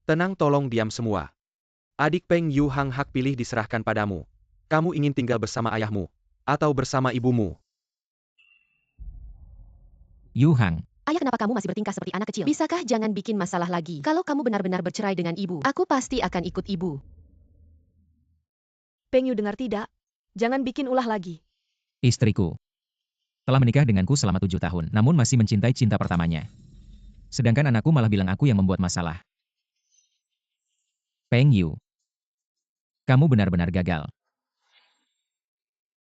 Tenang, tolong diam semua. Adik Peng Yu Hang hak pilih diserahkan padamu. Kamu ingin tinggal bersama ayahmu, atau bersama ibumu? Yu Hang. Ayah, kenapa kamu masih bertingkah seperti anak kecil? Bisakah jangan bikin masalah lagi? Kalau kamu benar-benar bercerai dengan ibu, aku pasti akan ikut ibu. Peng Yu, dengar tidak? Jangan bikin ulah lagi. Istriku. Telah menikah denganku selama 7 tahun, namun masih mencintai cinta pertamanya. Sedangkan anakku malah bilang aku yang membuat masalah. Peng Yu. Kamu benar-benar gagal.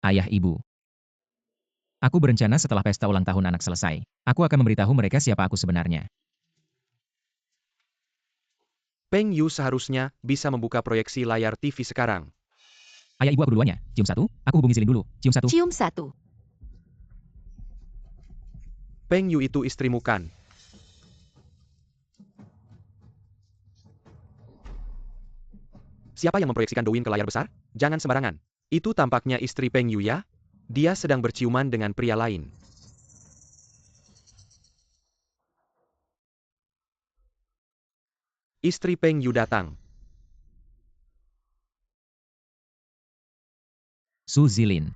Ayah ibu. Aku berencana setelah pesta ulang tahun anak selesai, aku akan memberitahu mereka siapa aku sebenarnya. Peng Yu seharusnya bisa membuka proyeksi layar TV sekarang. Ayah ibu aku duluannya. Cium satu, aku hubungi Zilin dulu. Cium satu. Cium satu. Peng Yu itu istrimu kan? Siapa yang memproyeksikan Douyin ke layar besar? Jangan sembarangan. Itu tampaknya istri Peng Yu ya? Dia sedang berciuman dengan pria lain. Istri Peng Yu datang. Su Zilin.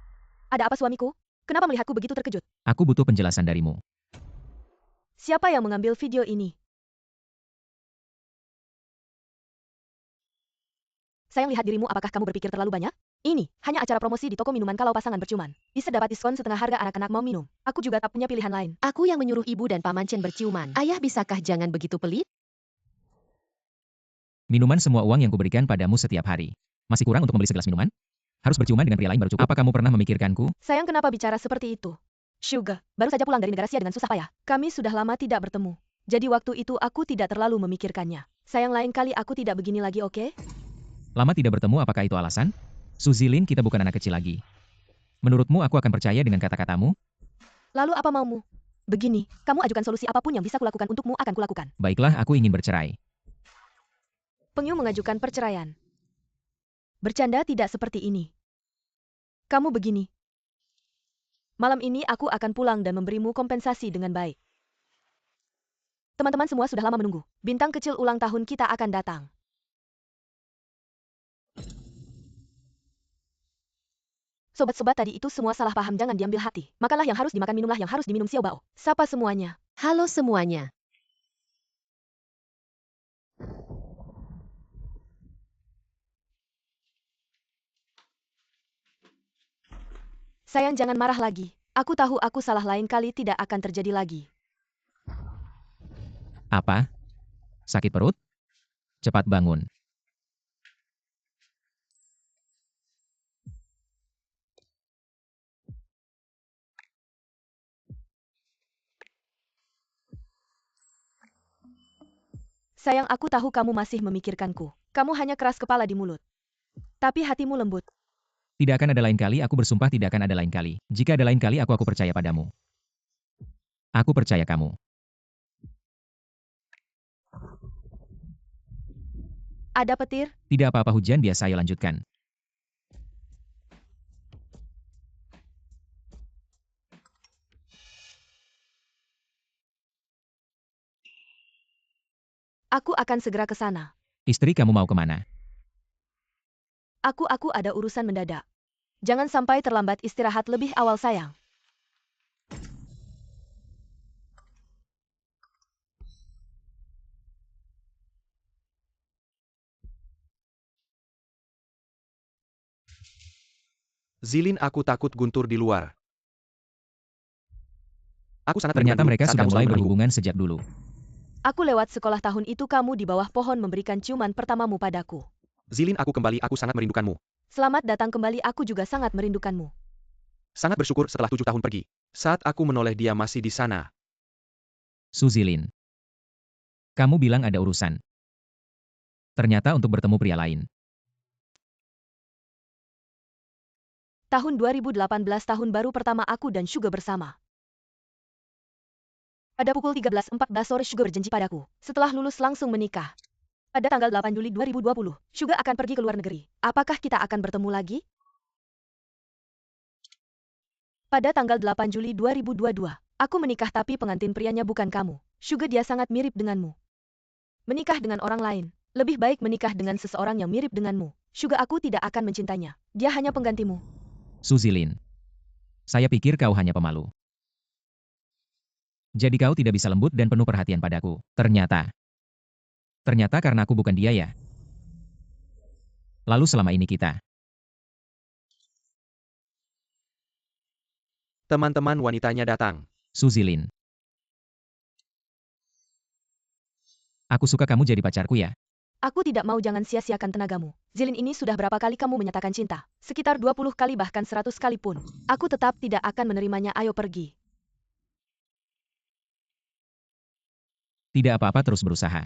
Ada apa suamiku? Kenapa melihatku begitu terkejut? Aku butuh penjelasan darimu. Siapa yang mengambil video ini? Sayang lihat dirimu, apakah kamu berpikir terlalu banyak? Ini hanya acara promosi di toko minuman kalau pasangan berciuman. Bisa dapat diskon setengah harga anak-anak mau minum. Aku juga tak punya pilihan lain. Aku yang menyuruh ibu dan Paman Chen berciuman. Ayah, bisakah jangan begitu pelit? Minuman semua uang yang kuberikan padamu setiap hari. Masih kurang untuk membeli segelas minuman? Harus berciuman dengan pria lain baru cukup? Apa kamu pernah memikirkanku? Sayang, kenapa bicara seperti itu? Suga, baru saja pulang dari negara Xia dengan susah payah. Kami sudah lama tidak bertemu. Jadi waktu itu aku tidak terlalu memikirkannya. Sayang, lain kali aku tidak begini lagi, oke? Lama tidak bertemu, apakah itu alasan? Su Zilin, kita bukan anak kecil lagi. Menurutmu aku akan percaya dengan kata-katamu? Lalu apa maumu? Begini, kamu ajukan solusi apapun yang bisa kulakukan untukmu akan kulakukan. Baiklah, aku ingin bercerai. Peng Yu mengajukan perceraian. Bercanda tidak seperti ini. Kamu begini. Malam ini aku akan pulang dan memberimu kompensasi dengan baik. Teman-teman semua sudah lama menunggu. Bintang kecil ulang tahun kita akan datang. Sobat-sobat, tadi itu semua salah paham, jangan diambil hati. Makanlah yang harus dimakan, minumlah yang harus diminum. Xiao Bao. Sapa semuanya. Halo semuanya. Sayang, jangan marah lagi. Aku tahu aku salah, lain kali tidak akan terjadi lagi. Apa? Sakit perut? Cepat bangun. Sayang, aku tahu kamu masih memikirkanku. Kamu hanya keras kepala di mulut. Tapi hatimu lembut. Tidak akan ada lain kali, aku bersumpah tidak akan ada lain kali. Jika ada lain kali, aku percaya padamu. Aku percaya kamu. Ada petir? Tidak apa-apa, hujan biasa, ayo lanjutkan. Aku akan segera ke sana. Istri kamu mau kemana? Aku ada urusan mendadak. Jangan sampai terlambat, istirahat lebih awal sayang. Zilin, aku takut Guntur di luar. Aku sangat Ternyata mereka saat sudah kamu mulai selalu menunggu. berhubungan sejak dulu. Aku lewat sekolah tahun itu, kamu di bawah pohon memberikan ciuman pertamamu padaku. Zilin, aku kembali, aku sangat merindukanmu. Selamat datang kembali, aku juga sangat merindukanmu. Sangat bersyukur setelah 7 tahun pergi. Saat aku menoleh, dia masih di sana. Su Zilin. Kamu bilang ada urusan. Ternyata untuk bertemu pria lain. Tahun 2018, tahun baru pertama aku dan Suga bersama. Pada pukul 13.14 sore, Suga berjanji padaku. Setelah lulus langsung menikah. Pada tanggal 8 Juli 2020, Suga akan pergi ke luar negeri. Apakah kita akan bertemu lagi? Pada tanggal 8 Juli 2022, aku menikah tapi pengantin prianya bukan kamu. Suga, dia sangat mirip denganmu. Menikah dengan orang lain. Lebih baik menikah dengan seseorang yang mirip denganmu. Juga aku tidak akan mencintainya. Dia hanya penggantimu. Suzilin. Saya pikir kau hanya pemalu. Jadi kau tidak bisa lembut dan penuh perhatian padaku. Ternyata karena aku bukan dia ya. Lalu selama ini kita. Teman-teman wanitanya datang. Suzilin. Aku suka kamu jadi pacarku ya. Aku tidak mau, jangan sia-siakan tenagamu. Zilin, ini sudah berapa kali kamu menyatakan cinta? Sekitar 20 kali bahkan 100 kali pun. Aku tetap tidak akan menerimanya, ayo pergi. Tidak apa-apa, terus berusaha.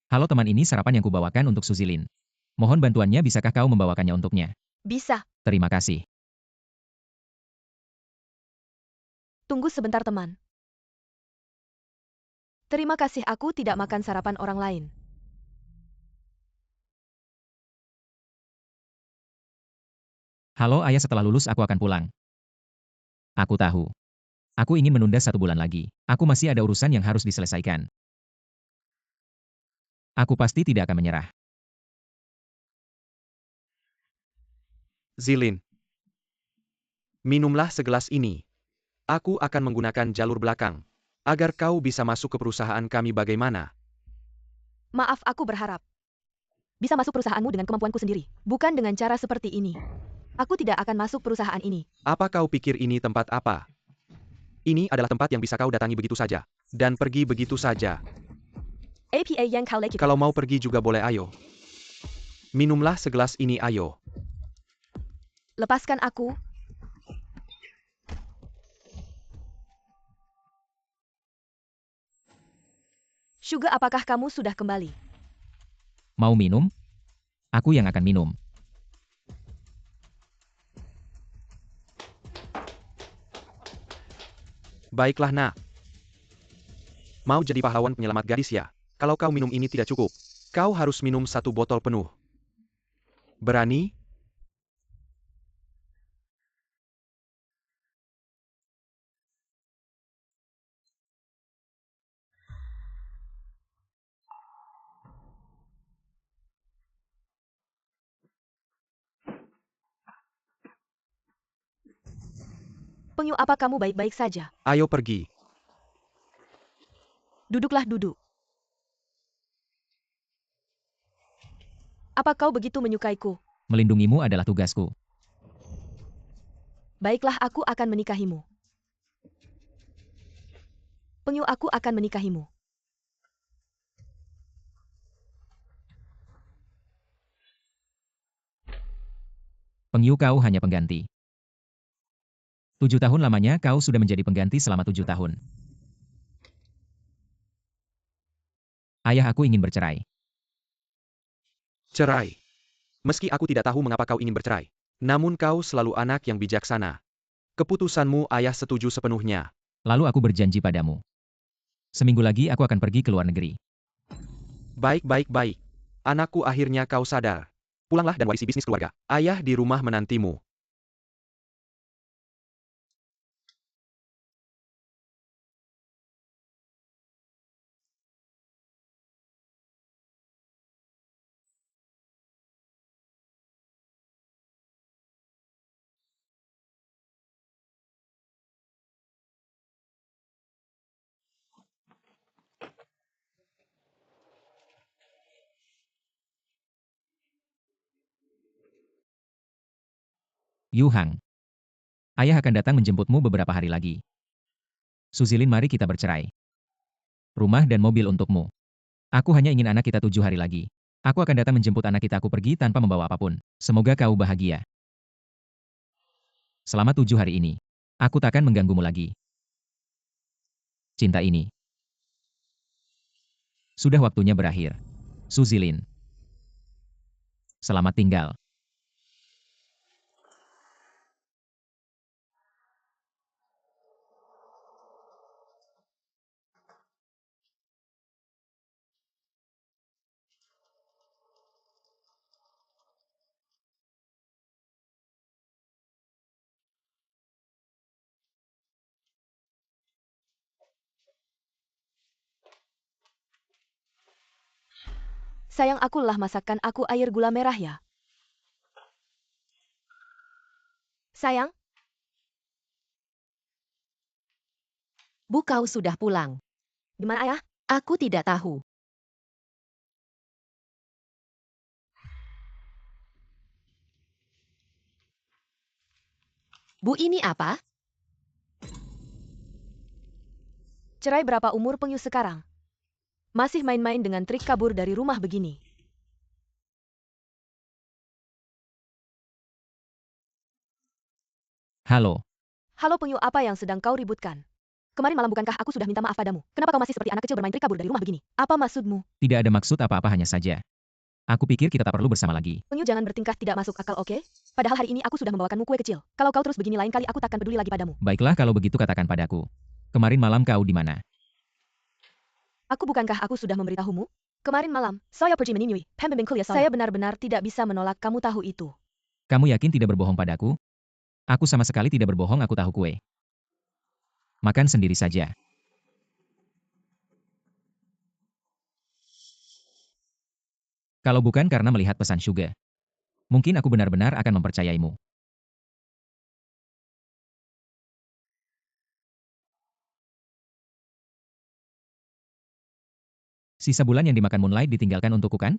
Halo teman, ini sarapan yang kubawakan untuk Suzilin. Mohon bantuannya, bisakah kau membawakannya untuknya? Bisa. Terima kasih. Tunggu sebentar teman. Terima kasih, aku tidak makan sarapan orang lain. Halo ayah, setelah lulus aku akan pulang. Aku tahu. Aku ingin menunda 1 bulan lagi. Aku masih ada urusan yang harus diselesaikan. Aku pasti tidak akan menyerah. Zilin. Minumlah segelas ini. Aku akan menggunakan jalur belakang. Agar kau bisa masuk ke perusahaan kami bagaimana? Maaf, aku berharap bisa masuk perusahaanmu dengan kemampuanku sendiri. Bukan dengan cara seperti ini. Aku tidak akan masuk perusahaan ini. Apa kau pikir ini tempat apa? Ini adalah tempat yang bisa kau datangi begitu saja. Dan pergi begitu saja. APA yang kau lekit. Kalau mau pergi juga boleh, ayo. Minumlah segelas ini, ayo. Lepaskan aku. Suga, apakah kamu sudah kembali? Mau minum? Aku yang akan minum. Baiklah nak. Mau jadi pahlawan penyelamat gadis ya? Kalau kau minum ini tidak cukup. Kau harus minum 1 botol penuh. Berani? Pengyu, apa kamu baik-baik saja? Ayo pergi. Duduklah, duduk. Apa kau begitu menyukaiku? Melindungimu adalah tugasku. Baiklah, aku akan menikahimu. Pengyu, aku akan menikahimu. Pengyu, kau hanya pengganti. 7 tahun lamanya kau sudah menjadi pengganti selama 7 tahun. Ayah, aku ingin bercerai. Cerai. Meski aku tidak tahu mengapa kau ingin bercerai. Namun kau selalu anak yang bijaksana. Keputusanmu ayah setuju sepenuhnya. Lalu aku berjanji padamu. Seminggu lagi aku akan pergi ke luar negeri. Baik, baik, baik. Anakku, akhirnya kau sadar. Pulanglah dan warisi bisnis keluarga. Ayah di rumah menantimu. Yu Hang. Ayah akan datang menjemputmu beberapa hari lagi. Suzilin, mari kita bercerai. Rumah dan mobil untukmu. Aku hanya ingin anak kita 7 hari lagi. Aku akan datang menjemput anak kita, aku pergi tanpa membawa apapun. Semoga kau bahagia. Selama 7 hari ini, aku takkan mengganggumu lagi. Cinta ini sudah waktunya berakhir. Suzilin. Selamat tinggal. Sayang, akulah masakan aku air gula merah ya. Sayang, Bu, kau sudah pulang. di mana ayah? Aku tidak tahu. Bu, ini apa? Cerai berapa umur Pengyu sekarang? Masih main-main dengan trik kabur dari rumah begini. Halo, Halo Pengyu, apa yang sedang kau ributkan? Kemarin malam bukankah aku sudah minta maaf padamu? Kenapa kau masih seperti anak kecil bermain trik kabur dari rumah begini? Apa maksudmu? tidak ada maksud apa-apa, hanya saja. Aku pikir kita tak perlu bersama lagi. Pengyu, jangan bertingkah tidak masuk akal, oke? Padahal hari ini aku sudah membawakanmu kue kecil. Kalau kau terus begini, lain kali aku takkan peduli lagi padamu. Baiklah kalau begitu, katakan padaku. Kemarin malam kau di mana? Bukankah aku sudah memberitahumu? Kemarin malam, saya pergi menemui pembimbing kuliah saya. Saya benar-benar tidak bisa menolak, kamu tahu itu. Kamu yakin tidak berbohong padaku? Aku sama sekali tidak berbohong, aku tahu kue. Makan sendiri saja. Kalau bukan karena melihat pesan Suga, mungkin aku benar-benar akan mempercayaimu. Sisa bulan yang dimakan Moonlight ditinggalkan untukku kan?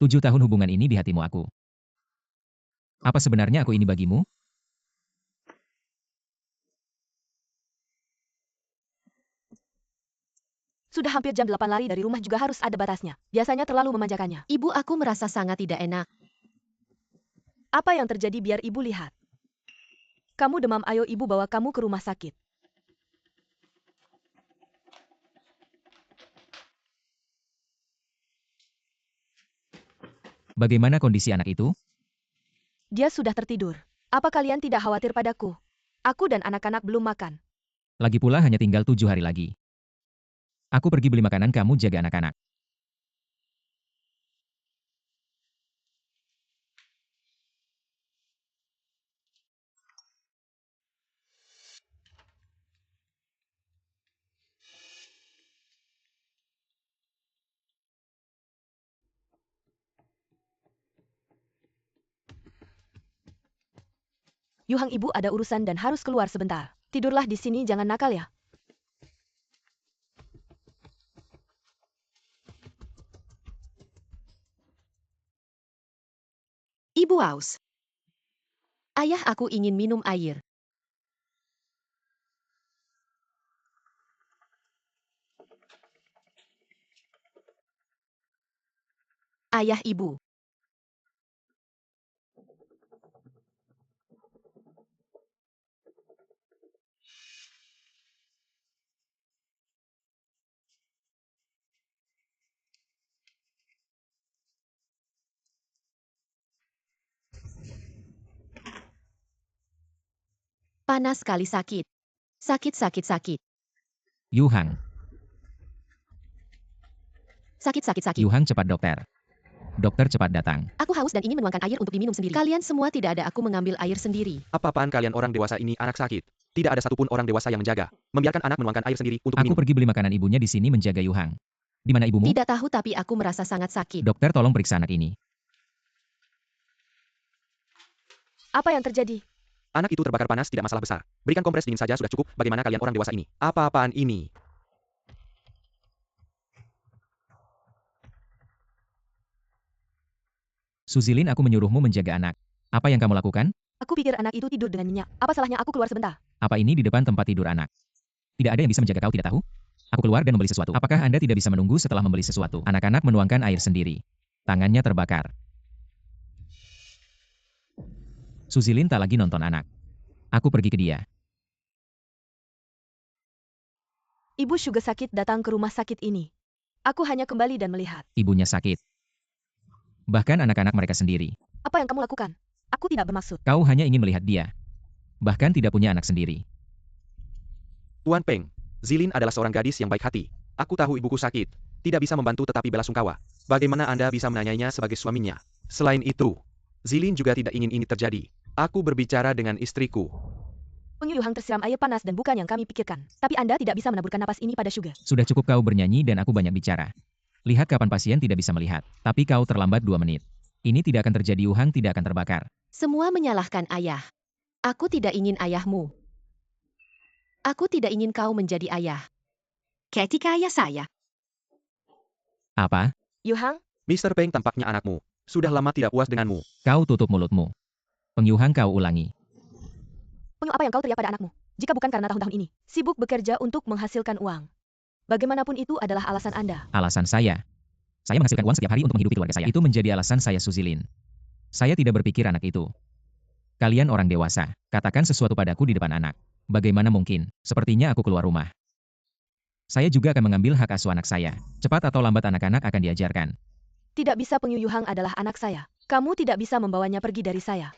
7 tahun hubungan ini di hatimu aku. Apa sebenarnya aku ini bagimu? Sudah hampir jam 8, lari dari rumah juga harus ada batasnya. Biasanya terlalu memanjakannya. Ibu, aku merasa sangat tidak enak. Apa yang terjadi biar ibu lihat. Kamu demam, ayo ibu bawa kamu ke rumah sakit. Bagaimana kondisi anak itu? Dia sudah tertidur. Apa kalian tidak khawatir padaku? Aku dan anak-anak belum makan. Lagi pula hanya tinggal 7 hari lagi. Aku pergi beli makanan, kamu jaga anak-anak. Yuhang, ibu ada urusan dan harus keluar sebentar. Tidurlah di sini, jangan nakal ya. Ibu haus. Ayah, aku ingin minum air. Ayah, ibu. Panas sekali, sakit. Sakit. Yuhang, Sakit. Yuhang cepat dokter. Dokter cepat datang. Aku haus dan ingin menuangkan air untuk diminum sendiri. Kalian semua tidak ada, aku mengambil air sendiri. Apa-apaan kalian orang dewasa ini, anak sakit. Tidak ada satupun orang dewasa yang menjaga. Membiarkan anak menuangkan air sendiri untuk Aku minum. pergi beli makanan, ibunya di sini menjaga Yuhang. Di mana ibumu? Tidak tahu, tapi aku merasa sangat sakit. Dokter, tolong periksa anak ini. Apa yang terjadi? Anak itu terbakar panas, tidak masalah besar. Berikan kompres dingin saja sudah cukup. Bagaimana kalian orang dewasa ini? Apa-apaan ini? Suzilin, aku menyuruhmu menjaga anak. Apa yang kamu lakukan? Aku pikir anak itu tidur dengan nyenyak. Apa salahnya aku keluar sebentar? Apa ini di depan tempat tidur anak? Tidak ada yang bisa menjaga, kau tidak tahu? Aku keluar dan membeli sesuatu. Apakah Anda tidak bisa menunggu setelah membeli sesuatu? Anak-anak menuangkan air sendiri. Tangannya terbakar. Suzilin tak lagi nonton anak. Aku pergi ke dia. Ibu Suga sakit, datang ke rumah sakit ini. Aku hanya kembali dan melihat. Ibunya sakit. Bahkan anak-anak mereka sendiri. Apa yang kamu lakukan? Aku tidak bermaksud. Kau hanya ingin melihat dia. Bahkan tidak punya anak sendiri. Tuan Peng, Zilin adalah seorang gadis yang baik hati. Aku tahu ibuku sakit. Tidak bisa membantu tetapi bela sungkawa. Bagaimana Anda bisa menanyainya sebagai suaminya? Selain itu, Zilin juga tidak ingin ini terjadi. Aku berbicara dengan istriku. Pengyu, Yuhang tersiram air panas dan bukan yang kami pikirkan. Tapi Anda tidak bisa menaburkan napas ini pada Suga. Sudah cukup kau bernyanyi dan aku banyak bicara. Lihat kapan pasien tidak bisa melihat. Tapi kau terlambat 2 menit. Ini tidak akan terjadi, Yuhang tidak akan terbakar. Semua menyalahkan ayah. Aku tidak ingin ayahmu. Aku tidak ingin kau menjadi ayah. Ketika ayah saya. Apa? Yuhang, Mr. Peng tampaknya anakmu. Sudah lama tidak puas denganmu. Kau tutup mulutmu. Peng Yuhang, kau ulangi. Peng, apa yang kau teriak pada anakmu? Jika bukan karena tahun-tahun ini, sibuk bekerja untuk menghasilkan uang. Bagaimanapun itu adalah alasan Anda. Alasan saya. Saya menghasilkan uang setiap hari untuk menghidupi keluarga saya. Itu menjadi alasan saya, Suzilin. Saya tidak berpikir anak itu. Kalian orang dewasa. Katakan sesuatu padaku di depan anak. Bagaimana mungkin? Sepertinya aku keluar rumah. Saya juga akan mengambil hak asuh anak saya. Cepat atau lambat anak-anak akan diajarkan. Tidak bisa, Peng Yuhang adalah anak saya. Kamu tidak bisa membawanya pergi dari saya.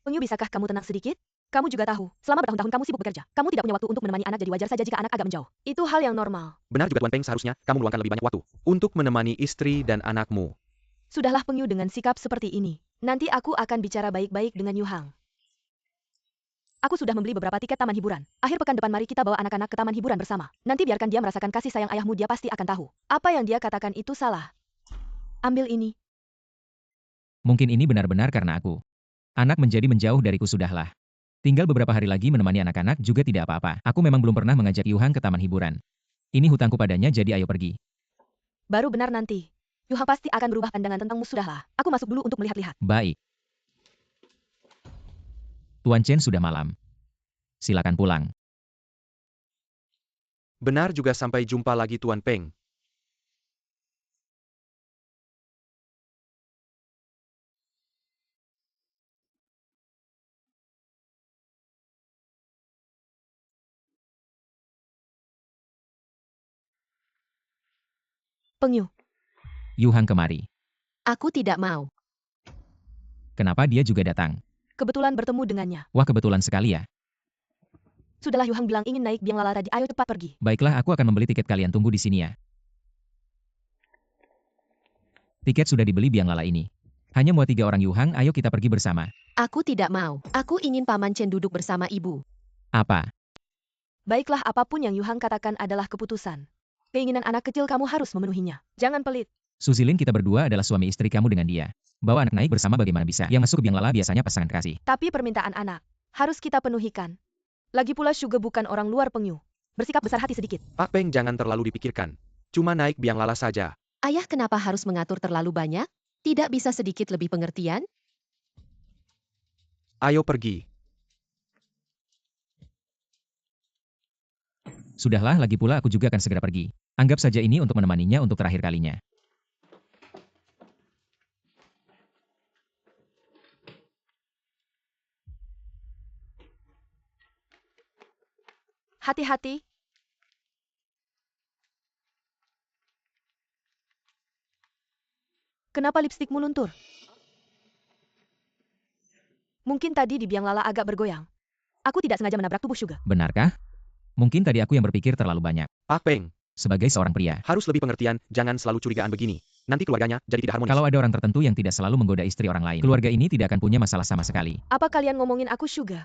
Peng Yu, bisakah kamu tenang sedikit? Kamu juga tahu, selama bertahun-tahun kamu sibuk bekerja. Kamu tidak punya waktu untuk menemani anak, jadi wajar saja jika anak agak menjauh. Itu hal yang normal. Benar juga Tuan Peng, seharusnya kamu meluangkan lebih banyak waktu untuk menemani istri dan anakmu. Sudahlah Peng Yu dengan sikap seperti ini. Nanti aku akan bicara baik-baik dengan Yuhang. Aku sudah membeli beberapa tiket taman hiburan. Akhir pekan depan mari kita bawa anak-anak ke taman hiburan bersama. Nanti biarkan dia merasakan kasih sayang ayahmu, dia pasti akan tahu. Apa yang dia katakan itu salah. Ambil ini. Mungkin ini benar-benar karena aku. Anak menjadi menjauh dariku, sudahlah. Tinggal beberapa hari lagi menemani anak-anak juga tidak apa-apa. Aku memang belum pernah mengajak Yuhang ke taman hiburan. Ini hutangku padanya, jadi ayo pergi. Baru benar nanti. Yuhang pasti akan berubah pandangan tentangmu, sudahlah. Aku masuk dulu untuk melihat-lihat. Baik. Tuan Chen, sudah malam. Silakan pulang. Benar juga, sampai jumpa lagi Tuan Peng. Peng Yu, Yuhang kemari. Aku tidak mau. Kenapa dia juga datang? kebetulan bertemu dengannya. Wah, kebetulan sekali ya. Sudahlah, Yuhang bilang ingin naik biang lala tadi. Ayo cepat pergi. Baiklah, aku akan membeli tiket, kalian tunggu di sini ya. Tiket sudah dibeli biang lala ini. Hanya muat 3 orang, Yuhang, ayo kita pergi bersama. Aku tidak mau. Aku ingin Paman Chen duduk bersama ibu. Apa? Baiklah, apapun yang Yuhang katakan adalah keputusan. Keinginan anak kecil kamu harus memenuhinya. Jangan pelit. Suzilin, kita berdua adalah suami istri kamu dengan dia. Bawa anak naik bersama, bagaimana bisa? Yang masuk ke biang lala biasanya pasangan kasih. Tapi permintaan anak harus kita penuhikan. Lagi pula Suge bukan orang luar, Peng Yu. Bersikap besar hati sedikit. Pak Peng, jangan terlalu dipikirkan. Cuma naik biang lala saja. Ayah, kenapa harus mengatur terlalu banyak? Tidak bisa sedikit lebih pengertian? Ayo pergi. Sudahlah, lagi pula aku juga akan segera pergi. Anggap saja ini untuk menemaninya untuk terakhir kalinya. Hati-hati. Kenapa lipstikmu luntur? Mungkin tadi di biang lala agak bergoyang. Aku tidak sengaja menabrak tubuh Suge. Benarkah? Mungkin tadi aku yang berpikir terlalu banyak. Pak Peng, Sebagai seorang pria, harus lebih pengertian, jangan selalu curigaan begini. Nanti keluarganya jadi tidak harmonis. kalau ada orang tertentu yang tidak selalu menggoda istri orang lain, keluarga ini tidak akan punya masalah sama sekali. Apa kalian ngomongin aku, Suge?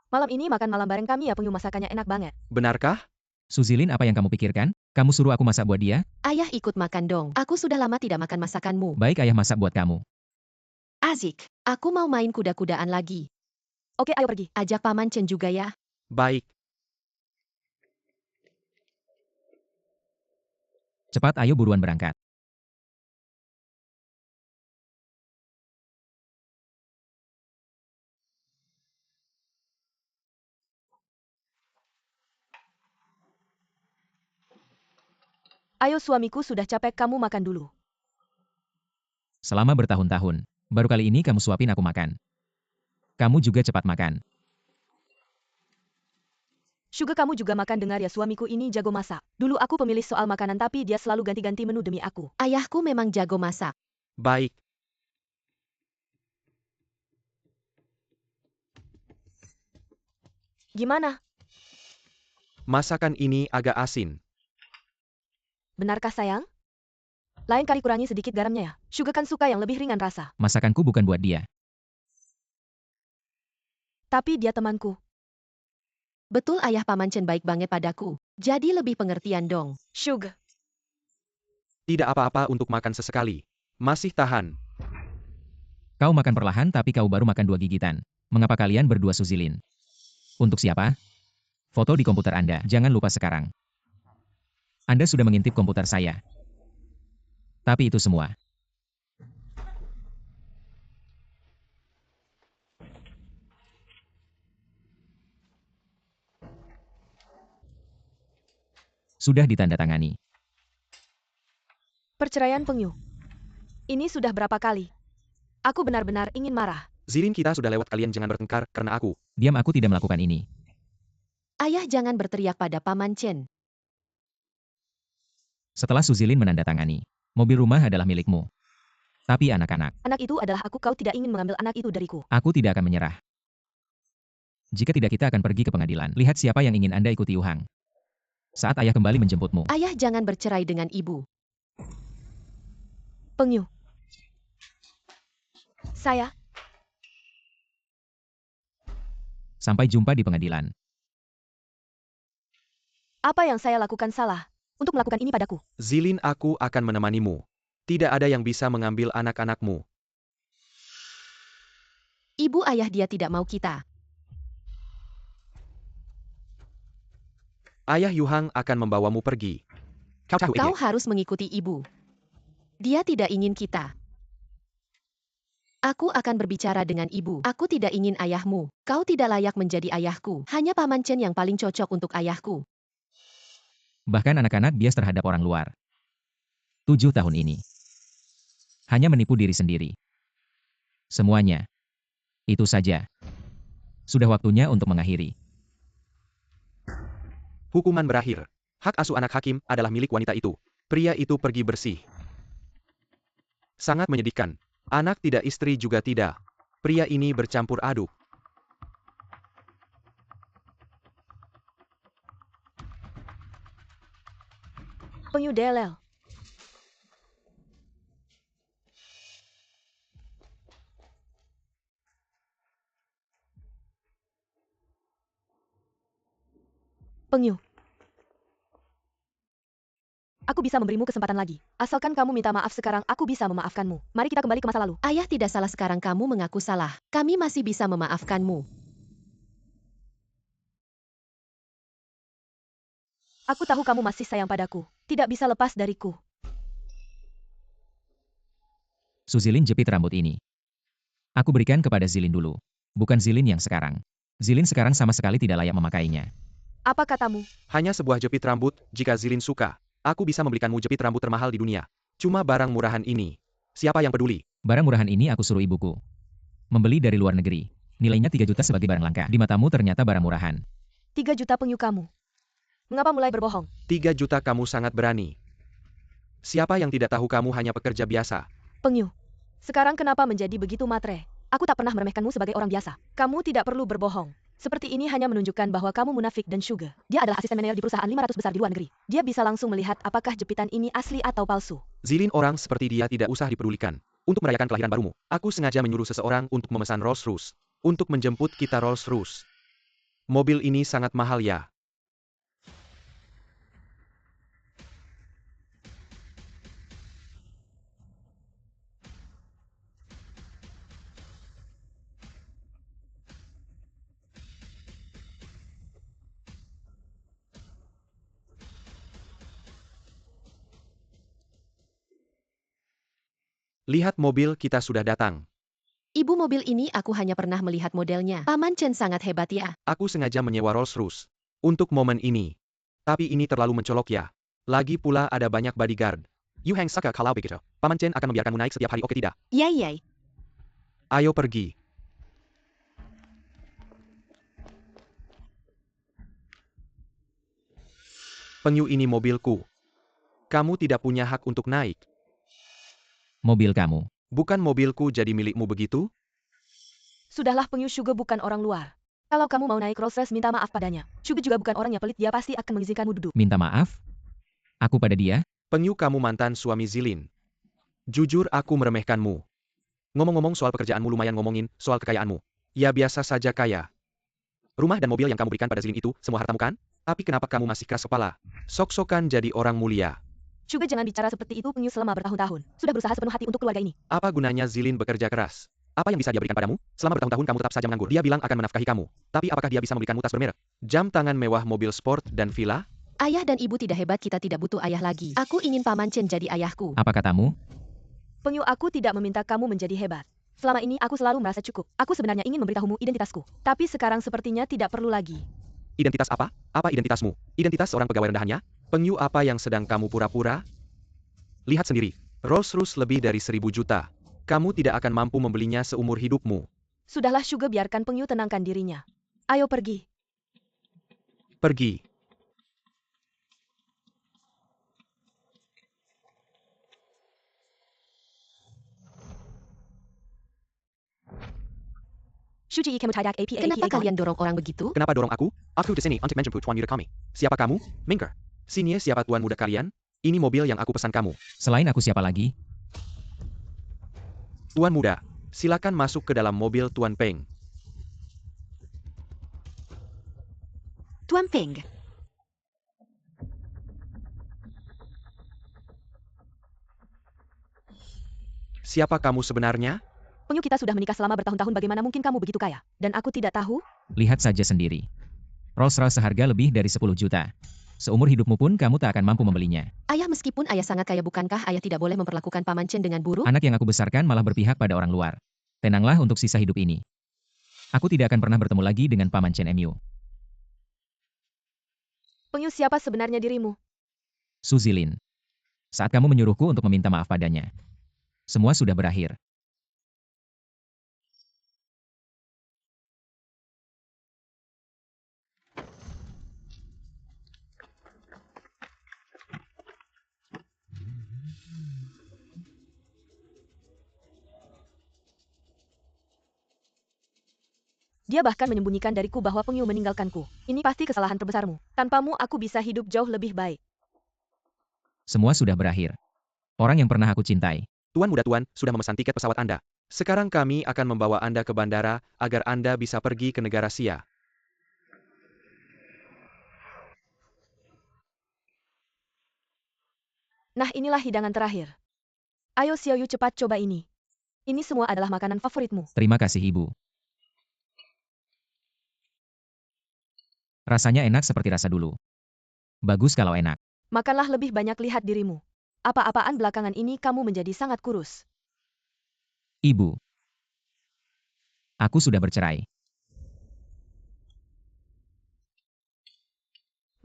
Malam ini makan malam bareng kami ya, Peng Yu, masakannya enak banget. Benarkah? Suzilin, apa yang kamu pikirkan? Kamu suruh aku masak buat dia? Ayah ikut makan dong. Aku sudah lama tidak makan masakanmu. Baik, ayah masak buat kamu. Azik, aku mau main kuda-kudaan lagi. Oke, ayo pergi. Ajak Paman Chen juga ya. Baik. Cepat, ayo buruan berangkat. Ayo, suamiku sudah capek, kamu makan dulu. Selama bertahun-tahun, baru kali ini kamu suapin aku makan. Kamu juga cepat makan. Suge, kamu juga makan, dengar ya, suamiku ini jago masak. Dulu aku pemilih soal makanan tapi dia selalu ganti-ganti menu demi aku. Ayahku memang jago masak. Baik. Gimana? Masakan ini agak asin. Benarkah sayang? Lain kali kurangi sedikit garamnya ya. Suge kan suka yang lebih ringan rasa. Masakanku bukan buat dia. Tapi dia temanku. Betul, ayah Paman Chen baik banget padaku. Jadi lebih pengertian dong. Suge. Tidak apa-apa untuk makan sesekali. Masih tahan. Kau makan perlahan tapi kau baru makan 2 gigitan. Mengapa kalian berdua Suzilin? Untuk siapa? Foto di komputer Anda, jangan lupa sekarang. Anda sudah mengintip komputer saya. Tapi itu semua. Sudah ditandatangani. Perceraian Pengyu. Ini sudah berapa kali? Aku benar-benar ingin marah. Zilin, kita sudah lewat, kalian jangan bertengkar karena aku. Diam, aku tidak melakukan ini. Ayah jangan berteriak pada Paman Chen. Setelah Suzilin menandatangani, mobil rumah adalah milikmu. Tapi anak-anak, Anak itu adalah aku, kau tidak ingin mengambil anak itu dariku. aku tidak akan menyerah. Jika tidak, kita akan pergi ke pengadilan. Lihat siapa yang ingin Anda ikuti Yuhang. Saat ayah kembali menjemputmu. Ayah jangan bercerai dengan ibu. Pengyu. Saya, Sampai jumpa di pengadilan. apa yang saya lakukan salah untuk melakukan ini padaku? Zilin, aku akan menemanimu. Tidak ada yang bisa mengambil anak-anakmu. Ibu ayah dia tidak mau kita. Ayah Yuhang akan membawamu pergi. Kau harus mengikuti ibu. Dia tidak ingin kita. Aku akan berbicara dengan ibu. Aku tidak ingin ayahmu. Kau tidak layak menjadi ayahku. Hanya Paman Chen yang paling cocok untuk ayahku. Bahkan anak-anak bias terhadap orang luar. 7 tahun ini. Hanya menipu diri sendiri. Semuanya. Itu saja. Sudah waktunya untuk mengakhiri. Hukuman berakhir. Hak asuh anak hakim adalah milik wanita itu. Pria itu pergi bersih. Sangat menyedihkan. Anak tidak, istri juga tidak. Pria ini bercampur aduk. Pengyu Delel. Pengyu. Aku bisa memberimu kesempatan lagi. Asalkan kamu minta maaf sekarang, aku bisa memaafkanmu. Mari kita kembali ke masa lalu. Ayah tidak salah, sekarang kamu mengaku salah. Kami masih bisa memaafkanmu. Aku tahu kamu masih sayang padaku. Tidak bisa lepas dariku. Suzilin jepit rambut ini. Aku berikan kepada Zilin dulu. Bukan Zilin yang sekarang. Zilin sekarang sama sekali tidak layak memakainya. Apa katamu? Hanya sebuah jepit rambut, jika Zilin suka. Aku bisa membelikanmu jepit rambut termahal di dunia. Cuma barang murahan ini. Siapa yang peduli? Barang murahan ini aku suruh ibuku. Membeli dari luar negeri. Nilainya 3 juta sebagai barang langka. Di matamu ternyata barang murahan. 3 juta Pengyu kamu. Mengapa mulai berbohong? 3 juta, kamu sangat berani. Siapa yang tidak tahu kamu hanya pekerja biasa? Pengyu. Sekarang kenapa menjadi begitu matre? Aku tak pernah meremehkanmu sebagai orang biasa. Kamu tidak perlu berbohong. Seperti ini hanya menunjukkan bahwa kamu munafik dan syuga. Dia adalah asisten manajer di perusahaan 500 besar di luar negeri. Dia bisa langsung melihat apakah jepitan ini asli atau palsu. Zilin, orang seperti dia tidak usah dipedulikan. Untuk merayakan kelahiran barumu, aku sengaja menyuruh seseorang untuk memesan Rolls-Royce. Untuk menjemput kita Rolls-Royce. Mobil ini sangat mahal ya. Lihat, mobil kita sudah datang. Ibu, mobil ini aku hanya pernah melihat modelnya. Paman Chen sangat hebat ya. Aku sengaja menyewa Rolls-Royce. Untuk momen ini. Tapi ini terlalu mencolok ya. Lagi pula ada banyak bodyguard. Yu Heng Saka, kalau begitu, Paman Chen akan membiarkanmu naik setiap hari, oke tidak? Yai. Ayo pergi. Pengyu, ini mobilku. Kamu tidak punya hak untuk naik. Mobil kamu. Bukan mobilku jadi milikmu begitu? Sudahlah, Pengyu, Syuga bukan orang luar. Kalau kamu mau naik Rolls-Royce, minta maaf padanya. Syuga juga bukan orang yang pelit, dia pasti akan mengizinkanmu duduk. Minta maaf? Aku pada dia? Pengyu, kamu mantan suami Zilin. Jujur, aku meremehkanmu. Ngomong-ngomong soal pekerjaanmu, lumayan ngomongin soal kekayaanmu. Ya biasa saja kaya. Rumah dan mobil yang kamu berikan pada Zilin itu, semua hartamu kan? Tapi kenapa kamu masih keras kepala? Sok-sokan jadi orang mulia. Juga jangan bicara seperti itu Penyu selama bertahun-tahun. Sudah berusaha sepenuh hati untuk keluarga ini. Apa gunanya Zilin bekerja keras? Apa yang bisa dia berikan padamu? Selama bertahun-tahun kamu tetap saja menganggur. Dia bilang akan menafkahi kamu. Tapi apakah dia bisa memberikanmu tas bermerek, jam tangan mewah, mobil sport, dan villa? Ayah dan ibu tidak hebat, kita tidak butuh ayah lagi. Aku ingin Paman Chen jadi ayahku. Apa katamu? Penyu, aku tidak meminta kamu menjadi hebat. Selama ini aku selalu merasa cukup. Aku sebenarnya ingin memberitahumu identitasku. Tapi sekarang sepertinya tidak perlu lagi. Identitas apa? Apa identitasmu? Identitas seorang pegawai rendahannya? Penyu apa yang sedang kamu pura-pura? Lihat sendiri, Rolls-Royce lebih dari 1.000 juta. Kamu tidak akan mampu membelinya seumur hidupmu. Sudahlah Suge, biarkan Penyu tenangkan dirinya. Ayo pergi. Pergi. Kenapa kalian dorong orang begitu? Kenapa dorong aku? Aku kesini untuk menjemput Tuan muda kami. Siapa kamu? Minker. Sini, siapa tuan muda kalian? Ini mobil yang aku pesan kamu. Selain aku siapa lagi? Tuan muda, silakan masuk ke dalam mobil Tuan Peng. Tuan Peng. Siapa kamu sebenarnya? Penyu, kita sudah menikah selama bertahun-tahun, bagaimana mungkin kamu begitu kaya? Dan aku tidak tahu? Lihat saja sendiri. Rolls-Royce seharga lebih dari 10 juta. Seumur hidupmu pun kamu tak akan mampu membelinya. Ayah, meskipun ayah sangat kaya, bukankah ayah tidak boleh memperlakukan Paman Chen dengan buruk? Anak yang aku besarkan malah berpihak pada orang luar. Tenanglah untuk sisa hidup ini. Aku tidak akan pernah bertemu lagi dengan Paman Chen Mu. Penyu, siapa sebenarnya dirimu? Su Zilin. Saat kamu menyuruhku untuk meminta maaf padanya. Semua sudah berakhir. Dia bahkan menyembunyikan dariku bahwa Penyu meninggalkanku. Ini pasti kesalahan terbesarmu. Tanpamu aku bisa hidup jauh lebih baik. Semua sudah berakhir. Orang yang pernah aku cintai. Tuan muda, Tuan sudah memesan tiket pesawat Anda. Sekarang kami akan membawa Anda ke bandara agar Anda bisa pergi ke negara Xia. Nah, inilah hidangan terakhir. Ayo Xiaoyu, cepat coba ini. Ini semua adalah makanan favoritmu. Terima kasih ibu. Rasanya enak seperti rasa dulu. Bagus kalau enak. Makanlah lebih banyak, lihat dirimu. Apa-apaan belakangan ini kamu menjadi sangat kurus. Ibu. Aku sudah bercerai.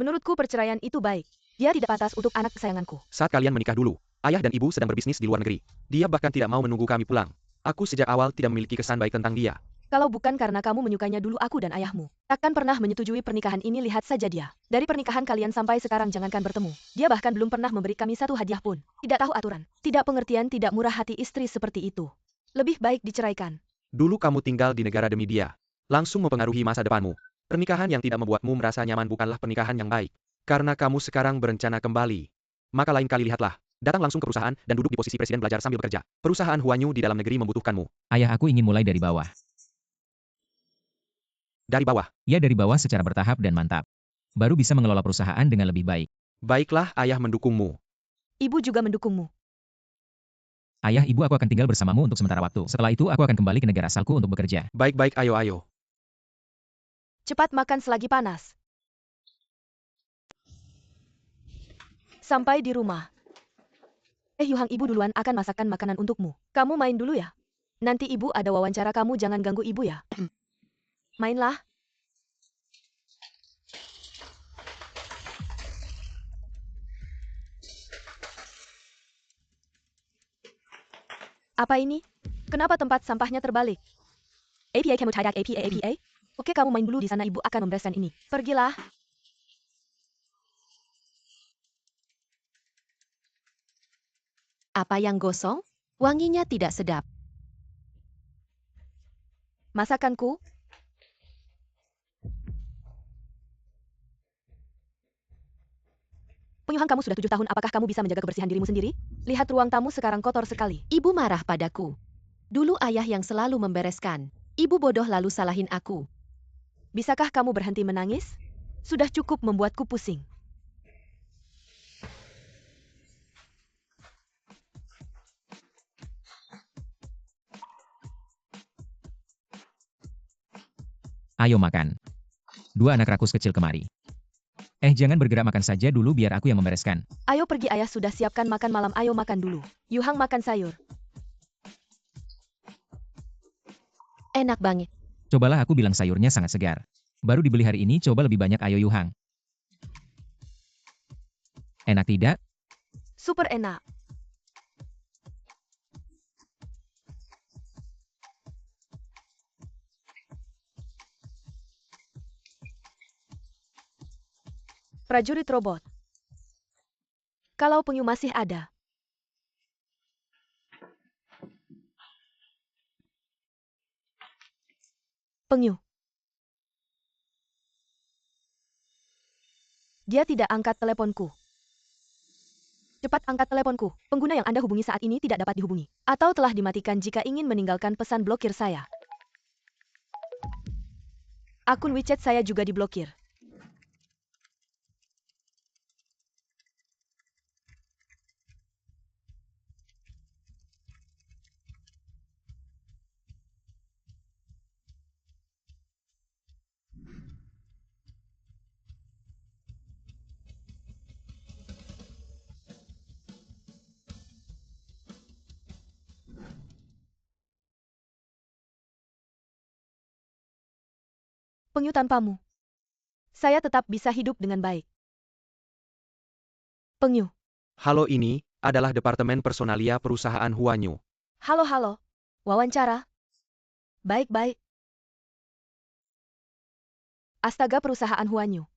Menurutku perceraian itu baik. Dia tidak pantas untuk anak kesayanganku. Saat kalian menikah dulu, ayah dan ibu sedang berbisnis di luar negeri. Dia bahkan tidak mau menunggu kami pulang. Aku sejak awal tidak memiliki kesan baik tentang dia. Kalau bukan karena kamu menyukainya dulu, aku dan ayahmu takkan pernah menyetujui pernikahan ini. Lihat saja dia. Dari pernikahan kalian sampai sekarang jangankan bertemu. Dia bahkan belum pernah memberi kami satu hadiah pun. Tidak tahu aturan. Tidak pengertian, tidak murah hati istri seperti itu. Lebih baik diceraikan. Dulu kamu tinggal di negara demi dia. Langsung mempengaruhi masa depanmu. Pernikahan yang tidak membuatmu merasa nyaman bukanlah pernikahan yang baik. Karena kamu sekarang berencana kembali. Maka lain kali lihatlah. Datang langsung ke perusahaan dan duduk di posisi presiden belajar sambil bekerja. Perusahaan Huanyu di dalam negeri membutuhkanmu. Ayah, aku ingin mulai dari bawah. Dari bawah. Ya, dari bawah secara bertahap dan mantap. Baru bisa mengelola perusahaan dengan lebih baik. Baiklah, ayah mendukungmu. Ibu juga mendukungmu. Ayah, ibu, aku akan tinggal bersamamu untuk sementara waktu. Setelah itu aku akan kembali ke negara asalku untuk bekerja. Baik-baik, ayo. Cepat makan selagi panas. Sampai di rumah. Yuhang, ibu duluan akan masakkan makanan untukmu. Kamu main dulu ya. Nanti ibu ada wawancara, kamu jangan ganggu ibu ya. Mainlah. Apa ini? Kenapa tempat sampahnya terbalik? APA, kamu tidak APA. Oke, kamu main dulu di sana, ibu akan membereskan ini. Pergilah. Apa yang gosong? Wanginya tidak sedap. Masakanku? Penyuhang, kamu sudah 7 tahun, apakah kamu bisa menjaga kebersihan dirimu sendiri? Lihat ruang tamu sekarang kotor sekali. Ibu marah padaku. Dulu ayah yang selalu membereskan. Ibu bodoh lalu salahin aku. Bisakah kamu berhenti menangis? Sudah cukup membuatku pusing. Ayo makan. Dua anak rakus kecil kemari. Jangan bergerak, makan saja dulu biar aku yang membereskan. Ayo pergi, ayah sudah siapkan makan malam, ayo makan dulu. Yuhang makan sayur. Enak banget. Cobalah, aku bilang sayurnya sangat segar. Baru dibeli hari ini, coba lebih banyak, ayo Yuhang. Enak tidak? Super enak. Prajurit robot. Kalau Pengyu masih ada. Pengyu. Dia tidak angkat teleponku. Cepat angkat teleponku. Pengguna yang Anda hubungi saat ini tidak dapat dihubungi. Atau telah dimatikan jika ingin meninggalkan pesan blokir saya. Akun WeChat saya juga diblokir. Pengyu, tanpamu, saya tetap bisa hidup dengan baik. Pengyu. Halo, ini adalah Departemen Personalia Perusahaan Huanyu. Halo. Wawancara. Baik. Astaga, perusahaan Huanyu.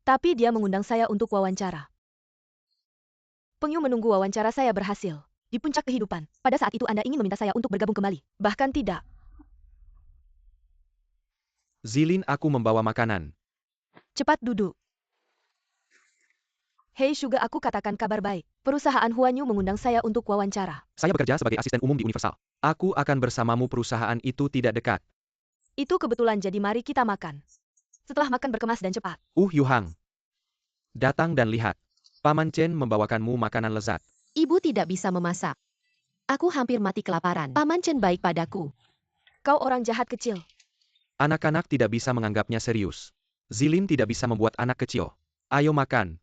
Tapi dia mengundang saya untuk wawancara. Pengyu menunggu wawancara saya berhasil. Di puncak kehidupan. Pada saat itu Anda ingin meminta saya untuk bergabung kembali. Bahkan tidak. Zilin, aku membawa makanan. Cepat duduk. Hei Suga, aku katakan kabar baik. Perusahaan Huanyu mengundang saya untuk wawancara. Saya bekerja sebagai asisten umum di Universal. Aku akan bersamamu, perusahaan itu tidak dekat. Itu kebetulan, jadi mari kita makan. Setelah makan berkemas dan cepat. Yuhang. Datang dan lihat. Paman Chen membawakanmu makanan lezat. Ibu tidak bisa memasak. Aku hampir mati kelaparan. Paman Chen baik padaku. Kau orang jahat kecil. Anak-anak tidak bisa menganggapnya serius. Zilin tidak bisa membuat anak kecil. Ayo makan.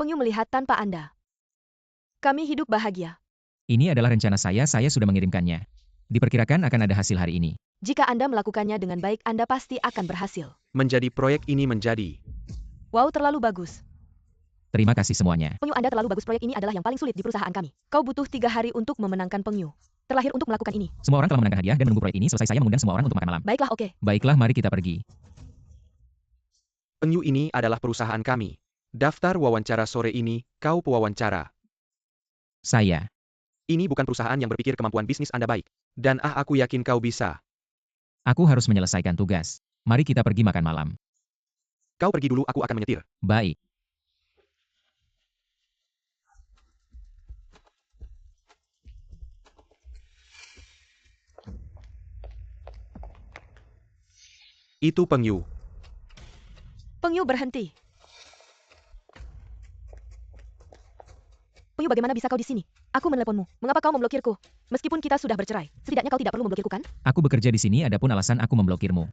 Pengyu melihat tanpa Anda. Kami hidup bahagia. Ini adalah rencana saya sudah mengirimkannya. Diperkirakan akan ada hasil hari ini. Jika Anda melakukannya dengan baik, Anda pasti akan berhasil. Menjadi proyek ini menjadi. Wow, terlalu bagus. Terima kasih semuanya. Pengyu, Anda terlalu bagus. Proyek ini adalah yang paling sulit di perusahaan kami. Kau butuh 3 hari untuk memenangkan Pengyu. Terlahir untuk melakukan ini. Semua orang telah menangkan hadiah dan menunggu proyek ini selesai. Saya mengundang semua orang untuk makan malam. Baiklah, oke. Baiklah, mari kita pergi. Pengyu ini adalah perusahaan kami. Daftar wawancara sore ini, kau pewawancara. Saya. Ini bukan perusahaan yang berpikir kemampuan bisnis Anda baik. Dan aku yakin kau bisa. Aku harus menyelesaikan tugas. Mari kita pergi makan malam. Kau pergi dulu, aku akan menyetir. Baik. Itu Pengyu. Pengyu, berhenti. Pengyu, bagaimana bisa kau di sini? Aku meneleponmu. Mengapa kau memblokirku? Meskipun kita sudah bercerai, setidaknya kau tidak perlu memblokirku, kan? Aku bekerja di sini, adapun alasan aku memblokirmu.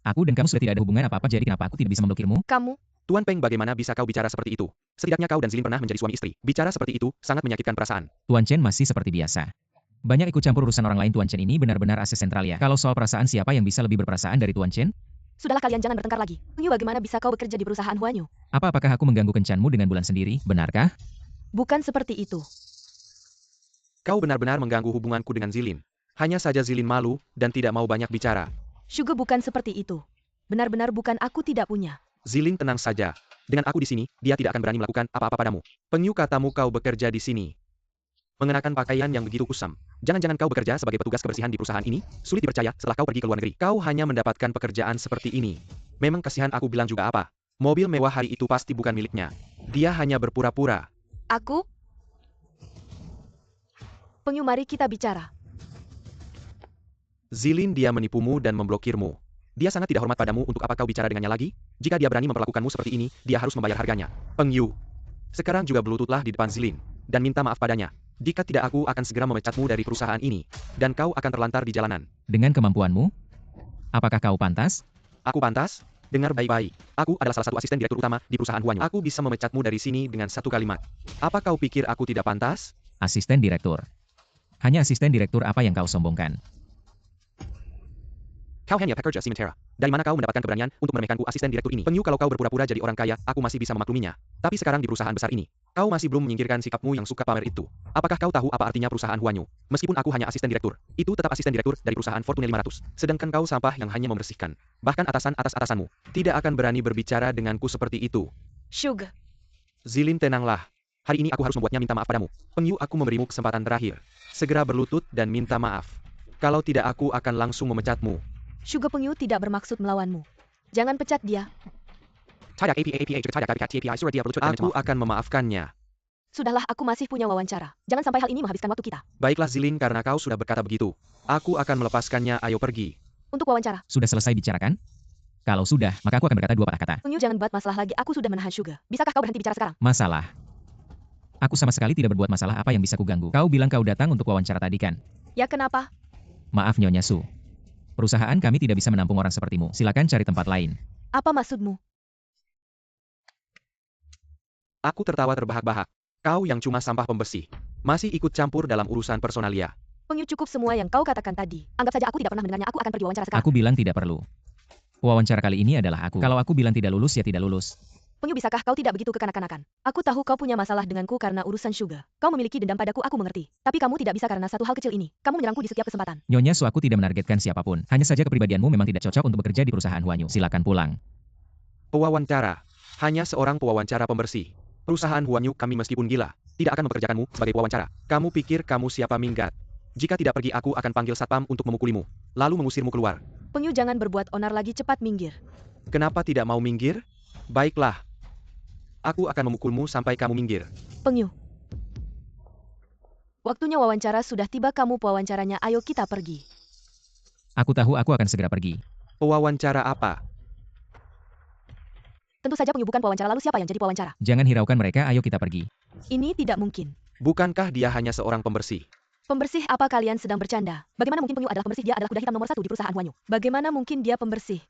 Aku dan kamu sudah tidak ada hubungan apa-apa, jadi kenapa aku tidak bisa memblokirmu? Kamu. Tuan Peng, bagaimana bisa kau bicara seperti itu? Setidaknya kau dan Zilin pernah menjadi suami istri. Bicara seperti itu sangat menyakitkan perasaan. Tuan Chen masih seperti biasa. Banyak ikut campur urusan orang lain. Tuan Chen ini benar-benar ases sentral ya. Kalau soal perasaan, siapa yang bisa lebih berperasaan dari Tuan Chen? Sudahlah, kalian jangan bertengkar lagi. Pengyu, bagaimana bisa kau bekerja di perusahaan Huanyu? Apakah aku mengganggu kencanmu dengan bulan sendiri? Benarkah? Bukan seperti itu. Kau benar-benar mengganggu hubunganku dengan Zilin. Hanya saja Zilin malu dan tidak mau banyak bicara. Suga, bukan seperti itu. Benar-benar bukan, aku tidak punya. Zilin, tenang saja. Dengan aku di sini, dia tidak akan berani melakukan apa-apa padamu. Pengyu, katamu kau bekerja di sini. Mengenakan pakaian yang begitu kusam. Jangan-jangan kau bekerja sebagai petugas kebersihan di perusahaan ini? Sulit dipercaya setelah kau pergi ke luar negeri. Kau hanya mendapatkan pekerjaan seperti ini. Memang kasihan, aku bilang juga apa. Mobil mewah hari itu pasti bukan miliknya. Dia hanya berpura-pura. Aku? Pengyu, mari kita bicara. Zilin, dia menipumu dan memblokirmu. Dia sangat tidak hormat padamu, untuk apa kau bicara dengannya lagi? Jika dia berani memperlakukanmu seperti ini, dia harus membayar harganya. Pengyu. Sekarang juga berlututlah di depan Zilin. Dan minta maaf padanya. Jika tidak, aku akan segera memecatmu dari perusahaan ini. Dan kau akan terlantar di jalanan. Dengan kemampuanmu? Apakah kau pantas? Aku pantas? Dengar baik-baik. Aku adalah salah satu asisten direktur utama di perusahaan Huanyu. Aku bisa memecatmu dari sini dengan satu kalimat. Apa kau pikir aku tidak pantas? Asisten direktur. Hanya asisten direktur apa yang kau sombongkan? Kau hanya pekerja sementara. Dari mana kau mendapatkan keberanian untuk meremehkanku asisten direktur ini? Penyu, kalau kau berpura-pura jadi orang kaya, aku masih bisa memakluminya. Tapi sekarang di perusahaan besar ini, kau masih belum menyingkirkan sikapmu yang suka pamer itu. Apakah kau tahu apa artinya perusahaan Huanyu? Meskipun aku hanya asisten direktur, itu tetap asisten direktur dari perusahaan Fortune 500. Sedangkan kau sampah yang hanya membersihkan. Bahkan atasan atas atasanmu tidak akan berani berbicara denganku seperti itu. Sugar. Zilin, tenanglah. Hari ini aku harus membuatnya minta maaf padamu. Penyu, aku memberimu kesempatan terakhir. Segera berlutut dan minta maaf. Kalau tidak, aku akan langsung memecatmu. Sugar, Penyu tidak bermaksud melawanmu. Jangan pecat dia. Aku akan memaafkannya. Sudahlah, aku masih punya wawancara. Jangan sampai hal ini menghabiskan waktu kita. Baiklah Zilin, karena kau sudah berkata begitu. Aku akan melepaskannya, ayo pergi. Untuk wawancara. Sudah selesai bicarakan? Kalau sudah, maka aku akan berkata dua patah kata. Penyu, jangan buat masalah lagi. Aku sudah menahan Sugar. Bisakah kau berhenti bicara sekarang? Masalah? Aku sama sekali tidak berbuat masalah apa yang bisa kuganggu. Kau bilang kau datang untuk wawancara tadi kan? Ya, kenapa? Maaf Nyonya Su. Perusahaan kami tidak bisa menampung orang sepertimu. Silakan cari tempat lain. Apa maksudmu? Aku tertawa terbahak-bahak. Kau yang cuma sampah pembersih. Masih ikut campur dalam urusan personalia. Penyu, cukup semua yang kau katakan tadi. Anggap saja aku tidak pernah mendengarnya. Aku akan pergi wawancara sekarang. Aku bilang tidak perlu. Wawancara kali ini adalah aku. Kalau aku bilang tidak lulus ya tidak lulus. Penyu, bisakah kau tidak begitu kekanak-kanakan? Aku tahu kau punya masalah denganku karena urusan Sugar. Kau memiliki dendam padaku, aku mengerti. Tapi kamu tidak bisa karena satu hal kecil ini. Kamu menyerangku di setiap kesempatan. Nyonya Su, aku tidak menargetkan siapapun. Hanya saja kepribadianmu memang tidak cocok untuk bekerja di perusahaan Huanyu. Silakan pulang. Pewawancara. Hanya seorang pewawancara pembersih. Perusahaan Huanyu kami meskipun gila, tidak akan mempekerjakanmu sebagai pewawancara. Kamu pikir kamu siapa, minggat? Jika tidak pergi, aku akan panggil satpam untuk memukulimu, lalu mengusirmu keluar. Penyu, jangan berbuat onar lagi, cepat minggir. Kenapa tidak mau minggir? Baiklah. Aku akan memukulmu sampai kamu minggir. Penyu. Waktunya wawancara sudah tiba, kamu pewawancaranya, ayo kita pergi. Aku tahu aku akan segera pergi. Pewawancara apa? Tentu saja Penyu bukan pewawancara, lalu siapa yang jadi pewawancara? Jangan hiraukan mereka, ayo kita pergi. Ini tidak mungkin. Bukankah dia hanya seorang pembersih? Pembersih apa, kalian sedang bercanda? Bagaimana mungkin Penyu adalah pembersih? Dia adalah kuda hitam nomor 1 di perusahaan Huanyu. Bagaimana mungkin dia pembersih?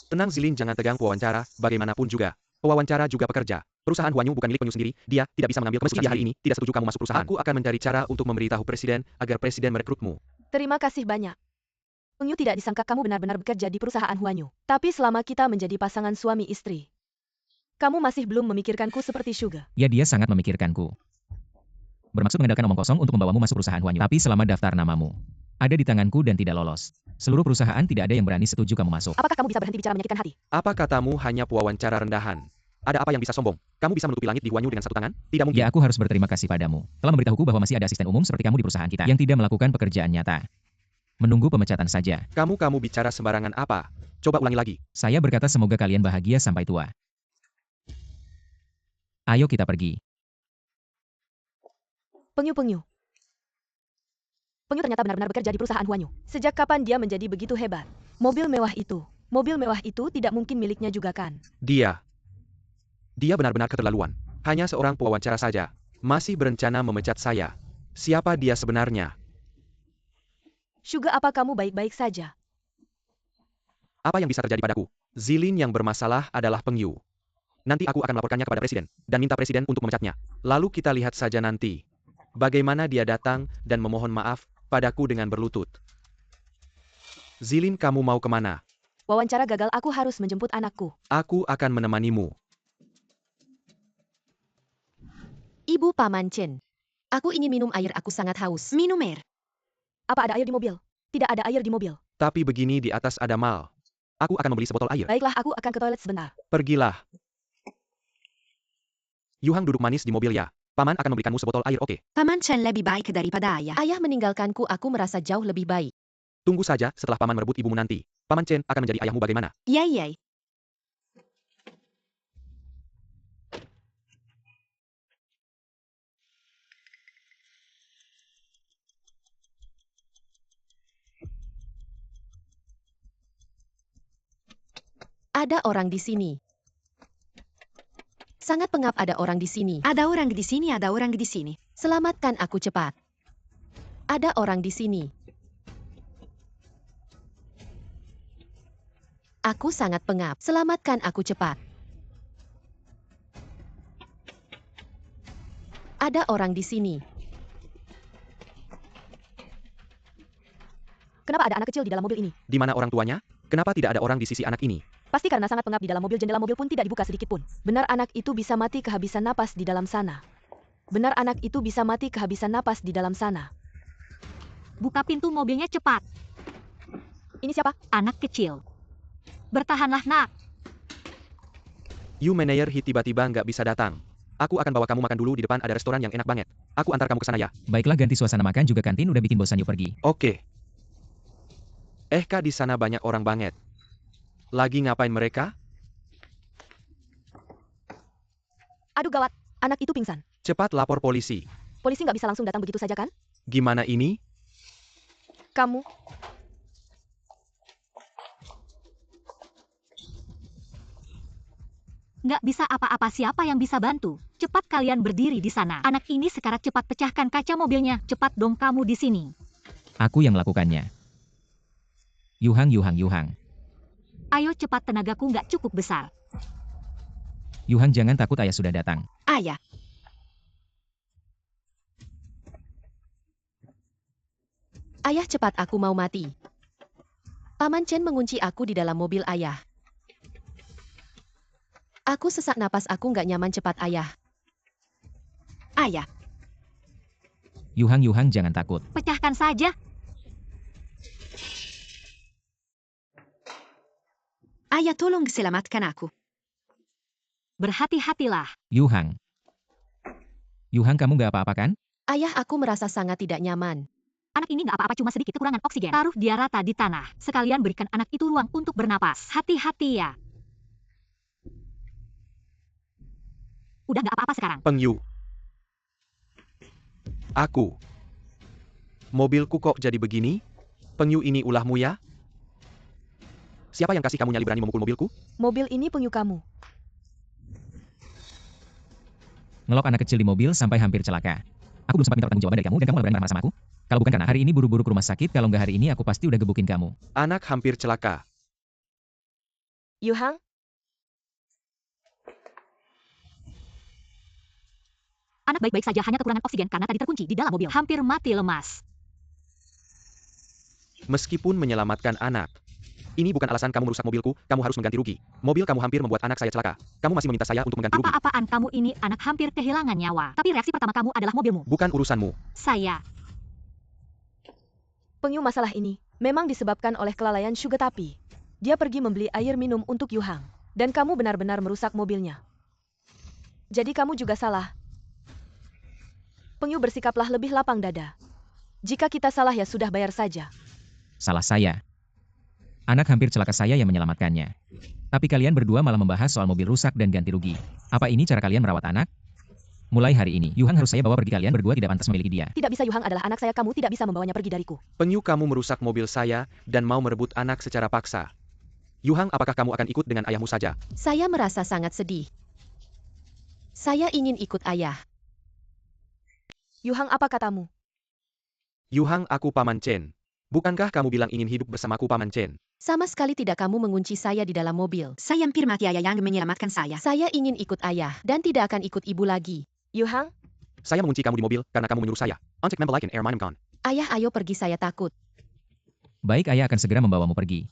Tenang Zilin, jangan tegang. Pewawancara, bagaimanapun juga. Pewawancara juga pekerja. Perusahaan Huanyu bukan milik Penyu sendiri, dia tidak bisa mengambil keputusan. Meski dia hari ini tidak setuju kamu masuk perusahaan, aku akan mencari cara untuk memberitahu presiden, agar presiden merekrutmu. Terima kasih banyak. Penyu, tidak disangka kamu benar-benar bekerja di perusahaan Huanyu. Tapi selama kita menjadi pasangan suami istri, kamu masih belum memikirkanku seperti Sugar. Ya, dia sangat memikirkanku. Bermaksud mengandalkan omong kosong untuk membawamu masuk perusahaan Huanyu. Tapi selama daftar namamu ada di tanganku dan tidak lolos, seluruh perusahaan tidak ada yang berani setuju kamu masuk. Apakah kamu bisa berhenti bicara menyakitkan hati? Apa katamu hanya pewawancara rendahan? Ada apa yang bisa sombong? Kamu bisa menutupi langit di Huanyu dengan satu tangan? Tidak mungkin. Ya, aku harus berterima kasih padamu. Telah memberitahuku bahwa masih ada asisten umum seperti kamu di perusahaan kita yang tidak melakukan pekerjaan nyata. Menunggu pemecatan saja. Kamu bicara sembarangan apa? Coba ulangi lagi. Saya berkata semoga kalian bahagia sampai tua. Ayo kita pergi. Penyu. Penyu ternyata benar-benar bekerja di perusahaan Huanyu. Sejak kapan dia menjadi begitu hebat? Mobil mewah itu tidak mungkin miliknya juga kan? Dia benar-benar keterlaluan. Hanya seorang pewawancara saja. Masih berencana memecat saya. Siapa dia sebenarnya? Sugar, apa kamu baik-baik saja? Apa yang bisa terjadi padaku? Zilin yang bermasalah adalah Penyu. Nanti aku akan melaporkannya kepada presiden, dan minta presiden untuk memecatnya. Lalu kita lihat saja nanti bagaimana dia datang dan memohon maaf padaku dengan berlutut. Zilin, kamu mau kemana? Wawancara gagal, aku harus menjemput anakku. Aku akan menemanimu. Ibu Paman Chen. Aku ingin minum air, aku sangat haus. Minum air. Apa ada air di mobil? Tidak ada air di mobil. Tapi begini, di atas ada mal. Aku akan membeli sebotol air. Baiklah, aku akan ke toilet sebentar. Pergilah. Yuhang duduk manis di mobil ya. Paman akan memberikanmu sebotol air, oke? Paman Chen lebih baik daripada ayah. Ayah meninggalkanku, aku merasa jauh lebih baik. Tunggu saja, setelah paman merebut ibumu nanti. Paman Chen akan menjadi ayahmu bagaimana? Yai. Ada orang di sini. Sangat pengap, ada orang di sini. Ada orang di sini, ada orang di sini. Selamatkan aku cepat. Ada orang di sini. Aku sangat pengap. Selamatkan aku cepat. Ada orang di sini. Kenapa ada anak kecil di dalam mobil ini? Di mana orang tuanya? Kenapa tidak ada orang di sisi anak ini? Pasti karena sangat pengap di dalam mobil, jendela mobil pun tidak dibuka sedikit pun. Benar anak itu bisa mati kehabisan napas di dalam sana. Benar anak itu bisa mati kehabisan napas di dalam sana. Buka pintu mobilnya cepat. Ini siapa? Anak kecil. Bertahanlah, nak. You manayer tiba-tiba nggak bisa datang. Aku akan bawa kamu makan dulu, di depan ada restoran yang enak banget. Aku antar kamu ke sana ya. Baiklah, ganti suasana makan juga, kantin udah bikin bosan, yuk pergi. Oke. Kak, di sana banyak orang banget. Lagi ngapain mereka? Aduh gawat, anak itu pingsan. Cepat lapor polisi. Polisi nggak bisa langsung datang begitu saja kan? Gimana ini? Kamu, Nggak bisa apa-apa, siapa yang bisa bantu? Cepat kalian berdiri di sana. Anak ini sekarang, cepat pecahkan kaca mobilnya. Cepat dong kamu di sini. Aku yang melakukannya. Yuhang. Ayo cepat, tenagaku nggak cukup besar. Yuhang, jangan takut, ayah sudah datang. Ayah. Ayah, cepat, aku mau mati. Paman Chen mengunci aku di dalam mobil ayah. Aku sesak napas, aku nggak nyaman, cepat ayah. Ayah. Yuhang, jangan takut. Pecahkan saja. Ayah, tolong selamatkan aku. Berhati-hatilah. Yuhang, kamu nggak apa-apa kan? Ayah, aku merasa sangat tidak nyaman. Anak ini nggak apa-apa, cuma sedikit kekurangan oksigen. Taruh dia rata di tanah. Sekalian berikan anak itu ruang untuk bernapas. Hati-hati ya. Udah nggak apa-apa sekarang. Peng Yu. Aku. Mobilku kok jadi begini? Peng Yu, ini ulahmu ya? Siapa yang kasih kamu nyali berani memukul mobilku? mobil ini penyu kamu. Ngelok anak kecil di mobil sampai hampir celaka. Aku belum sempat minta pertanggungjawaban dari kamu dan kamu malah berani marah-marah sama aku? Kalau bukan karena hari ini buru-buru ke rumah sakit, kalau nggak hari ini aku pasti udah gebukin kamu. Anak hampir celaka. Yuhang, Anak baik-baik saja, hanya kekurangan oksigen karena tadi terkunci di dalam mobil. Hampir mati lemas. Meskipun menyelamatkan anak. Ini bukan alasan kamu merusak mobilku, kamu harus mengganti rugi. Mobil kamu hampir membuat anak saya celaka. Kamu masih meminta saya untuk mengganti rugi. Apa-apaan kamu ini, anak hampir kehilangan nyawa. Tapi reaksi pertama kamu adalah mobilmu. Bukan urusanmu. Saya. penyu masalah ini memang disebabkan oleh kelalaian Sugatapi. Dia pergi membeli air minum untuk Yuhang. Dan kamu benar-benar merusak mobilnya. Jadi kamu juga salah. Penyu, bersikaplah lebih lapang dada. Jika kita salah ya sudah, bayar saja. Salah saya. Anak hampir celaka, saya yang menyelamatkannya. Tapi kalian berdua malah membahas soal mobil rusak dan ganti rugi. Apa ini cara kalian merawat anak? Mulai hari ini, Yuhang harus saya bawa pergi, kalian berdua tidak pantas memiliki dia. Tidak bisa, Yuhang adalah anak saya, kamu tidak bisa membawanya pergi dariku. Peng Yu, kamu merusak mobil saya dan mau merebut anak secara paksa. Yuhang, apakah kamu akan ikut dengan ayahmu saja? Saya merasa sangat sedih. Saya ingin ikut ayah. Yuhang, apa katamu? Yuhang, aku Paman Chen. Bukankah kamu bilang ingin hidup bersamaku, Paman Chen? Sama sekali tidak, kamu mengunci saya di dalam mobil. Saya hampir mati, ayah yang menyelamatkan saya. Saya ingin ikut ayah dan tidak akan ikut ibu lagi. Yuhang, Saya mengunci kamu di mobil karena kamu menyuruh saya. Untuk membalikan air minum kan. Ayah, ayo pergi, saya takut. Baik, ayah akan segera membawamu pergi.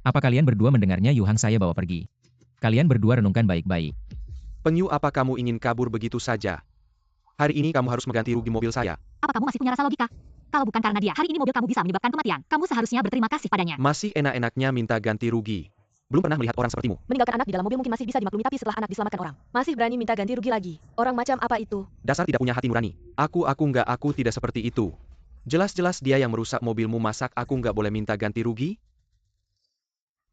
Apa kalian berdua mendengarnya? Yuhang saya bawa pergi. Kalian berdua renungkan baik-baik. Peng Yu, apa kamu ingin kabur begitu saja? Hari ini kamu harus mengganti rugi mobil saya. Apa kamu masih punya rasa logika? Kalau bukan karena dia, hari ini mobil kamu bisa menyebabkan kematian. Kamu seharusnya berterima kasih padanya. Masih enak-enaknya minta ganti rugi. Belum pernah melihat orang sepertimu. meninggalkan anak di dalam mobil mungkin masih bisa dimaklumi, tapi setelah anak diselamatkan orang, masih berani minta ganti rugi lagi. Orang macam apa itu? Dasar tidak punya hati nurani. Aku tidak seperti itu. Jelas-jelas dia yang merusak mobilmu, masak aku nggak boleh minta ganti rugi?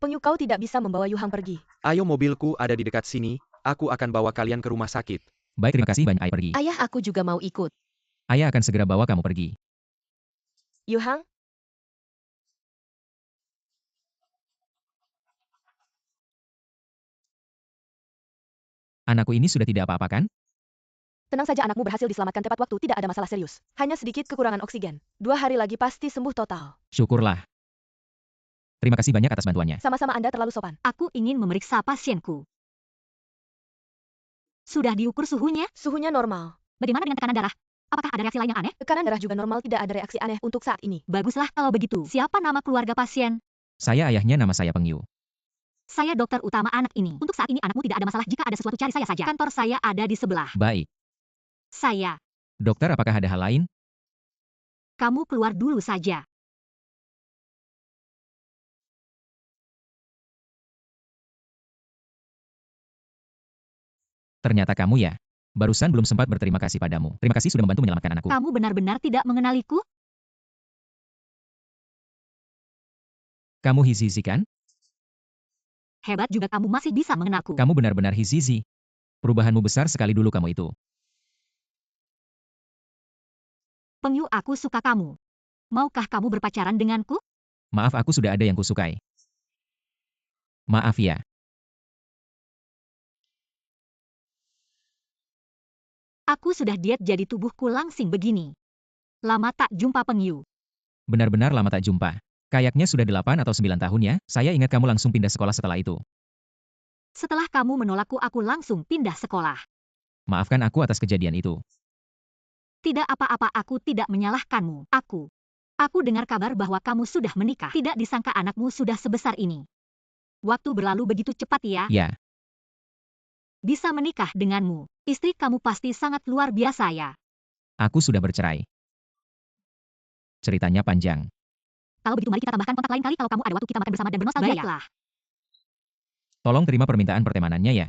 Penyu, kau tidak bisa membawa Yuhang pergi. Ayo, mobilku ada di dekat sini, aku akan bawa kalian ke rumah sakit. Baik, terima kasih banyak, ayah pergi. Ayah, aku juga mau ikut. Ayah akan segera bawa kamu pergi. Yuhang, Anakku ini sudah tidak apa-apa kan? tenang saja, anakmu berhasil diselamatkan tepat waktu, tidak ada masalah serius. Hanya sedikit kekurangan oksigen. 2 hari lagi pasti sembuh total. Syukurlah. Terima kasih banyak atas bantuannya. Sama-sama, Anda terlalu sopan. Aku ingin memeriksa pasienku. Sudah diukur suhunya? Suhunya normal. Bagaimana dengan tekanan darah? Apakah ada reaksi lain yang aneh? Tekanan darah juga normal, tidak ada reaksi aneh untuk saat ini. Baguslah kalau begitu. Siapa nama keluarga pasien? Saya ayahnya, nama saya Peng Yu. Saya dokter utama anak ini. Untuk saat ini anakmu tidak ada masalah. Jika ada sesuatu cari saya saja. Kantor saya ada di sebelah. Baik. Saya. Dokter, apakah ada hal lain? Kamu keluar dulu saja. Ternyata kamu ya. Barusan belum sempat berterima kasih padamu. Terima kasih sudah membantu menyelamatkan anakku. Kamu benar-benar tidak mengenaliku? Kamu Hizizi kan? Hebat juga kamu masih bisa mengenalku. Kamu benar-benar Hizizi. Perubahanmu besar sekali dulu kamu itu. Peng Yu, aku suka kamu. Maukah kamu berpacaran denganku? Maaf, aku sudah ada yang kusukai. Maaf ya. Aku sudah diet jadi tubuhku langsing begini. Lama tak jumpa Peng Yu. Benar-benar lama tak jumpa. Kayaknya sudah 8 atau 9 tahun ya. Saya ingat kamu langsung pindah sekolah setelah itu. Setelah kamu menolakku, aku langsung pindah sekolah. Maafkan aku atas kejadian itu. Tidak apa-apa, aku tidak menyalahkanmu. Aku dengar kabar bahwa kamu sudah menikah. Tidak disangka anakmu sudah sebesar ini. Waktu berlalu begitu cepat ya. Ya, Bisa menikah denganmu. Istri kamu pasti sangat luar biasa ya. aku sudah bercerai. Ceritanya panjang. Kalau begitu mari kita tambahkan kontak lain kali kalau kamu ada waktu kita makan bersama dan bernostalgia. Baiklah. Tolong terima permintaan pertemanannya ya.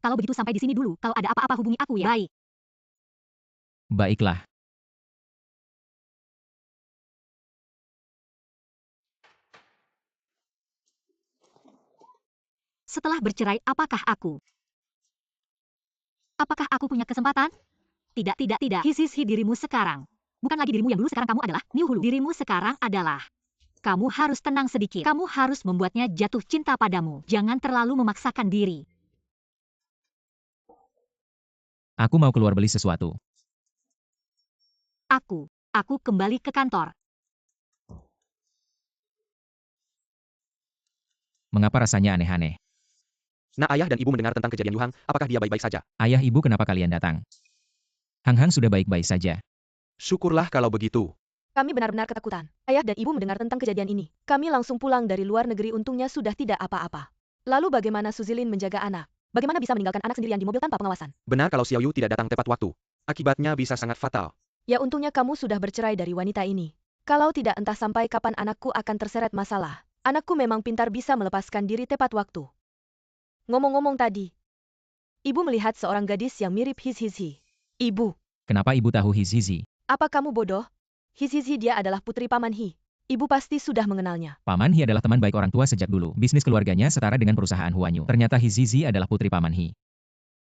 Kalau begitu sampai di sini dulu. Kalau ada apa-apa hubungi aku ya. Baik. Baiklah. Setelah bercerai, apakah aku punya kesempatan? Tidak. Hisis dirimu sekarang. Bukan lagi dirimu yang dulu, sekarang kamu adalah New Hulu. Dirimu sekarang adalah. Kamu harus tenang sedikit. Kamu harus membuatnya jatuh cinta padamu. Jangan terlalu memaksakan diri. Aku mau keluar beli sesuatu. Aku kembali ke kantor. Mengapa rasanya aneh-aneh? Nah, ayah dan ibu mendengar tentang kejadian Yuhang, apakah dia baik-baik saja? Ayah, ibu, kenapa kalian datang? Hang sudah baik-baik saja. Syukurlah kalau begitu. Kami benar-benar ketakutan. Ayah dan ibu mendengar tentang kejadian ini. Kami langsung pulang dari luar negeri, untungnya sudah tidak apa-apa. Lalu bagaimana Suzilin menjaga anak? Bagaimana bisa meninggalkan anak sendirian di mobil tanpa pengawasan? Benar kalau Xiao Yu tidak datang tepat waktu. Akibatnya bisa sangat fatal. Ya untungnya kamu sudah bercerai dari wanita ini. Kalau tidak entah sampai kapan anakku akan terseret masalah. Anakku memang pintar bisa melepaskan diri tepat waktu. Ngomong-ngomong tadi, ibu melihat seorang gadis yang mirip Hizizi. Ibu, Kenapa ibu tahu Hizizi? apa kamu bodoh? Hizizi dia adalah putri Paman Hi. Ibu pasti sudah mengenalnya. Paman Hi adalah teman baik orang tua sejak dulu. Bisnis keluarganya setara dengan perusahaan Huanyu. Ternyata Hizizi adalah putri Paman Hi.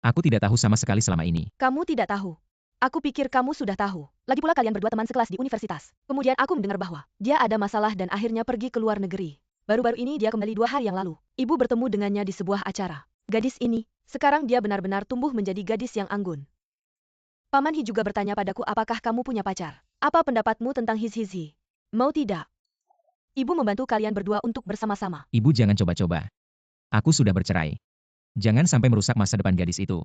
Aku tidak tahu sama sekali selama ini. Kamu tidak tahu. Aku pikir kamu sudah tahu. Lagi pula kalian berdua teman sekelas di universitas. Kemudian aku mendengar bahwa dia ada masalah dan akhirnya pergi ke luar negeri. Baru-baru ini dia kembali 2 hari yang lalu. Ibu bertemu dengannya di sebuah acara. Gadis ini, sekarang dia benar-benar tumbuh menjadi gadis yang anggun. Paman Hi juga bertanya padaku, apakah kamu punya pacar? Apa pendapatmu tentang Hizizi? Mau tidak? Ibu membantu kalian berdua untuk bersama-sama. Ibu jangan coba-coba. Aku sudah bercerai. Jangan sampai merusak masa depan gadis itu.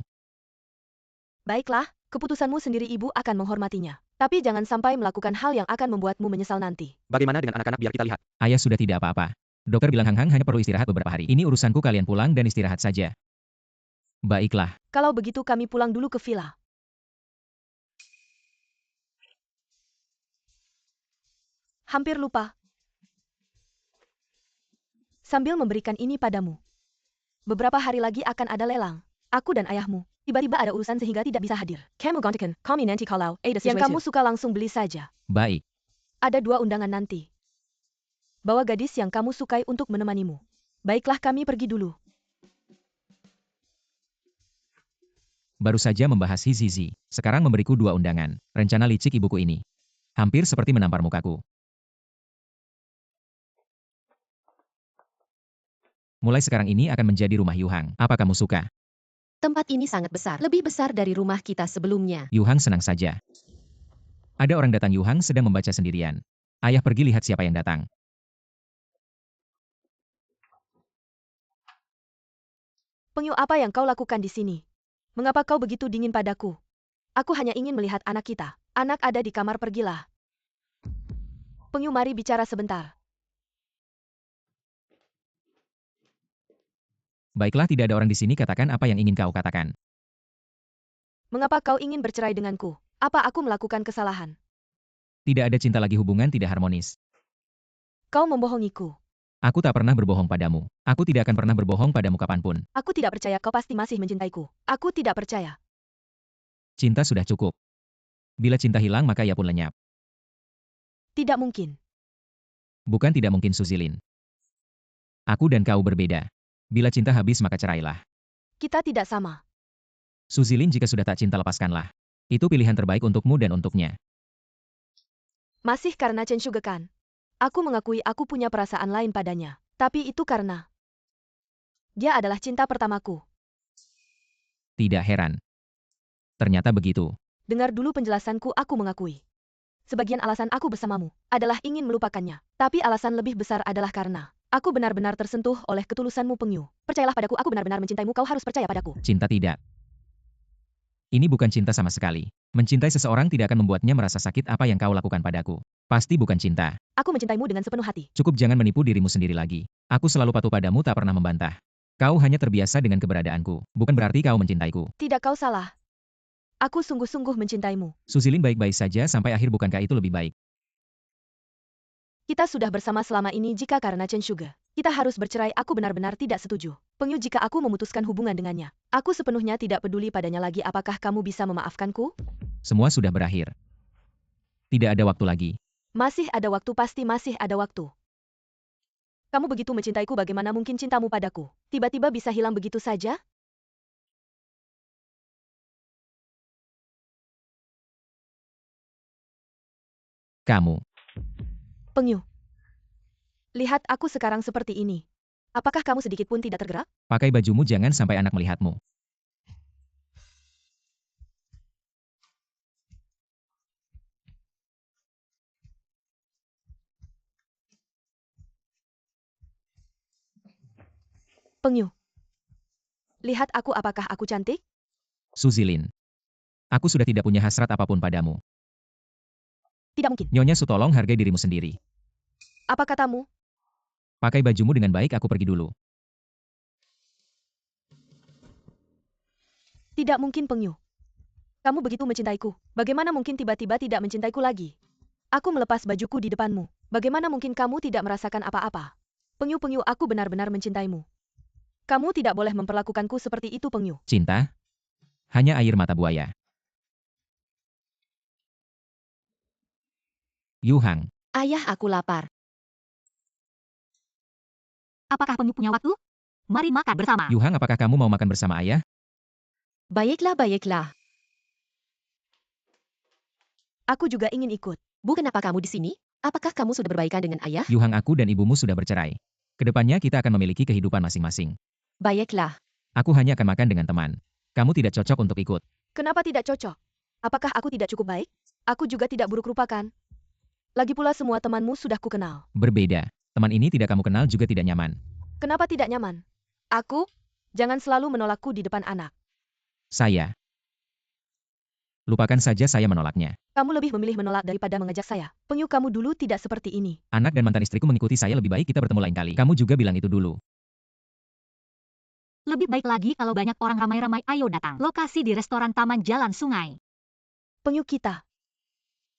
Baiklah, keputusanmu sendiri, ibu akan menghormatinya. Tapi jangan sampai melakukan hal yang akan membuatmu menyesal nanti. Bagaimana dengan anak-anak, biar kita lihat. Ayah sudah tidak apa-apa. Dokter bilang Hang hanya perlu istirahat beberapa hari. Ini urusanku, kalian pulang dan istirahat saja. Baiklah. Kalau begitu kami pulang dulu ke villa. Hampir lupa. Sambil memberikan ini padamu. Beberapa hari lagi akan ada lelang. Aku dan ayahmu. Tiba-tiba ada urusan sehingga tidak bisa hadir. Kamu gantikan, kami nanti kalau ada yang kamu suka langsung beli saja. Baik. Ada 2 undangan nanti. Bawa gadis yang kamu sukai untuk menemanimu. Baiklah, kami pergi dulu. Baru saja membahas Hizizi. Sekarang memberiku 2 undangan. Rencana licik ibuku ini. Hampir seperti menampar mukaku. Mulai sekarang ini akan menjadi rumah Yuhang. Apa kamu suka? Tempat ini sangat besar, lebih besar dari rumah kita sebelumnya. Yuhang senang saja. Ada orang datang, Yuhang sedang membaca sendirian. Ayah pergi lihat siapa yang datang. Pengyu, apa yang kau lakukan di sini? Mengapa kau begitu dingin padaku? Aku hanya ingin melihat anak kita. Anak ada di kamar, pergilah. Pengyu, mari bicara sebentar. Baiklah, tidak ada orang di sini, katakan apa yang ingin kau katakan. Mengapa kau ingin bercerai denganku? Apa aku melakukan kesalahan? Tidak ada cinta lagi, hubungan tidak harmonis. Kau membohongiku. Aku tak pernah berbohong padamu. Aku tidak akan pernah berbohong padamu kapanpun. Aku tidak percaya kau pasti masih mencintaiku. Aku tidak percaya. Cinta sudah cukup. Bila cinta hilang maka ia pun lenyap. Tidak mungkin. Bukan tidak mungkin, Suzilin. Aku dan kau berbeda. Bila cinta habis maka cerailah. Kita tidak sama. Suzilin, jika sudah tak cinta lepaskanlah. Itu pilihan terbaik untukmu dan untuknya. Masih karena Chen Shuge kan? Aku mengakui aku punya perasaan lain padanya. Tapi itu karena dia adalah cinta pertamaku. Tidak heran. Ternyata begitu. Dengar dulu penjelasanku, aku mengakui. Sebagian alasan aku bersamamu adalah ingin melupakannya. Tapi alasan lebih besar adalah karena aku benar-benar tersentuh oleh ketulusanmu, Pengyu. Percayalah padaku, aku benar-benar mencintaimu, kau harus percaya padaku. Cinta tidak. Ini bukan cinta sama sekali. Mencintai seseorang tidak akan membuatnya merasa sakit apa yang kau lakukan padaku. Pasti bukan cinta. Aku mencintaimu dengan sepenuh hati. Cukup, jangan menipu dirimu sendiri lagi. Aku selalu patuh padamu, tak pernah membantah. Kau hanya terbiasa dengan keberadaanku. Bukan berarti kau mencintaiku. Tidak, kau salah. Aku sungguh-sungguh mencintaimu. Suzilin, baik-baik saja sampai akhir, bukankah itu lebih baik? Kita sudah bersama selama ini, jika karena Chen Shuge kita harus bercerai, aku benar-benar tidak setuju. Pengyu, jika aku memutuskan hubungan dengannya, aku sepenuhnya tidak peduli padanya lagi. Apakah kamu bisa memaafkanku? Semua sudah berakhir. Tidak ada waktu lagi. Masih ada waktu, pasti masih ada waktu. Kamu begitu mencintaiku, bagaimana mungkin cintamu padaku tiba-tiba bisa hilang begitu saja? Kamu. Pengyu, lihat aku sekarang seperti ini. Apakah kamu sedikit pun tidak tergerak? Pakai bajumu, jangan sampai anak melihatmu. Pengyu, lihat aku, apakah aku cantik? Suzilin. Aku sudah tidak punya hasrat apapun padamu. Tidak mungkin. Nyonya Su, tolong hargai dirimu sendiri. Apa katamu? Pakai bajumu dengan baik, aku pergi dulu. Tidak mungkin, Pengyu. Kamu begitu mencintaiku. Bagaimana mungkin tiba-tiba tidak mencintaiku lagi? Aku melepas bajuku di depanmu. Bagaimana mungkin kamu tidak merasakan apa-apa? Pengyu, Pengyu, aku benar-benar mencintaimu. Kamu tidak boleh memperlakukanku seperti itu, Pengyu. Cinta? Hanya air mata buaya. Yu Hang. Ayah, aku lapar. Apakah Pengyu punya waktu? Mari makan bersama. Yu Hang, apakah kamu mau makan bersama ayah? Baiklah, baiklah. Aku juga ingin ikut. Bu, kenapa kamu di sini? Apakah kamu sudah berbaikan dengan ayah? Yu Hang, aku dan ibumu sudah bercerai. Kedepannya kita akan memiliki kehidupan masing-masing. Baiklah. Aku hanya akan makan dengan teman. Kamu tidak cocok untuk ikut. Kenapa tidak cocok? Apakah aku tidak cukup baik? Aku juga tidak buruk rupa kan? Lagi pula semua temanmu sudah kukenal. Berbeda. Teman ini tidak kamu kenal juga tidak nyaman. Kenapa tidak nyaman? Aku? Jangan selalu menolakku di depan anak. Saya. Lupakan saja saya menolaknya. Kamu lebih memilih menolak daripada mengajak saya. Pengyu, kamu dulu tidak seperti ini. Anak dan mantan istriku mengikuti saya, lebih baik kita bertemu lain kali. Kamu juga bilang itu dulu. Lebih baik lagi kalau banyak orang ramai-ramai. Ayo datang. Lokasi di restoran Taman Jalan Sungai. Pengyu, kita.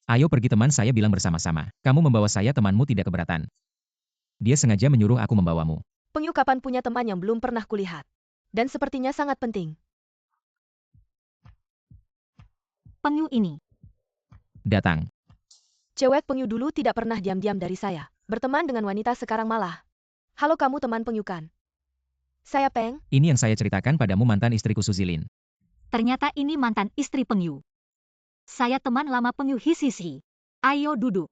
Ayo pergi, teman saya bilang bersama-sama. Kamu membawa saya, temanmu tidak keberatan. Dia sengaja menyuruh aku membawamu. Pengyu, kapan punya teman yang belum pernah kulihat? Dan sepertinya sangat penting. Pengyu ini. Datang. Cewek Pengyu dulu tidak pernah diam-diam dari saya. Berteman dengan wanita sekarang malah. Halo, kamu teman Pengyu kan? Saya Peng. Ini yang saya ceritakan padamu, mantan istriku Suzilin. Ternyata ini mantan istri Pengyu. Saya teman lama Pengyu, Hisisi. Ayo duduk.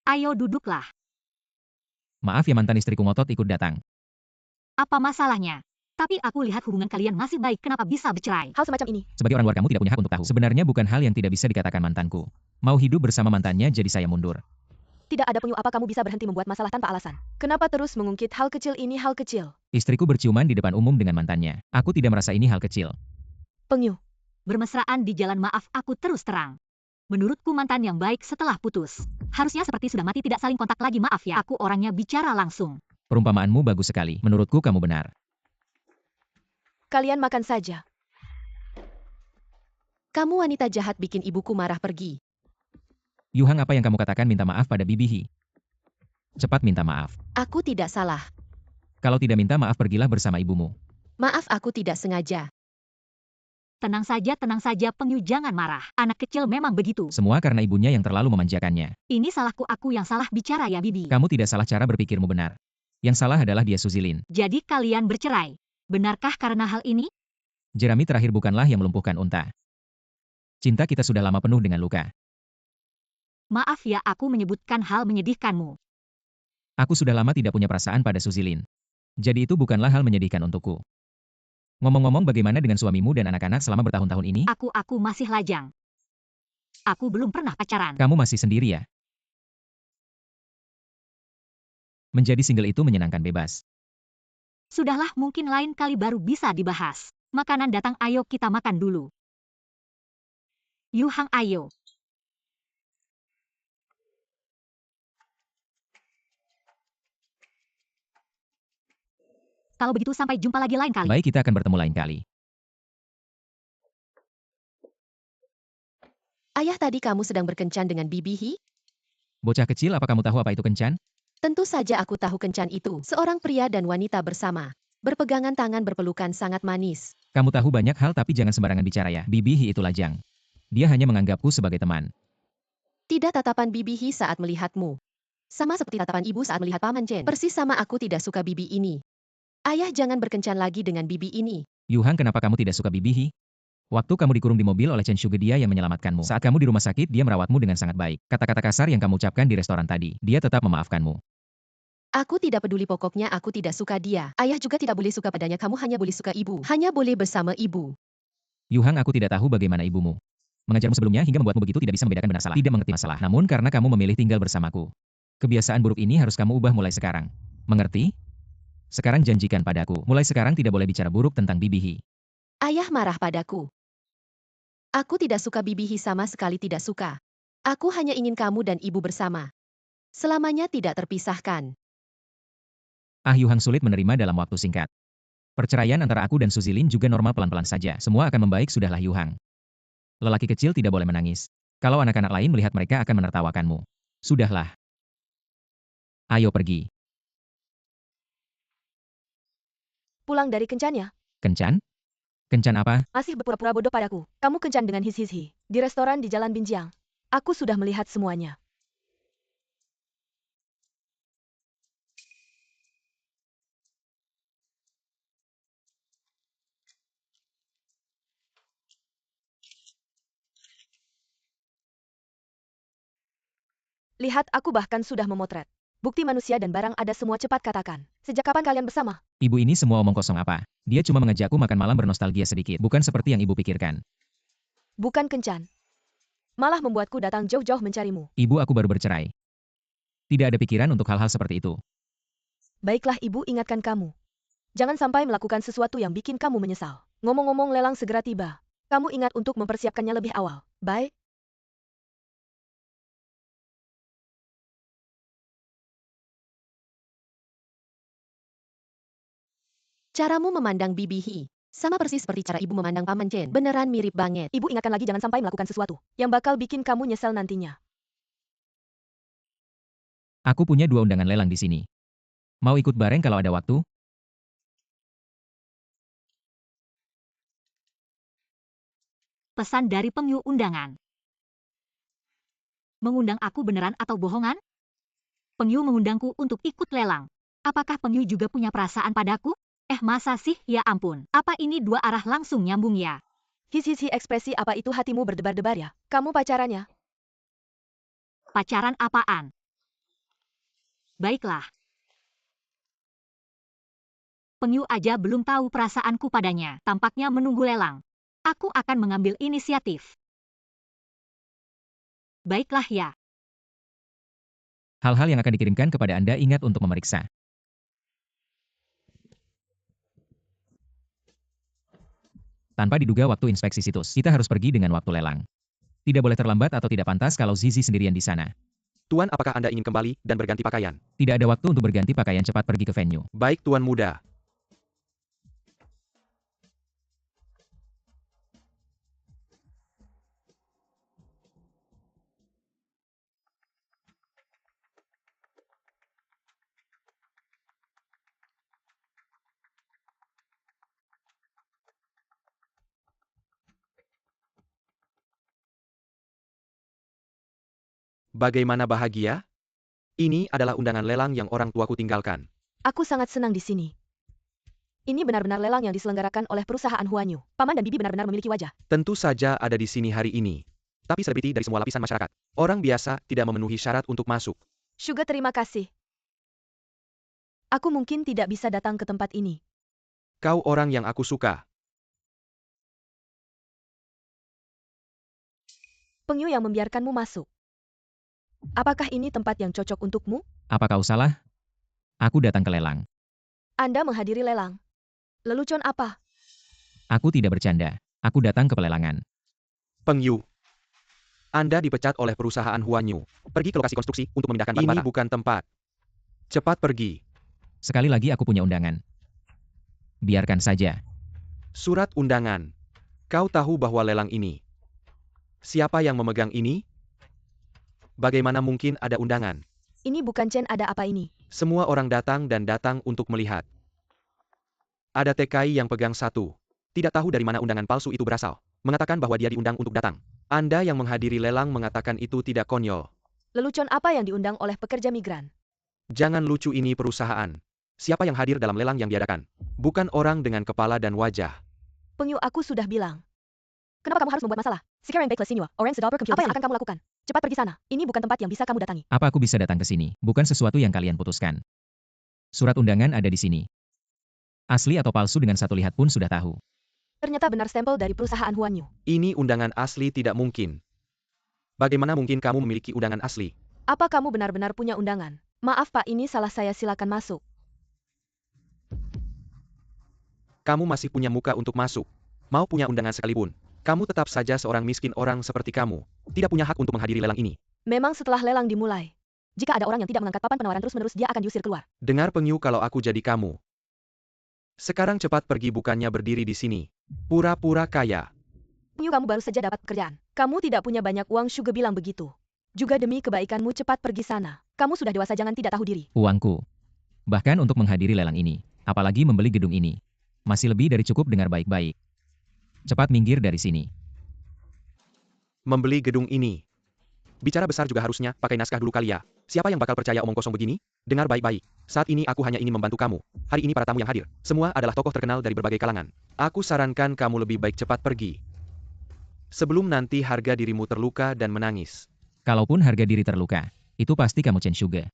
Ayo duduklah. Maaf ya, mantan istriku ngotot ikut datang. Apa masalahnya? Tapi aku lihat hubungan kalian masih baik, kenapa bisa bercerai? Hal semacam ini. Sebagai orang luar, kamu tidak punya hak untuk tahu. Sebenarnya bukan hal yang tidak bisa dikatakan mantanku. Mau hidup bersama mantannya, jadi saya mundur. Tidak ada Penyu, apa kamu bisa berhenti membuat masalah tanpa alasan? Kenapa terus mengungkit hal kecil ini hal kecil? Istriku berciuman di depan umum dengan mantannya. Aku tidak merasa ini hal kecil. Penyu, Bermesraan di jalan, maaf aku terus terang. Menurutku mantan yang baik setelah putus. Harusnya seperti sudah mati, tidak saling kontak lagi, maaf ya. Aku orangnya bicara langsung. Perumpamaanmu bagus sekali. Menurutku kamu benar. kalian makan saja. Kamu wanita jahat bikin ibuku marah pergi. Yuhang, apa yang kamu katakan? Minta maaf pada Bibi He. Cepat minta maaf. Aku tidak salah. Kalau tidak minta maaf, pergilah bersama ibumu. Maaf, aku tidak sengaja. Tenang saja Pengyu, jangan marah. Anak kecil memang begitu. Semua karena ibunya yang terlalu memanjakannya. Ini salahku, aku yang salah bicara ya Bibi. Kamu tidak salah, cara berpikirmu benar. Yang salah adalah dia, Suzilin. Jadi kalian bercerai. Benarkah karena hal ini? Jerami terakhir bukanlah yang melumpuhkan unta. Cinta kita sudah lama penuh dengan luka. Maaf ya, aku menyebutkan hal menyedihkanmu. Aku sudah lama tidak punya perasaan pada Suzilin. Jadi itu bukanlah hal menyedihkan untukku. Ngomong-ngomong, bagaimana dengan suamimu dan anak-anak selama bertahun-tahun ini? Aku masih lajang. Aku belum pernah pacaran. Kamu masih sendiri ya? Menjadi single itu menyenangkan, bebas. Sudahlah, mungkin lain kali baru bisa dibahas. Makanan datang, ayo kita makan dulu. Yuhang, ayo. Kalau begitu sampai jumpa lagi lain kali. Baik, kita akan bertemu lain kali. Ayah, tadi kamu sedang berkencan dengan Bibi He? Bocah kecil, apa kamu tahu apa itu kencan? Tentu saja aku tahu kencan itu. Seorang pria dan wanita bersama. Berpegangan tangan, berpelukan, sangat manis. Kamu tahu banyak hal, tapi jangan sembarangan bicara ya. Bibi He itu lajang. Dia hanya menganggapku sebagai teman. Tidak tatapan Bibi He saat melihatmu. Sama seperti tatapan ibu saat melihat Paman Chen. Persis sama, aku tidak suka Bibi ini. Ayah, jangan berkencan lagi dengan Bibi ini. Yuhang, kenapa kamu tidak suka Bibi He? Waktu kamu dikurung di mobil oleh Chen Shuge, dia yang menyelamatkanmu. Saat kamu di rumah sakit, dia merawatmu dengan sangat baik. Kata-kata kasar yang kamu ucapkan di restoran tadi, dia tetap memaafkanmu. Aku tidak peduli, pokoknya aku tidak suka dia. Ayah juga tidak boleh suka padanya, kamu hanya boleh suka ibu. Hanya boleh bersama ibu. Yuhang, aku tidak tahu bagaimana ibumu mengajarmu sebelumnya hingga membuatmu begitu tidak bisa membedakan benar salah. Tidak mengerti masalah. Namun karena kamu memilih tinggal bersamaku. Kebiasaan buruk ini harus kamu ubah mulai sekarang. Mengerti? Sekarang janjikan padaku, mulai sekarang tidak boleh bicara buruk tentang Bibi He. Ayah marah padaku. Aku tidak suka Bibi He, sama sekali tidak suka. Aku hanya ingin kamu dan ibu bersama. Selamanya, tidak terpisahkan. Yuhang sulit menerima dalam waktu singkat. Perceraian antara aku dan Suzilin juga normal, pelan-pelan saja. Semua akan membaik, sudahlah Yuhang. Lelaki kecil tidak boleh menangis. Kalau anak-anak lain melihat, mereka akan menertawakanmu. Sudahlah. Ayo pergi. Pulang dari kencannya, Kencan? Kencan apa? masih berpura-pura bodoh padaku. Kamu kencan dengan His He di restoran di Jalan Binjiang. Aku sudah melihat semuanya. Lihat, aku bahkan sudah memotret. Bukti manusia dan barang ada semua, cepat katakan. Sejak kapan kalian bersama? Ibu ini semua omong kosong apa? Dia cuma mengajakku makan malam, bernostalgia sedikit. Bukan seperti yang ibu pikirkan. Bukan kencan. Malah membuatku datang jauh-jauh mencarimu. Ibu, aku baru bercerai. Tidak ada pikiran untuk hal-hal seperti itu. Baiklah, ibu ingatkan kamu. Jangan sampai melakukan sesuatu yang bikin kamu menyesal. Ngomong-ngomong, lelang segera tiba. Kamu ingat untuk mempersiapkannya lebih awal. Baik? Caramu memandang Bibi He sama persis seperti cara ibu memandang Paman Chen. Beneran mirip banget. Ibu ingatkan lagi, jangan sampai melakukan sesuatu yang bakal bikin kamu nyesel nantinya. Aku punya 2 undangan lelang di sini. Mau ikut bareng kalau ada waktu? Pesan dari Pengyu, undangan. Mengundang aku beneran atau bohongan? Pengyu mengundangku untuk ikut lelang. Apakah Pengyu juga punya perasaan padaku? Masa sih? Ya ampun. Apa ini 2 arah langsung nyambung ya? His ekspresi apa itu, hatimu berdebar-debar ya? Kamu pacarannya? Pacaran apaan? Baiklah. Pengyu aja belum tahu perasaanku padanya. Tampaknya menunggu lelang. Aku akan mengambil inisiatif. Baiklah ya. Hal-hal yang akan dikirimkan kepada Anda ingat untuk memeriksa. Tanpa diduga waktu inspeksi situs, kita harus pergi dengan waktu lelang. Tidak boleh terlambat atau tidak pantas kalau Zizi sendirian di sana. Tuan, apakah Anda ingin kembali dan berganti pakaian? Tidak ada waktu untuk berganti pakaian, cepat pergi ke venue. Baik, Tuan Muda. Bagaimana bahagia? Ini adalah undangan lelang yang orang tuaku tinggalkan. Aku sangat senang di sini. Ini benar-benar lelang yang diselenggarakan oleh perusahaan Huanyu. Paman dan bibi benar-benar memiliki wajah. Tentu saja ada di sini hari ini. Tapi selebriti dari semua lapisan masyarakat. Orang biasa tidak memenuhi syarat untuk masuk. Sugar, terima kasih. Aku mungkin tidak bisa datang ke tempat ini. Kau orang yang aku suka. Pengyu yang membiarkanmu masuk. Apakah ini tempat yang cocok untukmu? Apa kau salah? Aku datang ke lelang. Anda menghadiri lelang. Lelucon apa? Aku tidak bercanda. Aku datang ke pelelangan. Pengyu. Anda dipecat oleh perusahaan Huanyu. Pergi ke lokasi konstruksi untuk memindahkan bata-bata. Ini bukan tempat. Cepat pergi. Sekali lagi aku punya undangan. Biarkan saja. Surat undangan. Kau tahu bahwa lelang ini. Siapa yang memegang ini? Bagaimana mungkin ada undangan? Ini bukan Chen, ada apa ini? Semua orang datang dan datang untuk melihat. Ada TKI yang pegang satu. Tidak tahu dari mana undangan palsu itu berasal. Mengatakan bahwa dia diundang untuk datang. Anda yang menghadiri lelang mengatakan itu tidak konyol. Lelucon apa yang diundang oleh pekerja migran? Jangan lucu, ini perusahaan. Siapa yang hadir dalam lelang yang diadakan? Bukan orang dengan kepala dan wajah. Pengyu, aku sudah bilang. Kenapa kamu harus membuat masalah? Sekarang baiklah Sinua, orang sedang berkempiu. Apa yang akan kamu lakukan? Cepat pergi sana. Ini bukan tempat yang bisa kamu datangi. Apa aku bisa datang ke sini? Bukan sesuatu yang kalian putuskan. Surat undangan ada di sini. Asli atau palsu dengan satu lihat pun sudah tahu. Ternyata benar stempel dari perusahaan Huanyu. Ini undangan asli, tidak mungkin. Bagaimana mungkin kamu memiliki undangan asli? Apa kamu benar-benar punya undangan? Maaf Pak, ini salah saya, silakan masuk. Kamu masih punya muka untuk masuk. Mau punya undangan sekalipun. Kamu tetap saja seorang miskin orang seperti kamu. Tidak punya hak untuk menghadiri lelang ini. Memang setelah lelang dimulai. Jika ada orang yang tidak mengangkat papan penawaran terus-menerus, dia akan diusir keluar. Dengar Pengyu, kalau aku jadi kamu. Sekarang cepat pergi, bukannya berdiri di sini. Pura-pura kaya. Pengyu, kamu baru saja dapat pekerjaan. Kamu tidak punya banyak uang, Suga bilang begitu. Juga demi kebaikanmu, cepat pergi sana. Kamu sudah dewasa, jangan tidak tahu diri. Uangku. Bahkan untuk menghadiri lelang ini. Apalagi membeli gedung ini. Masih lebih dari cukup, dengar baik-baik. Cepat minggir dari sini. Membeli gedung ini. Bicara besar juga harusnya pakai naskah dulu kali ya. Siapa yang bakal percaya omong kosong begini? Dengar baik-baik. Saat ini aku hanya ingin membantu kamu. Hari ini para tamu yang hadir, semua adalah tokoh terkenal dari berbagai kalangan. Aku sarankan kamu lebih baik cepat pergi. Sebelum nanti harga dirimu terluka dan menangis. Kalaupun harga diri terluka, itu pasti kamu Chen Suga.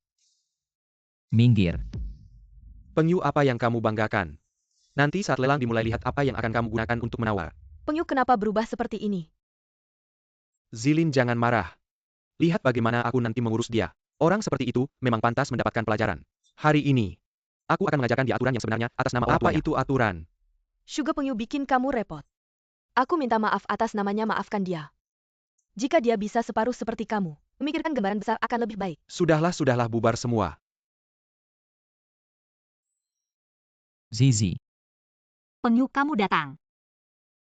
Minggir. Pengyu, apa yang kamu banggakan? Nanti saat lelang dimulai, lihat apa yang akan kamu gunakan untuk menawar. Pengyu, kenapa berubah seperti ini? Zilin, jangan marah. Lihat bagaimana aku nanti mengurus dia. Orang seperti itu memang pantas mendapatkan pelajaran. Hari ini, aku akan mengajarkan dia aturan yang sebenarnya atas nama orang tuanya. Apa itu aturan? Suga, Pengyu bikin kamu repot. Aku minta maaf atas namanya, maafkan dia. Jika dia bisa separuh seperti kamu, memikirkan gambaran besar akan lebih baik. Sudahlah, bubar semua. Zizi. Pengyu, kamu datang.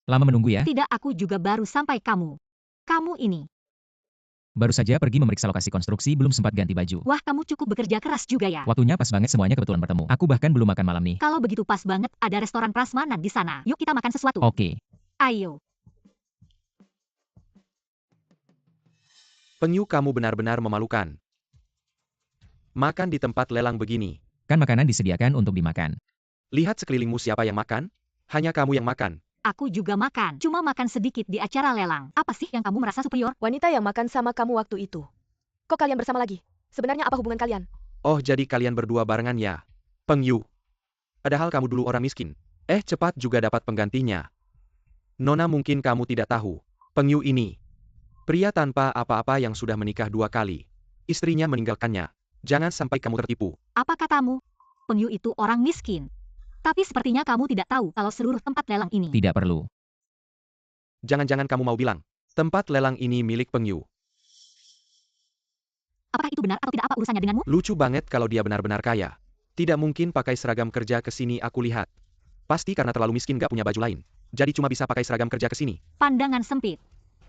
Lama menunggu ya? Tidak, aku juga baru sampai kamu. Kamu ini. Baru saja pergi memeriksa lokasi konstruksi, belum sempat ganti baju. Wah, kamu cukup bekerja keras juga ya. Waktunya pas banget, semuanya kebetulan bertemu. Aku bahkan belum makan malam nih. Kalau begitu pas banget, ada restoran prasmanan di sana. Yuk kita makan sesuatu. Oke. Ayo. Pengyu, kamu benar-benar memalukan. Makan di tempat lelang begini. Kan makanan disediakan untuk dimakan. Lihat sekelilingmu, siapa yang makan? Hanya kamu yang makan. Aku juga makan. Cuma makan sedikit di acara lelang. Apa sih yang kamu merasa superior? Wanita yang makan sama kamu waktu itu. Kok kalian bersama lagi? Sebenarnya apa hubungan kalian? Oh, jadi kalian berdua barengan ya? Pengyu. Padahal kamu dulu orang miskin. Cepat juga dapat penggantinya. Nona, mungkin kamu tidak tahu. Pengyu ini. Pria tanpa apa-apa yang sudah menikah 2 kali. Istrinya meninggalkannya. Jangan sampai kamu tertipu. Apa katamu? Peng Yu itu orang miskin. Tapi sepertinya kamu tidak tahu kalau seluruh tempat lelang ini. Tidak perlu. Jangan-jangan kamu mau bilang, tempat lelang ini milik Peng Yu. Apakah itu benar atau tidak, apa urusannya denganmu? Lucu banget kalau dia benar-benar kaya. Tidak mungkin pakai seragam kerja ke sini, aku lihat. Pasti karena terlalu miskin gak punya baju lain. Jadi cuma bisa pakai seragam kerja ke sini. Pandangan sempit.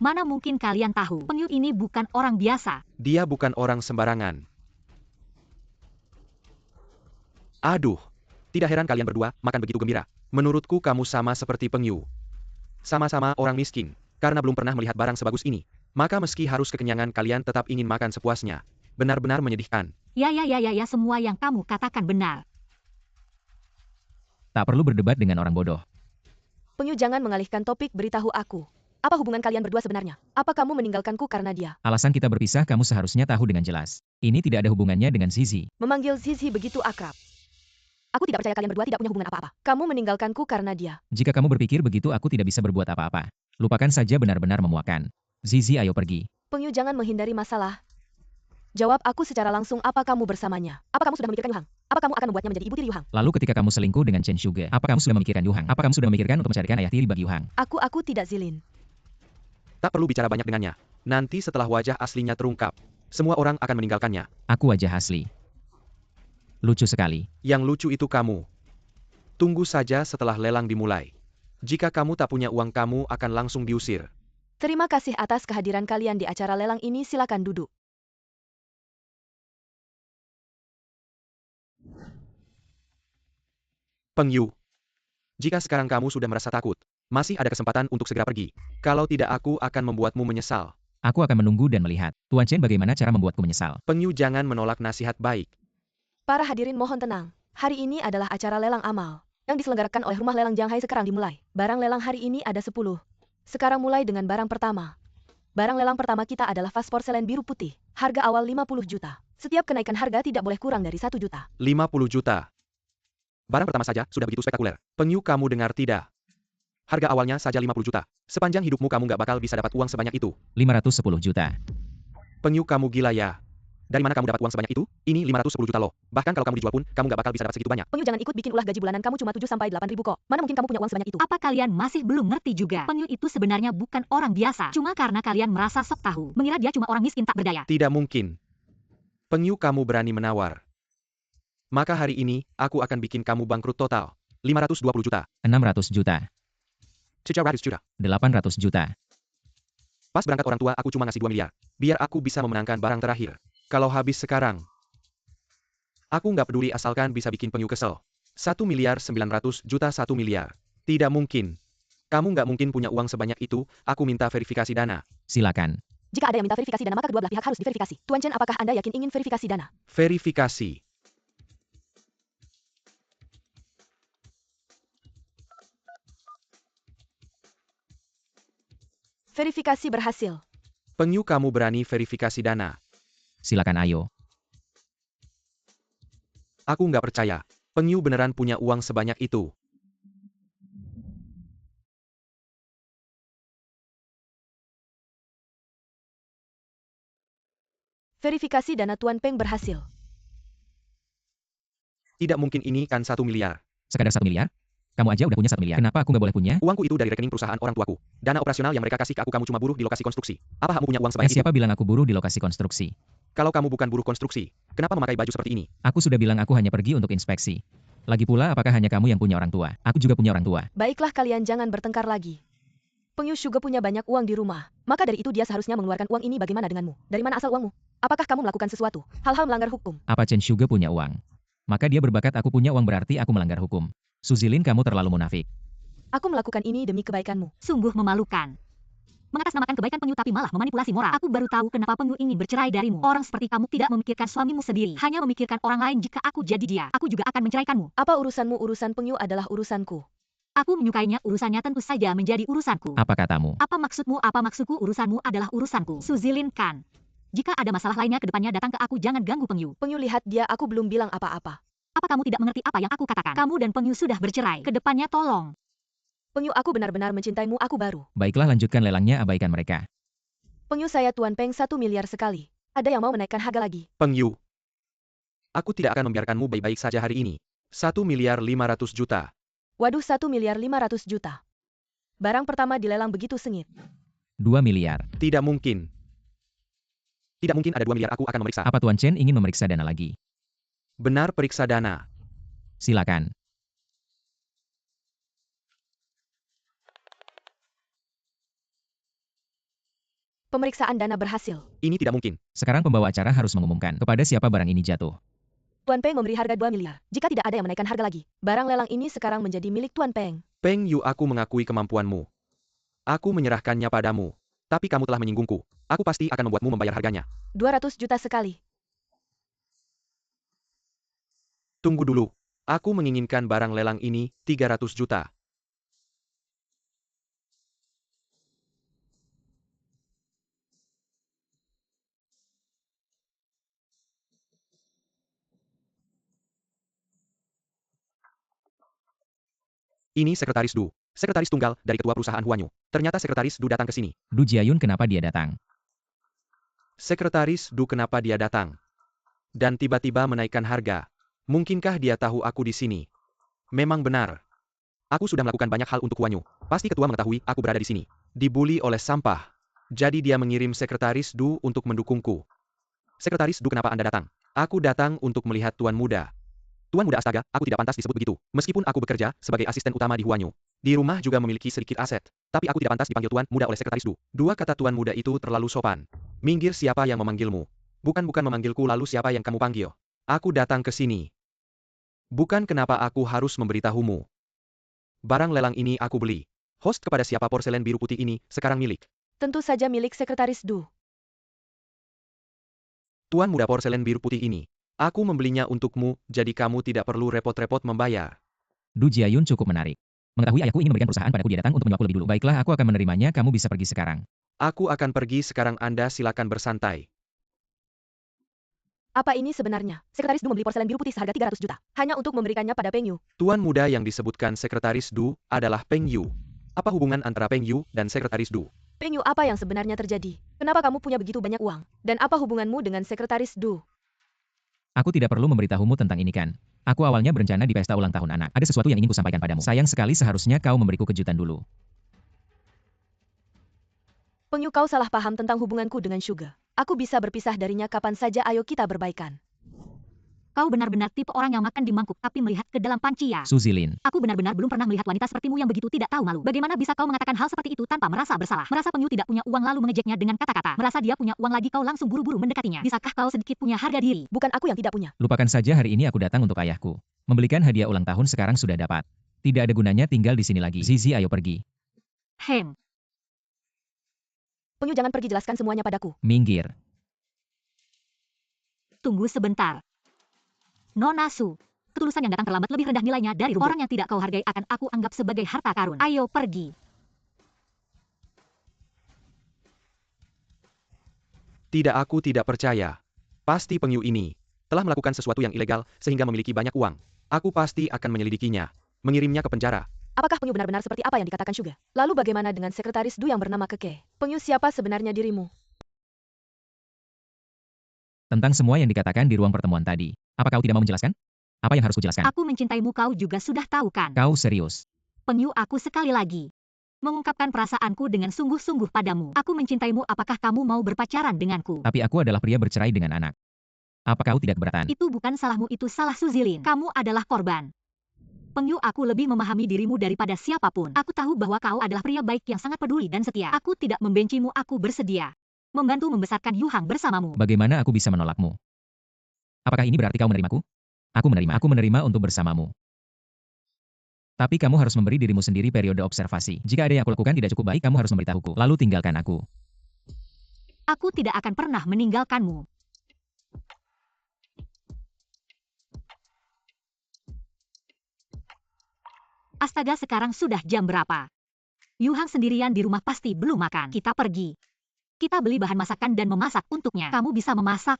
Mana mungkin kalian tahu, Peng Yu ini bukan orang biasa. Dia bukan orang sembarangan. Aduh, tidak heran kalian berdua makan begitu gembira. Menurutku kamu sama seperti Peng Yu. Sama-sama orang miskin, karena belum pernah melihat barang sebagus ini. Maka meski harus kekenyangan kalian tetap ingin makan sepuasnya. Benar-benar menyedihkan. Ya, semua yang kamu katakan benar. Tak perlu berdebat dengan orang bodoh. Peng Yu, jangan mengalihkan topik, beritahu aku. Apa hubungan kalian berdua sebenarnya? Apa kamu meninggalkanku karena dia? Alasan kita berpisah kamu seharusnya tahu dengan jelas. Ini tidak ada hubungannya dengan Zizi. Memanggil Zizi begitu akrab. Aku tidak percaya kalian berdua tidak punya hubungan apa-apa. Kamu meninggalkanku karena dia. Jika kamu berpikir begitu aku tidak bisa berbuat apa-apa. Lupakan saja, benar-benar memuakkan. Zizi, ayo pergi. Peng Yu, jangan menghindari masalah. Jawab aku secara langsung, apa kamu bersamanya? Apa kamu sudah memikirkan Yu Hang? Apa kamu akan membuatnya menjadi ibu tiri Yu Hang? Lalu ketika kamu selingkuh dengan Chen Shuge, apa kamu sudah memikirkan Yu Hang? Apa kamu sudah memikirkan untuk mencarikan ayah tiri bagi Yu Hang? Aku tidak Zilin. Tak perlu bicara banyak dengannya. Nanti setelah wajah aslinya terungkap, semua orang akan meninggalkannya. Aku wajah asli. Lucu sekali. Yang lucu itu kamu. Tunggu saja setelah lelang dimulai. Jika kamu tak punya uang, kamu akan langsung diusir. Terima kasih atas kehadiran kalian di acara lelang ini, silakan duduk. Peng Yu. Jika sekarang kamu sudah merasa takut, masih ada kesempatan untuk segera pergi. Kalau tidak, aku akan membuatmu menyesal. Aku akan menunggu dan melihat. Tuan Chen, bagaimana cara membuatku menyesal? Peng Yu, jangan menolak nasihat baik. Para hadirin mohon tenang. Hari ini adalah acara lelang amal yang diselenggarakan oleh Rumah Lelang Jianghai. Sekarang dimulai. Barang lelang hari ini ada 10. Sekarang mulai dengan barang pertama. Barang lelang pertama kita adalah vas porselen biru putih. Harga awal 50 juta. Setiap kenaikan harga tidak boleh kurang dari 1 juta. 50 juta. Barang pertama saja sudah begitu spektakuler. Peng Yu, kamu dengar tidak? Harga awalnya saja 50 juta. Sepanjang hidupmu kamu gak bakal bisa dapat uang sebanyak itu. 510 juta. Peng Yu, kamu gila ya? Dari mana kamu dapat uang sebanyak itu? Ini 510 juta loh. Bahkan kalau kamu dijual pun, kamu gak bakal bisa dapat segitu banyak. Peng Yu, jangan ikut bikin ulah, gaji bulanan kamu cuma 7 sampai 8 ribu kok. Mana mungkin kamu punya uang sebanyak itu? Apa kalian masih belum ngerti juga? Peng Yu itu sebenarnya bukan orang biasa. Cuma karena kalian merasa sok tahu. Mengira dia cuma orang miskin tak berdaya. Tidak mungkin. Peng Yu, kamu berani menawar. Maka hari ini, aku akan bikin kamu bangkrut total. 520 juta. 600 juta. 700 juta. 800 juta. Pas berangkat orang tua aku cuma ngasih 2 miliar. Biar aku bisa memenangkan barang terakhir. Kalau habis sekarang, aku nggak peduli asalkan bisa bikin Peng Yu kesel. 1 miliar 900 juta 1 miliar. Tidak mungkin. Kamu nggak mungkin punya uang sebanyak itu, aku minta verifikasi dana. Silakan. Jika ada yang minta verifikasi dana, maka kedua belah pihak harus diverifikasi. Tuan Chen, apakah Anda yakin ingin verifikasi dana? Verifikasi. Verifikasi berhasil. Peng Yu, kamu berani verifikasi dana. Silakan, ayo. Aku nggak percaya. Peng Yu beneran punya uang sebanyak itu. Verifikasi dana Tuan Peng berhasil. Tidak mungkin, ini kan 1 miliar. Sekadar 1 miliar? Kamu aja udah punya 1 miliar. Kenapa aku nggak boleh punya? Uangku itu dari rekening perusahaan orang tuaku. Dana operasional yang mereka kasih ke aku, kamu cuma buruh di lokasi konstruksi. Apa kamu punya uang sebanyak itu? Siapa bilang aku buruh di lokasi konstruksi? Kalau kamu bukan buruh konstruksi, kenapa memakai baju seperti ini? Aku sudah bilang aku hanya pergi untuk inspeksi. Lagi pula, apakah hanya kamu yang punya orang tua? Aku juga punya orang tua. Baiklah, kalian jangan bertengkar lagi. Peng Yu juga punya banyak uang di rumah. Maka dari itu dia seharusnya mengeluarkan uang ini. Bagaimana denganmu? Dari mana asal uangmu? Apakah kamu melakukan sesuatu? Hal-hal melanggar hukum. Apa Chen Shuge punya uang? Maka dia berbakat aku punya uang berarti aku melanggar hukum. Suzilin, kamu terlalu munafik. Aku melakukan ini demi kebaikanmu. Sungguh memalukan. Mengatasnamakan kebaikan Peng Yu tapi malah memanipulasi moral. Aku baru tahu kenapa Peng Yu ingin bercerai darimu. Orang seperti kamu tidak memikirkan suamimu sendiri. Hanya memikirkan orang lain. Jika aku jadi dia, aku juga akan menceraikanmu. Apa urusanmu? Urusan Peng Yu adalah urusanku. Aku menyukainya, urusannya tentu saja menjadi urusanku. Apa katamu? Apa maksudmu? Apa maksudku? Urusanmu adalah urusanku. Suzilin kan. Jika ada masalah lainnya ke depannya datang ke aku, jangan ganggu Peng Yu. Peng Yu, lihat dia, aku belum bilang apa-apa. Apa kamu tidak mengerti apa yang aku katakan? Kamu dan Peng Yu sudah bercerai. Kedepannya tolong. Peng Yu, aku benar-benar mencintaimu, aku baru. Baiklah, lanjutkan lelangnya, abaikan mereka. Peng Yu, saya Tuan Peng 1 miliar sekali. Ada yang mau menaikkan harga lagi? Peng Yu, Aku tidak akan membiarkanmu baik-baik saja hari ini. 1.500.000.000. Waduh, 1.500.000.000. Barang pertama dilelang begitu sengit. 2 miliar. Tidak mungkin. Tidak mungkin ada 2 miliar, aku akan memeriksa. Apa Tuan Chen ingin memeriksa dana lagi? Benar, periksa dana. Silakan. Pemeriksaan dana berhasil. Ini tidak mungkin. Sekarang pembawa acara harus mengumumkan kepada siapa barang ini jatuh. Tuan Peng memberi harga 2 miliar. Jika tidak ada yang menaikkan harga lagi, barang lelang ini sekarang menjadi milik Tuan Peng. Peng Yu, aku mengakui kemampuanmu. Aku menyerahkannya padamu. Tapi kamu telah menyinggungku. Aku pasti akan membuatmu membayar harganya. 200 juta sekali. Tunggu dulu. Aku menginginkan barang lelang ini 300 juta. Ini Sekretaris Du. Sekretaris tunggal dari ketua perusahaan Huanyu. Ternyata Sekretaris Du datang ke sini. Du Jiayun kenapa dia datang? Sekretaris Du kenapa dia datang? Dan tiba-tiba menaikkan harga. Mungkinkah dia tahu aku di sini? Memang benar. Aku sudah melakukan banyak hal untuk Huanyu. Pasti ketua mengetahui aku berada di sini. Dibully oleh sampah. Jadi dia mengirim Sekretaris Du untuk mendukungku. Sekretaris Du, kenapa Anda datang? Aku datang untuk melihat Tuan Muda. Tuan Muda, astaga, aku tidak pantas disebut begitu. Meskipun aku bekerja sebagai asisten utama di Huanyu. Di rumah juga memiliki sedikit aset. Tapi aku tidak pantas dipanggil Tuan Muda oleh Sekretaris Du. Dua kata Tuan Muda itu terlalu sopan. Minggir, siapa yang memanggilmu? Bukan memanggilku, lalu siapa yang kamu panggil? Aku datang ke sini. Bukan kenapa aku harus memberitahumu. Barang lelang ini aku beli. Host, kepada siapa porselen biru putih ini sekarang milik? Tentu saja milik Sekretaris Du. Tuan Muda, porselen biru putih ini. Aku membelinya untukmu, jadi kamu tidak perlu repot-repot membayar. Du Jiayun cukup menarik. Mengetahui ayahku ingin memberikan perusahaan padaku, dia datang untuk menyuapku lebih dulu. Baiklah, aku akan menerimanya, kamu bisa pergi sekarang. Aku akan pergi sekarang, Anda silakan bersantai. Apa ini sebenarnya? Sekretaris Du membeli porselen biru putih seharga 300 juta. Hanya untuk memberikannya pada Peng Yu. Tuan Muda yang disebutkan Sekretaris Du adalah Peng Yu. Apa hubungan antara Peng Yu dan Sekretaris Du? Peng Yu, apa yang sebenarnya terjadi? Kenapa kamu punya begitu banyak uang? Dan apa hubunganmu dengan Sekretaris Du? Aku tidak perlu memberitahumu tentang ini kan? Aku awalnya berencana di pesta ulang tahun anak. Ada sesuatu yang ingin kusampaikan padamu. Sayang sekali, seharusnya kau memberiku kejutan dulu. Peng Yu, kau salah paham tentang hubunganku dengan Sugar. Aku bisa berpisah darinya kapan saja, ayo kita berbaikan. Kau benar-benar tipe orang yang makan di mangkuk tapi melihat ke dalam panci ya. Su Zilin. Aku benar-benar belum pernah melihat wanita sepertimu yang begitu tidak tahu malu. Bagaimana bisa kau mengatakan hal seperti itu tanpa merasa bersalah? Merasa Peng Yu tidak punya uang lalu mengejeknya dengan kata-kata. Merasa dia punya uang lagi kau langsung buru-buru mendekatinya. Bisakah kau sedikit punya harga diri? Bukan aku yang tidak punya. Lupakan saja, hari ini aku datang untuk ayahku. Membelikan hadiah ulang tahun sekarang sudah dapat. Tidak ada gunanya tinggal di sini lagi. Zizi, ayo pergi. Hem. Peng Yu, jangan pergi, jelaskan semuanya padaku. Minggir. Tunggu sebentar. Nona Su. Ketulusan yang datang terlambat lebih rendah nilainya dari rumput. Orang yang tidak kau hargai akan aku anggap sebagai harta karun. Ayo pergi. Tidak, aku tidak percaya. Pasti Peng Yu ini telah melakukan sesuatu yang ilegal sehingga memiliki banyak uang. Aku pasti akan menyelidikinya, mengirimnya ke penjara. Apakah Peng Yu benar-benar seperti apa yang dikatakan Sugar? Lalu bagaimana dengan Sekretaris Du yang bernama Keke? Peng Yu, siapa sebenarnya dirimu? Tentang semua yang dikatakan di ruang pertemuan tadi. Apa kau tidak mau menjelaskan? Apa yang harus kujelaskan? Aku mencintaimu, kau juga sudah tahu kan? Kau serius? Peng Yu, aku sekali lagi mengungkapkan perasaanku dengan sungguh-sungguh padamu. Aku mencintaimu, apakah kamu mau berpacaran denganku? Tapi aku adalah pria bercerai dengan anak. Apa kau tidak keberatan? Itu bukan salahmu, itu salah Su Zilin. Kamu adalah korban. Peng Yu, aku lebih memahami dirimu daripada siapapun. Aku tahu bahwa kau adalah pria baik yang sangat peduli dan setia. Aku tidak membencimu, aku bersedia membantu membesarkan Yu Hang bersamamu. Bagaimana aku bisa menolakmu? Apakah ini berarti kau menerimaku? Aku menerima untuk bersamamu. Tapi kamu harus memberi dirimu sendiri periode observasi. Jika ada yang aku lakukan tidak cukup baik, kamu harus memberitahuku. Lalu tinggalkan aku. Aku tidak akan pernah meninggalkanmu. Astaga, sekarang sudah jam berapa? Yu Hang sendirian di rumah pasti belum makan. Kita pergi. Kita beli bahan masakan dan memasak untuknya. Kamu bisa memasak?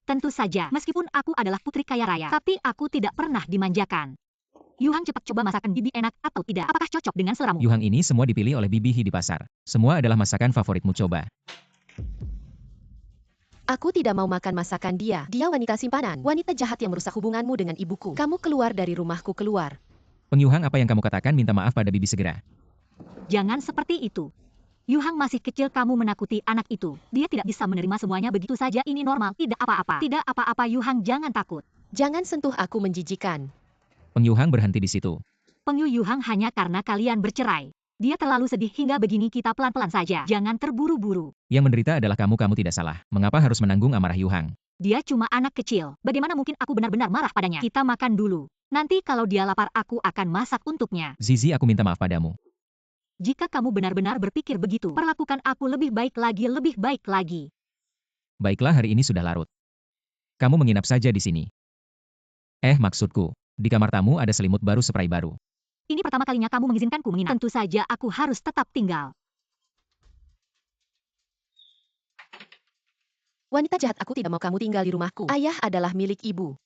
Tentu saja, meskipun aku adalah putri kaya raya, tapi aku tidak pernah dimanjakan. Yu Hang, cepat coba masakan Bibi enak atau tidak? Apakah cocok dengan seleramu? Yu Hang ini semua dipilih oleh Bibi He di pasar. Semua adalah masakan favoritmu, coba. Aku tidak mau makan masakan dia. Dia wanita simpanan. Wanita jahat yang merusak hubunganmu dengan ibuku. Kamu keluar dari rumahku, keluar. Peng Yuhang, apa yang kamu katakan? Minta maaf pada bibi segera. Jangan seperti itu. Yuhang masih kecil, kamu menakuti anak itu. Dia tidak bisa menerima semuanya begitu saja, ini normal. Tidak apa-apa. Tidak apa-apa Yuhang, jangan takut. Jangan sentuh aku, menjijikan. Peng Yuhang berhenti di situ. Pengyu Yuhang, hanya karena kalian bercerai. Dia terlalu sedih hingga begini, kita pelan-pelan saja. Jangan terburu-buru. Yang menderita adalah kamu tidak salah. Mengapa harus menanggung amarah Yuhang? Dia cuma anak kecil. Bagaimana mungkin aku benar-benar marah padanya? Kita makan dulu. Nanti kalau dia lapar, aku akan masak untuknya. Zizi, aku minta maaf padamu. Jika kamu benar-benar berpikir begitu, perlakukan aku lebih baik lagi, lebih baik lagi. Baiklah, hari ini sudah larut. Kamu menginap saja di sini. Maksudku, di kamar tamu ada selimut baru, spray baru. Ini pertama kalinya kamu mengizinkanku menginap. Tentu saja aku harus tetap tinggal. Wanita jahat, aku tidak mau kamu tinggal di rumahku. Ayah adalah milik ibu.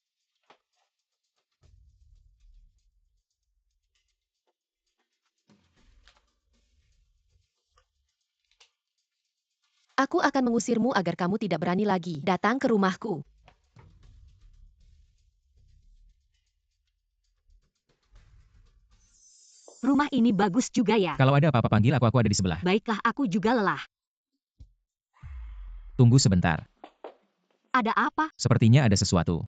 Aku akan mengusirmu agar kamu tidak berani lagi datang ke rumahku. Rumah ini bagus juga ya. Kalau ada apa-apa panggil aku ada di sebelah. Baiklah, aku juga lelah. Tunggu sebentar. Ada apa? Sepertinya ada sesuatu.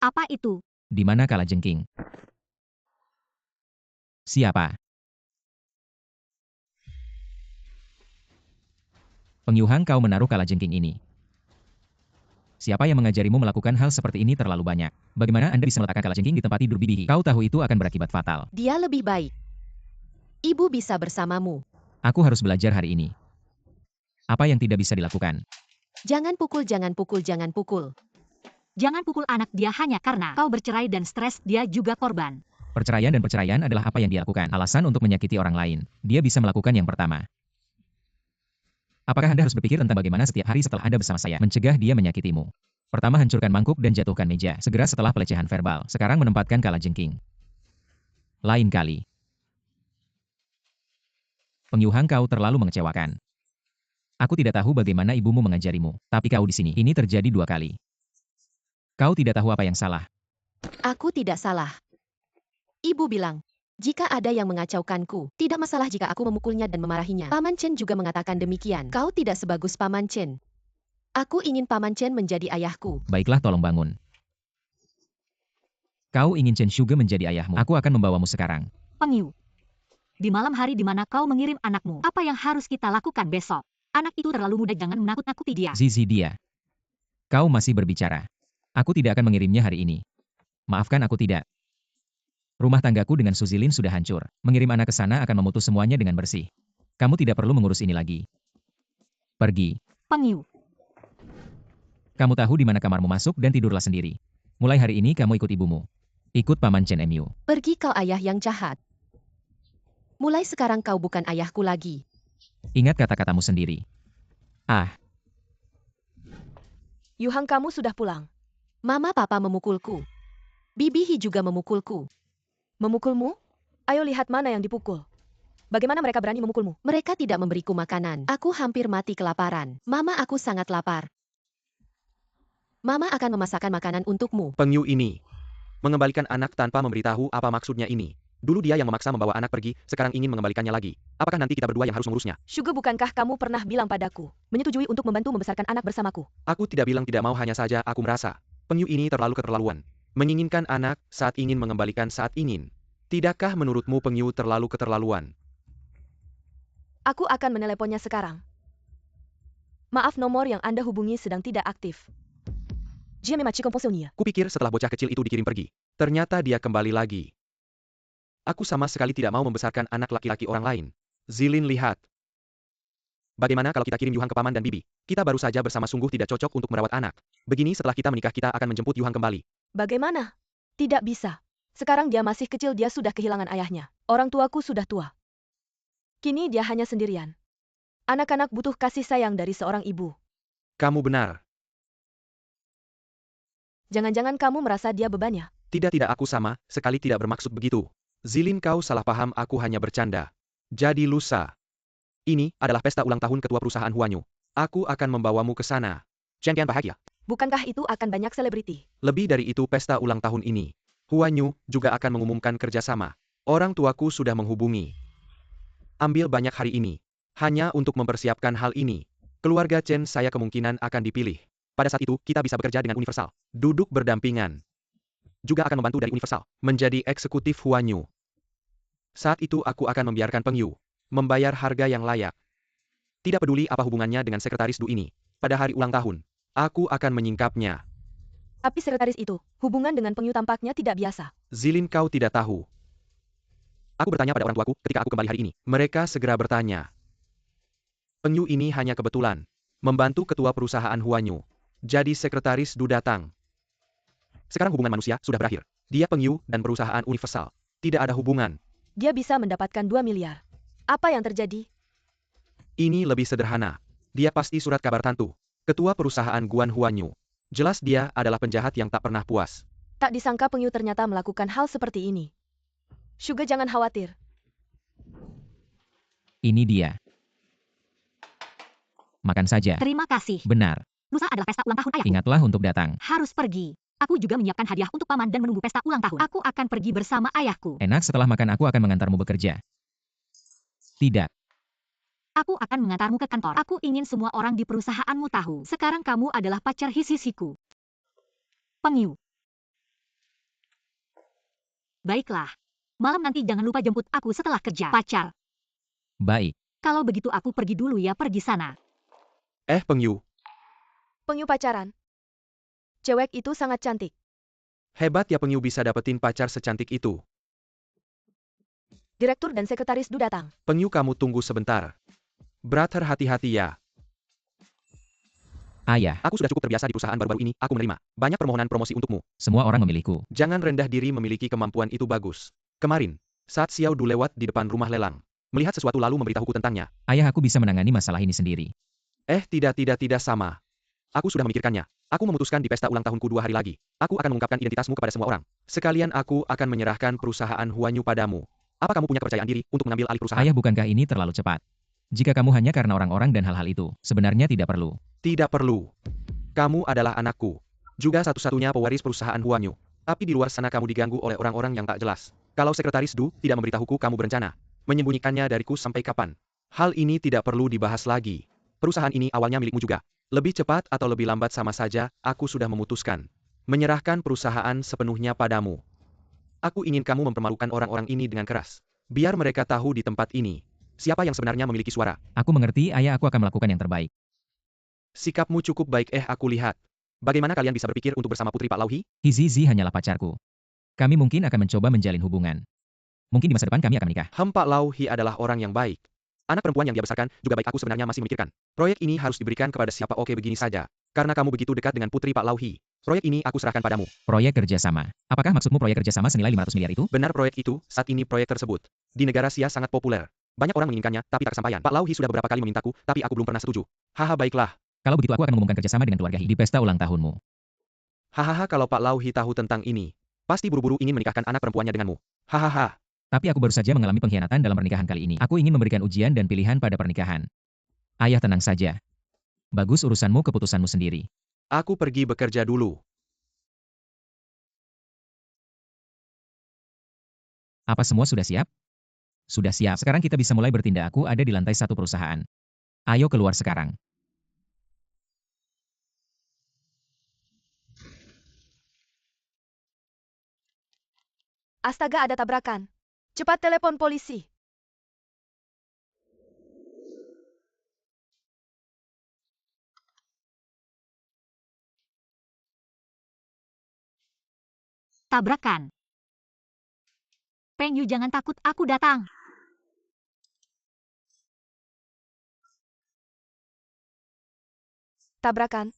Apa itu? Di mana kalajengking? Siapa? Peng Yuhang, kau menaruh kalajengking ini. Siapa yang mengajarimu melakukan hal seperti ini? Terlalu banyak. Bagaimana Anda bisa meletakkan kalajengking di tempat tidur bibi? Kau tahu itu akan berakibat fatal. Dia lebih baik. Ibu bisa bersamamu. Aku harus belajar hari ini. Apa yang tidak bisa dilakukan? Jangan pukul, jangan pukul, jangan pukul. Jangan pukul anak dia hanya karena kau bercerai dan stres, dia juga korban. Perceraian dan perceraian adalah apa yang dia lakukan. Alasan untuk menyakiti orang lain. Dia bisa melakukan yang pertama. Apakah Anda harus berpikir tentang bagaimana setiap hari setelah Anda bersama saya mencegah dia menyakitimu? Pertama, hancurkan mangkuk dan jatuhkan meja. Segera setelah pelecehan verbal. Sekarang menempatkan kalajengking. Lain kali. Peng Yuhang, kau terlalu mengecewakan. Aku tidak tahu bagaimana ibumu mengajarimu, tapi kau di sini. Ini terjadi 2 kali. Kau tidak tahu apa yang salah. Aku tidak salah. Ibu bilang, jika ada yang mengacaukanku, tidak masalah jika aku memukulnya dan memarahinya. Paman Chen juga mengatakan demikian. Kau tidak sebagus Paman Chen. Aku ingin Paman Chen menjadi ayahku. Baiklah, tolong bangun. Kau ingin Chen Shuge menjadi ayahmu. Aku akan membawamu sekarang. Pengyu. Di malam hari di mana kau mengirim anakmu, apa yang harus kita lakukan besok? Anak itu terlalu muda, jangan menakut-nakuti dia. Zizi, dia. Kau masih berbicara. Aku tidak akan mengirimnya hari ini. Maafkan, aku tidak. Rumah tanggaku dengan Suzilin sudah hancur. Mengirim anak ke sana akan memutus semuanya dengan bersih. Kamu tidak perlu mengurus ini lagi. Pergi. Pengyu. Kamu tahu di mana kamarmu, masuk dan tidurlah sendiri. Mulai hari ini kamu ikut ibumu. Ikut Paman Chen Mu. Pergi, kau ayah yang jahat. Mulai sekarang kau bukan ayahku lagi. Ingat kata-katamu sendiri. Yuhang, kamu sudah pulang. Mama papa memukulku. Bibi Hi juga memukulku. Memukulmu? Ayo lihat mana yang dipukul. Bagaimana mereka berani memukulmu? Mereka tidak memberiku makanan. Aku hampir mati kelaparan. Mama, aku sangat lapar. Mama akan memasakkan makanan untukmu. Peng Yu ini mengembalikan anak tanpa memberitahu apa maksudnya ini. Dulu dia yang memaksa membawa anak pergi, sekarang ingin mengembalikannya lagi. Apakah nanti kita berdua yang harus mengurusnya? Shuge, bukankah kamu pernah bilang padaku, menyetujui untuk membantu membesarkan anak bersamaku? Aku tidak bilang tidak mau, hanya saja aku merasa Peng Yu ini terlalu keterlaluan. Menginginkan anak saat ingin mengembalikan saat ingin. Tidakkah menurutmu Peng Yu terlalu keterlaluan? Aku akan meneleponnya sekarang. Maaf, nomor yang Anda hubungi sedang tidak aktif. Jia memaci komposionia. Kupikir setelah bocah kecil itu dikirim pergi, ternyata dia kembali lagi. Aku sama sekali tidak mau membesarkan anak laki-laki orang lain. Zilin, lihat. Bagaimana kalau kita kirim Yuhang ke Paman dan Bibi? Kita baru saja bersama, sungguh tidak cocok untuk merawat anak. Begini, setelah kita menikah kita akan menjemput Yuhang kembali. Bagaimana? Tidak bisa. Sekarang dia masih kecil, dia sudah kehilangan ayahnya. Orang tuaku sudah tua. Kini dia hanya sendirian. Anak-anak butuh kasih sayang dari seorang ibu. Kamu benar. Jangan-jangan kamu merasa dia bebannya? Tidak, aku sama sekali tidak bermaksud begitu. Zilin, kau salah paham, aku hanya bercanda. Jadi lusa. Ini adalah pesta ulang tahun ketua perusahaan Huanyu. Aku akan membawamu ke sana. Chen Qian bahagia. Bukankah itu akan banyak selebriti? Lebih dari itu pesta ulang tahun ini. Huanyu juga akan mengumumkan kerjasama. Orang tuaku sudah menghubungi. Ambil banyak hari ini. Hanya untuk mempersiapkan hal ini. Keluarga Chen saya kemungkinan akan dipilih. Pada saat itu, kita bisa bekerja dengan Universal. Duduk berdampingan. Juga akan membantu dari Universal. Menjadi eksekutif Huanyu. Saat itu aku akan membiarkan Peng Yu membayar harga yang layak. Tidak peduli apa hubungannya dengan sekretaris Du ini. Pada hari ulang tahun, aku akan menyingkapnya. Tapi sekretaris itu, hubungan dengan Peng Yu tampaknya tidak biasa. Zilin kau tidak tahu. Aku bertanya pada orang tuaku ketika aku kembali hari ini. Mereka segera bertanya. Peng Yu ini hanya kebetulan. Membantu ketua perusahaan Huanyu. Jadi sekretaris Du datang. Sekarang hubungan manusia sudah berakhir. Dia Peng Yu dan perusahaan Universal. Tidak ada hubungan. Dia bisa mendapatkan 2 miliar. Apa yang terjadi? Ini lebih sederhana. Dia pasti surat kabar tantu. Ketua perusahaan Guan Huanyu. Jelas dia adalah penjahat yang tak pernah puas. Tak disangka Peng Yu ternyata melakukan hal seperti ini. Suga jangan khawatir. Ini dia. Makan saja. Terima kasih. Benar. Lusa adalah pesta ulang tahun ayahku. Ingatlah untuk datang. Harus pergi. Aku juga menyiapkan hadiah untuk paman dan menunggu pesta ulang tahun. Aku akan pergi bersama ayahku. Enak, setelah makan aku akan mengantarmu bekerja. Tidak. Aku akan mengantarmu ke kantor. Aku ingin semua orang di perusahaanmu tahu. Sekarang kamu adalah pacar hisisiku. Peng Yu. Baiklah. Malam nanti jangan lupa jemput aku setelah kerja. Pacar. Baik. Kalau begitu aku pergi dulu ya, pergi sana. Peng Yu. Peng Yu pacaran. Cewek itu sangat cantik. Hebat ya Peng Yu bisa dapetin pacar secantik itu. Direktur dan sekretaris Du datang. Peng Yu kamu tunggu sebentar. Brother hati-hati ya. Ayah, Aku sudah cukup terbiasa di perusahaan baru-baru ini. Aku menerima banyak permohonan promosi untukmu. semua orang memilihku. Jangan rendah diri memiliki kemampuan itu bagus. Kemarin, saat Xiao Du lewat di depan rumah lelang. Melihat sesuatu lalu memberitahuku tentangnya. Ayah, aku bisa menangani masalah ini sendiri. Tidak sama. Aku sudah memikirkannya. Aku memutuskan di pesta ulang tahunku 2 hari lagi. Aku akan mengungkapkan identitasmu kepada semua orang. Sekalian aku akan menyerahkan perusahaan Huanyu padamu. Apa kamu punya kepercayaan diri untuk mengambil alih perusahaan? Ayah, bukankah ini terlalu cepat? Jika kamu hanya karena orang-orang dan hal-hal itu, sebenarnya tidak perlu. Tidak perlu. Kamu adalah anakku. Juga satu-satunya pewaris perusahaan Huanyu. Tapi di luar sana kamu diganggu oleh orang-orang yang tak jelas. Kalau sekretaris Du tidak memberitahuku kamu berencana menyembunyikannya dariku sampai kapan? Hal ini tidak perlu dibahas lagi. Perusahaan ini awalnya milikmu juga. Lebih cepat atau lebih lambat sama saja, aku sudah memutuskan. Menyerahkan perusahaan sepenuhnya padamu. Aku ingin kamu mempermalukan orang-orang ini dengan keras. Biar mereka tahu di tempat ini. Siapa yang sebenarnya memiliki suara. Aku mengerti, ayah, aku akan melakukan yang terbaik. Sikapmu cukup baik aku lihat. Bagaimana kalian bisa berpikir untuk bersama putri Pak Lauhi? Hizizi hanyalah pacarku. Kami mungkin akan mencoba menjalin hubungan. Mungkin di masa depan kami akan menikah. Pak Lauhi adalah orang yang baik. Anak perempuan yang dia besarkan juga baik. Aku sebenarnya masih memikirkan. Proyek ini harus diberikan kepada siapa? Oke, begini saja. Karena kamu begitu dekat dengan putri Pak Lauhi. Proyek ini aku serahkan padamu. Proyek kerjasama. Apakah maksudmu proyek kerjasama senilai 500 miliar itu? Benar, proyek itu, saat ini proyek tersebut. Di negara Sia sangat populer. Banyak orang menginginkannya, tapi tak kesampaian. Pak Lauhi sudah beberapa kali memintaku, tapi aku belum pernah setuju. Haha, baiklah. Kalau begitu aku akan mengumumkan kerjasama dengan keluarga Hi di pesta ulang tahunmu. Hahaha, kalau Pak Lauhi tahu tentang ini, pasti buru-buru ingin menikahkan anak perempuannya denganmu. Hahaha. Tapi aku baru saja mengalami pengkhianatan dalam pernikahan kali ini. Aku ingin memberikan ujian dan pilihan pada pernikahan. Ayah, tenang saja. Bagus, urusanmu, keputusanmu sendiri. Aku pergi bekerja dulu. Apa semua sudah siap? Sudah siap. Sekarang kita bisa mulai bertindak. Aku ada di lantai 1 perusahaan. Ayo keluar sekarang. Astaga, ada tabrakan. Cepat telepon polisi. Tabrakan. Peng Yu, jangan takut, aku datang. Tabrakan.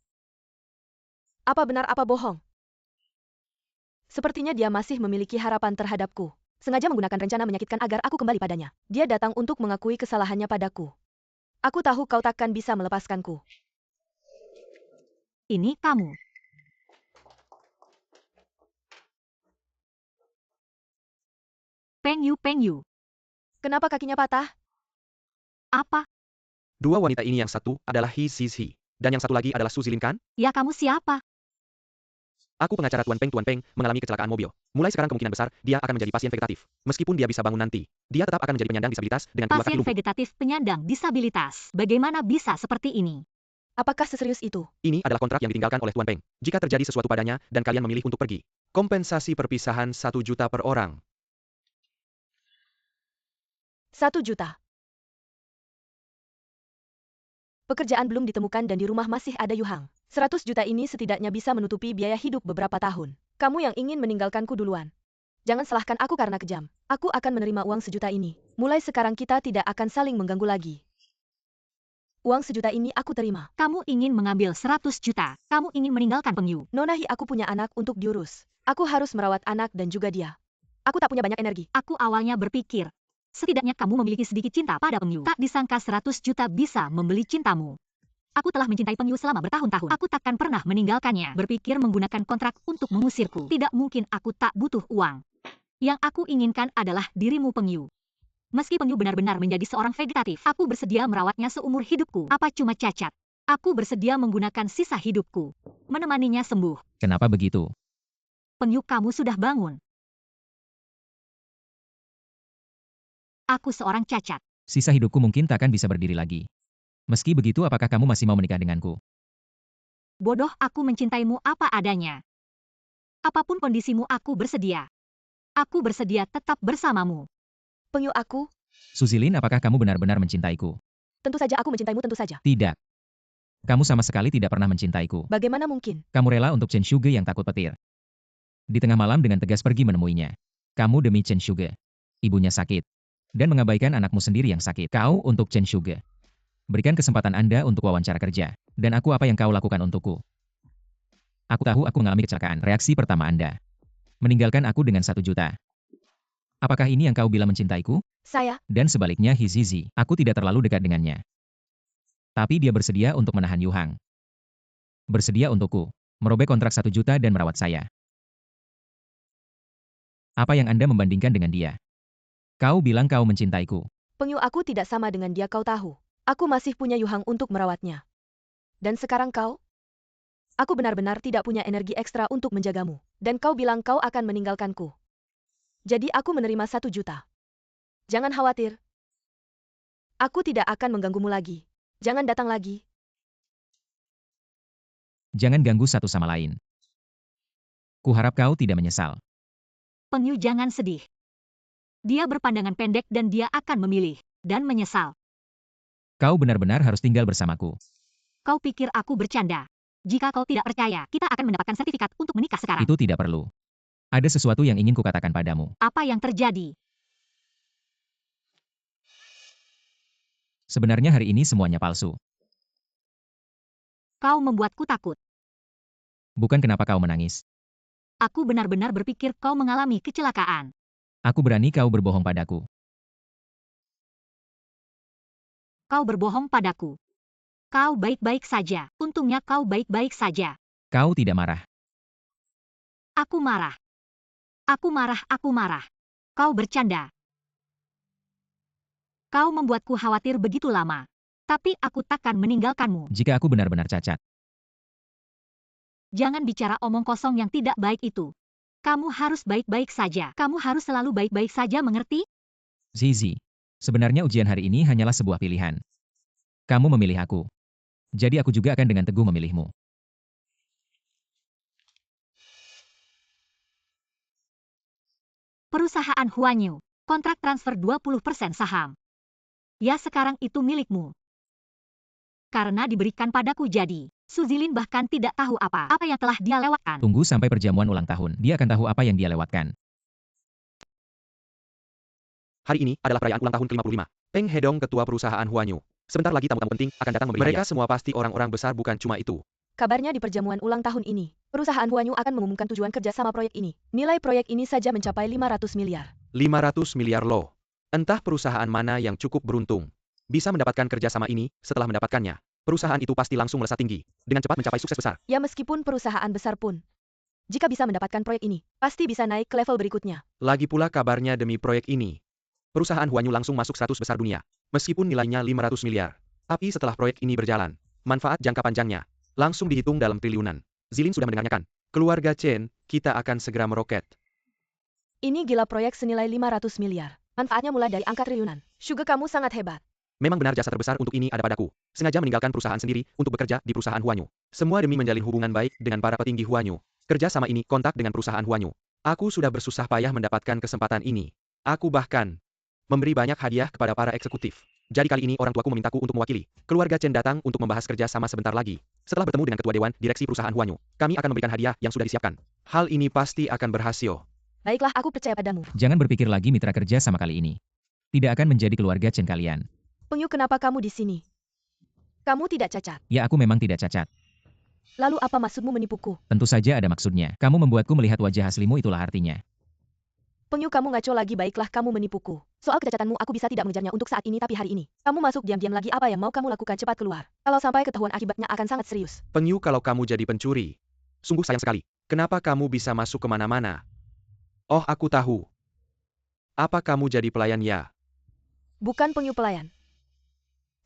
Apa benar apa bohong? Sepertinya dia masih memiliki harapan terhadapku. Sengaja menggunakan rencana menyakitkan agar aku kembali padanya. Dia datang untuk mengakui kesalahannya padaku. Aku tahu kau takkan bisa melepaskanku. Ini kamu. Peng Yu, Peng Yu. Kenapa kakinya patah? Apa? Dua wanita ini yang satu adalah He Zizi, dan yang satu lagi adalah Su Zilin kan? Ya kamu siapa? Aku pengacara Tuan Peng mengalami kecelakaan mobil. Mulai sekarang kemungkinan besar, dia akan menjadi pasien vegetatif. Meskipun dia bisa bangun nanti, dia tetap akan menjadi penyandang disabilitas dengan kedua kaki Pasien lumpuh. vegetatif penyandang disabilitas. Bagaimana bisa seperti ini? Apakah seserius itu? Ini adalah kontrak yang ditinggalkan oleh Tuan Peng. Jika terjadi sesuatu padanya, dan kalian memilih untuk pergi. Kompensasi perpisahan 1 juta per orang. 1 juta. Pekerjaan belum ditemukan dan di rumah masih ada Yuhang. 100 juta ini setidaknya bisa menutupi biaya hidup beberapa tahun. Kamu yang ingin meninggalkanku duluan. Jangan salahkan aku karena kejam. Aku akan menerima uang 1 juta ini. Mulai sekarang kita tidak akan saling mengganggu lagi. Uang 1 juta ini aku terima. Kamu ingin mengambil 100 juta. Kamu ingin meninggalkan Pengyu. Nonahi, aku punya anak untuk diurus. Aku harus merawat anak dan juga dia. Aku tak punya banyak energi. Aku awalnya berpikir, setidaknya kamu memiliki sedikit cinta pada Pengyu. Tak disangka 100 juta bisa membeli cintamu. Aku telah mencintai Pengyu selama bertahun-tahun. Aku takkan pernah meninggalkannya. Berpikir menggunakan kontrak untuk mengusirku. Tidak mungkin aku tak butuh uang. Yang aku inginkan adalah dirimu Pengyu. Meski Pengyu benar-benar menjadi seorang vegetatif, aku bersedia merawatnya seumur hidupku. Apa cuma cacat? Aku bersedia menggunakan sisa hidupku. Menemaninya sembuh. Kenapa begitu? Pengyu, kamu sudah bangun. Aku seorang cacat. Sisa hidupku mungkin takkan bisa berdiri lagi. Meski begitu, apakah kamu masih mau menikah denganku? Bodoh, aku mencintaimu apa adanya. Apapun kondisimu, aku bersedia. Aku bersedia tetap bersamamu. Pengyu, aku, Su Zilin, apakah kamu benar-benar mencintaiku? tentu saja aku mencintaimu, tentu saja. Tidak. Kamu sama sekali tidak pernah mencintaiku. Bagaimana mungkin? Kamu rela untuk Chen Shuge yang takut petir. Di tengah malam dengan tegas pergi menemuinya. Kamu demi Chen Shuge. Ibunya sakit. Dan mengabaikan anakmu sendiri yang sakit. Kau untuk Chen Shuge. Berikan kesempatan Anda untuk wawancara kerja. Dan aku, apa yang kau lakukan untukku? Aku tahu aku mengalami kecelakaan. Reaksi pertama Anda. Meninggalkan aku dengan 1 juta. Apakah ini yang kau bilang mencintaiku? Saya, Dan sebaliknya Hizizi, aku tidak terlalu dekat dengannya. Tapi dia bersedia untuk menahan Yuhang. Bersedia untukku. Merobek kontrak 1 juta dan merawat saya. Apa yang Anda membandingkan dengan dia? Kau bilang kau mencintaiku. Pengyu, aku tidak sama dengan dia, kau tahu. Aku masih punya Yuhang untuk merawatnya. Dan sekarang kau? Aku benar-benar tidak punya energi ekstra untuk menjagamu. Dan kau bilang kau akan meninggalkanku. Jadi aku menerima 1 juta. Jangan khawatir. Aku tidak akan mengganggumu lagi. Jangan datang lagi. Jangan ganggu satu sama lain. Kuharap kau tidak menyesal. Pengyu, jangan sedih. Dia berpandangan pendek dan dia akan memilih dan menyesal. Kau benar-benar harus tinggal bersamaku. Kau pikir aku bercanda? Jika kau tidak percaya, kita akan mendapatkan sertifikat untuk menikah sekarang. Itu tidak perlu. Ada sesuatu yang ingin kukatakan padamu. Apa yang terjadi? Sebenarnya hari ini semuanya palsu. Kau membuatku takut. Bukan kenapa kau menangis. Aku benar-benar berpikir kau mengalami kecelakaan. Aku berani kau berbohong padaku. Kau berbohong padaku. Kau baik-baik saja. Untungnya kau baik-baik saja. Kau tidak marah. Aku marah. Aku marah, aku marah. Kau bercanda. Kau membuatku khawatir begitu lama. Tapi aku takkan meninggalkanmu. Jika aku benar-benar cacat. Jangan bicara omong kosong yang tidak baik itu. Kamu harus baik-baik saja. Kamu harus selalu baik-baik saja, mengerti? Zizi, sebenarnya ujian hari ini hanyalah sebuah pilihan. Kamu memilih aku. Jadi aku juga akan dengan teguh memilihmu. Perusahaan Huanyu. Kontrak transfer 20% saham. Ya, sekarang itu milikmu. Karena diberikan padaku jadi. Su Zilin bahkan tidak tahu apa yang telah dia lewatkan. Tunggu sampai perjamuan ulang tahun. Dia akan tahu apa yang dia lewatkan. Hari ini adalah perayaan ulang tahun ke-55. Peng Hedong, ketua perusahaan Huanyu. Sebentar lagi tamu-tamu penting akan datang memberi hadiah. Mereka semua pasti orang-orang besar, bukan cuma itu. Kabarnya di perjamuan ulang tahun ini, perusahaan Huanyu akan mengumumkan tujuan kerjasama proyek ini. Nilai proyek ini saja mencapai 500 miliar. 500 miliar loh. Entah perusahaan mana yang cukup beruntung bisa mendapatkan kerjasama ini. Setelah mendapatkannya, perusahaan itu pasti langsung melesat tinggi, dengan cepat mencapai sukses besar. Ya, meskipun perusahaan besar pun, jika bisa mendapatkan proyek ini, pasti bisa naik ke level berikutnya. Lagi pula kabarnya demi proyek ini, perusahaan Huanyu langsung masuk 100 besar dunia. Meskipun nilainya 500 miliar. Tapi setelah proyek ini berjalan, manfaat jangka panjangnya langsung dihitung dalam triliunan. Zilin sudah mendengarnya kan? Keluarga Chen, kita akan segera meroket. Ini gila proyek senilai 500 miliar. Manfaatnya mulai dari angka triliunan. Sugar kamu sangat hebat. Memang benar jasa terbesar untuk ini ada padaku. Sengaja meninggalkan perusahaan sendiri untuk bekerja di perusahaan Huanyu. Semua demi menjalin hubungan baik dengan para petinggi Huanyu. Kerja sama ini kontak dengan perusahaan Huanyu. Aku sudah bersusah payah mendapatkan kesempatan ini. Aku bahkan memberi banyak hadiah kepada para eksekutif. Jadi kali ini orang tuaku memintaku untuk mewakili. Keluarga Chen datang untuk membahas kerja sama sebentar lagi. Setelah bertemu dengan ketua dewan direksi perusahaan Huanyu, kami akan memberikan hadiah yang sudah disiapkan. Hal ini pasti akan berhasil. Baiklah, aku percaya padamu. Jangan berpikir lagi mitra kerja sama kali ini. Tidak akan menjadi keluarga Chen kalian. Pengyu, kenapa kamu di sini? Kamu tidak cacat. Ya aku memang tidak cacat. Lalu apa maksudmu menipuku? Tentu saja ada maksudnya. Kamu membuatku melihat wajah aslimu, itulah artinya. Pengyu, kamu ngaco lagi. Baiklah, kamu menipuku. Soal kecacatanmu aku bisa tidak mengejarnya untuk saat ini, tapi hari ini kamu masuk diam-diam lagi. Apa yang mau kamu lakukan? Cepat keluar. Kalau sampai ketahuan akibatnya akan sangat serius. Pengyu, kalau kamu jadi pencuri. Sungguh sayang sekali. Kenapa kamu bisa masuk kemana-mana? Oh, aku tahu. Apa kamu jadi pelayan ya? Bukan Pengyu pelayan.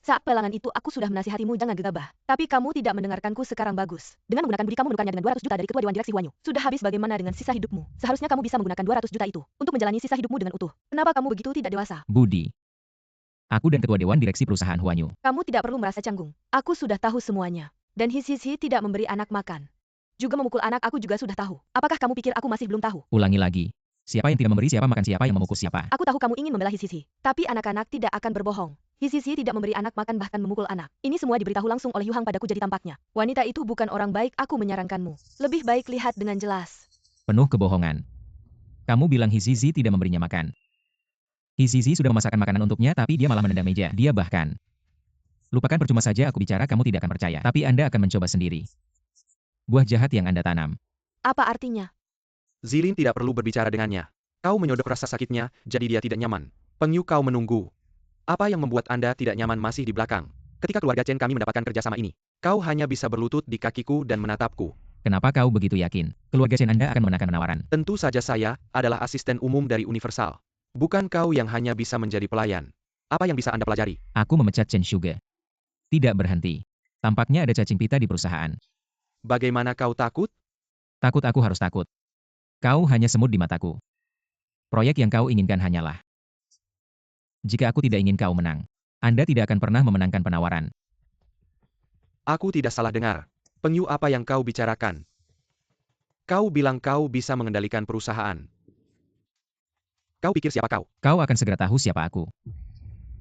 Saat pelelangan itu aku sudah menasihatimu jangan gegabah. Tapi kamu tidak mendengarkanku. Sekarang bagus. Dengan menggunakan budi kamu menukarnya dengan 200 juta dari ketua dewan direksi Huanyu. Sudah habis. Bagaimana dengan sisa hidupmu? Seharusnya kamu bisa menggunakan 200 juta itu untuk menjalani sisa hidupmu dengan utuh. Kenapa kamu begitu tidak dewasa? Budi. Aku dan ketua dewan direksi perusahaan Huanyu. Kamu tidak perlu merasa canggung. Aku sudah tahu semuanya. Dan His tidak memberi anak makan. Juga memukul anak aku juga sudah tahu. Apakah kamu pikir aku masih belum tahu? Ulangi lagi. Siapa yang tidak memberi siapa makan, siapa yang memukul siapa. Aku tahu kamu ingin membela His. Tapi anak-anak tidak akan berbohong. His tidak memberi anak makan bahkan memukul anak. Ini semua diberitahu langsung oleh Yu Hang padaku, jadi tampaknya wanita itu bukan orang baik. Aku menyarankanmu. Lebih baik lihat dengan jelas. Penuh kebohongan. Kamu bilang His tidak memberinya makan. His sudah memasakkan makanan untuknya tapi dia malah menendang meja. Dia bahkan. Lupakan, percuma saja aku bicara, kamu tidak akan percaya. Tapi Anda akan mencoba sendiri. Buah jahat yang Anda tanam. Apa artinya? Zilin tidak perlu berbicara dengannya. Kau menyodok rasa sakitnya, jadi dia tidak nyaman. Pengyu, kau menunggu. Apa yang membuat Anda tidak nyaman masih di belakang? Ketika keluarga Chen kami mendapatkan kerjasama ini, kau hanya bisa berlutut di kakiku dan menatapku. Kenapa kau begitu yakin? Keluarga Chen Anda akan memenangkan penawaran. Tentu saja saya adalah asisten umum dari Universal. Bukan kau yang hanya bisa menjadi pelayan. Apa yang bisa Anda pelajari? Aku memecat Chen Sugar. Tidak berhenti. Tampaknya ada cacing pita di perusahaan. Bagaimana kau takut? Takut, aku harus takut. Kau hanya semut di mataku. Proyek yang kau inginkan hanyalah. Jika aku tidak ingin kau menang, Anda tidak akan pernah memenangkan penawaran. Aku tidak salah dengar. Pengyu, apa yang kau bicarakan? Kau bilang kau bisa mengendalikan perusahaan. Kau pikir siapa kau? Kau akan segera tahu siapa aku.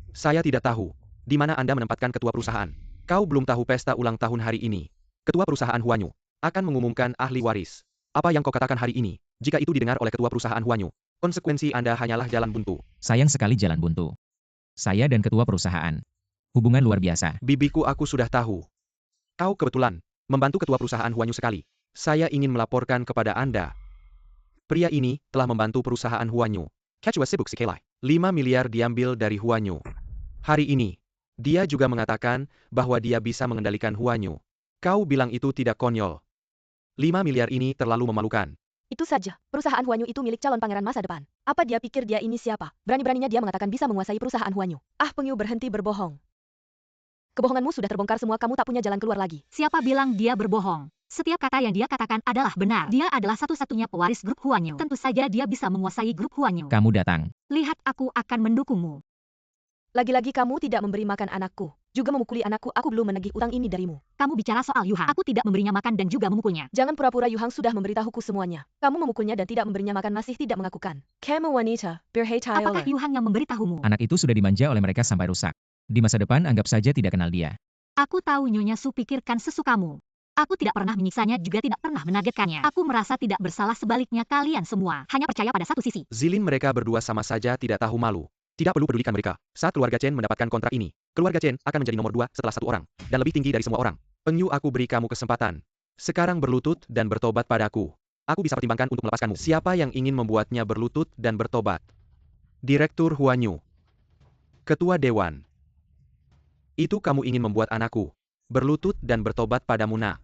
Saya tidak tahu. Di mana Anda menempatkan ketua perusahaan? Kau belum tahu pesta ulang tahun hari ini. Ketua perusahaan Huanyu akan mengumumkan ahli waris. Apa yang kau katakan hari ini? Jika itu didengar oleh ketua perusahaan Huanyu, konsekuensi Anda hanyalah jalan buntu. Sayang sekali jalan buntu. Saya dan ketua perusahaan. Hubungan luar biasa. Bibiku, aku sudah tahu. Kau kebetulan membantu ketua perusahaan Huanyu sekali. Saya ingin melaporkan kepada Anda. Pria ini telah membantu perusahaan Huanyu. Kacua sibuk sekali. 5 miliar diambil dari Huanyu. Hari ini, dia juga mengatakan bahwa dia bisa mengendalikan Huanyu. Kau bilang itu tidak konyol. 5 miliar ini terlalu memalukan. Itu saja. Perusahaan Huanyu itu milik calon pangeran masa depan. Apa dia pikir dia ini siapa? Berani-beraninya dia mengatakan bisa menguasai perusahaan Huanyu. Ah, Pengyu, berhenti berbohong. Kebohonganmu sudah terbongkar semua, kamu tak punya jalan keluar lagi. Siapa bilang dia berbohong? Setiap kata yang dia katakan adalah benar. Dia adalah satu-satunya pewaris grup Huanyu. Tentu saja dia bisa menguasai grup Huanyu. Kamu datang. Lihat, aku akan mendukungmu. Lagi-lagi kamu tidak memberi makan anakku. Juga memukuli anakku. Aku belum menagih utang ini darimu. Kamu bicara soal Yu Hang. Aku tidak memberinya makan dan juga memukulnya. Jangan pura-pura. Yu Hang sudah memberitahuku semuanya. Kamu memukulnya dan tidak memberinya makan, masih tidak mengakukan. Kamu wanita berhati. Apakah Yu Hang yang memberitahumu? Anak itu sudah dimanja oleh mereka sampai rusak. Di masa depan anggap saja tidak kenal dia. Aku tahu Nyonya Su pikirkan sesukamu. Aku tidak pernah menyiksanya, juga tidak pernah menagetkannya. Aku merasa tidak bersalah, sebaliknya kalian semua hanya percaya pada satu sisi. Zilin, mereka berdua sama saja tidak tahu malu. Tidak perlu pedulikan mereka. Saat keluarga Chen mendapatkan kontrak ini, keluarga Chen akan menjadi nomor 2 setelah satu orang, dan lebih tinggi dari semua orang. Pengyu, aku beri kamu kesempatan. Sekarang berlutut dan bertobat padaku. Aku bisa pertimbangkan untuk melepaskanmu. Siapa yang ingin membuatnya berlutut dan bertobat? Direktur Huanyu. Ketua Dewan. Itu kamu ingin membuat anakku berlutut dan bertobat padamu, nak?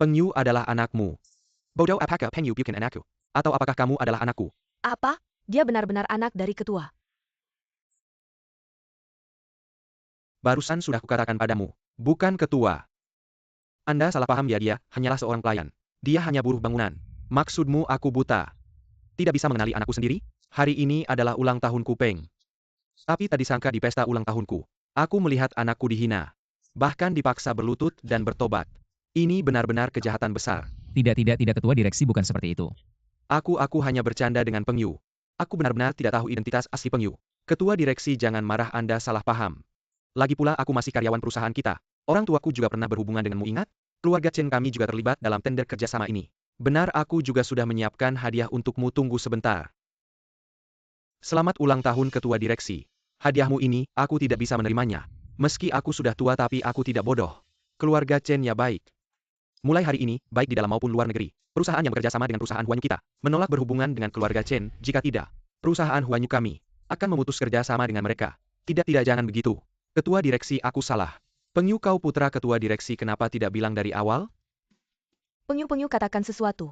Pengyu adalah anakmu. Bodoh, apakah Pengyu bukan anakku? Atau apakah kamu adalah anakku? Apa? Dia benar-benar anak dari ketua. Barusan sudah kukatakan padamu, bukan ketua. Anda salah paham dia hanyalah seorang pelayan. Dia hanya buruh bangunan. Maksudmu aku buta? Tidak bisa mengenali anakku sendiri? Hari ini adalah ulang tahunku Peng. Tapi tadi sangka di pesta ulang tahunku, aku melihat anakku dihina. Bahkan dipaksa berlutut dan bertobat. Ini benar-benar kejahatan besar. Tidak ketua direksi bukan seperti itu. Aku hanya bercanda dengan Peng Yu. Aku benar-benar tidak tahu identitas asli Peng Yu. Ketua direksi, jangan marah, Anda salah paham. Lagi pula aku masih karyawan perusahaan kita. Orang tuaku juga pernah berhubungan denganmu, ingat? Keluarga Chen kami juga terlibat dalam tender kerjasama ini. Benar, aku juga sudah menyiapkan hadiah untukmu, tunggu sebentar. Selamat ulang tahun ketua direksi. Hadiahmu ini, aku tidak bisa menerimanya. Meski aku sudah tua tapi aku tidak bodoh. Keluarga Chen ya baik. Mulai hari ini, baik di dalam maupun luar negeri, perusahaan yang bekerja sama dengan perusahaan Huanyu kita, menolak berhubungan dengan keluarga Chen, jika tidak, perusahaan Huanyu kami akan memutus kerja sama dengan mereka. Tidak, jangan begitu. Ketua direksi, aku salah. Peng Yu, kau putra ketua direksi, kenapa tidak bilang dari awal? Peng Yu katakan sesuatu.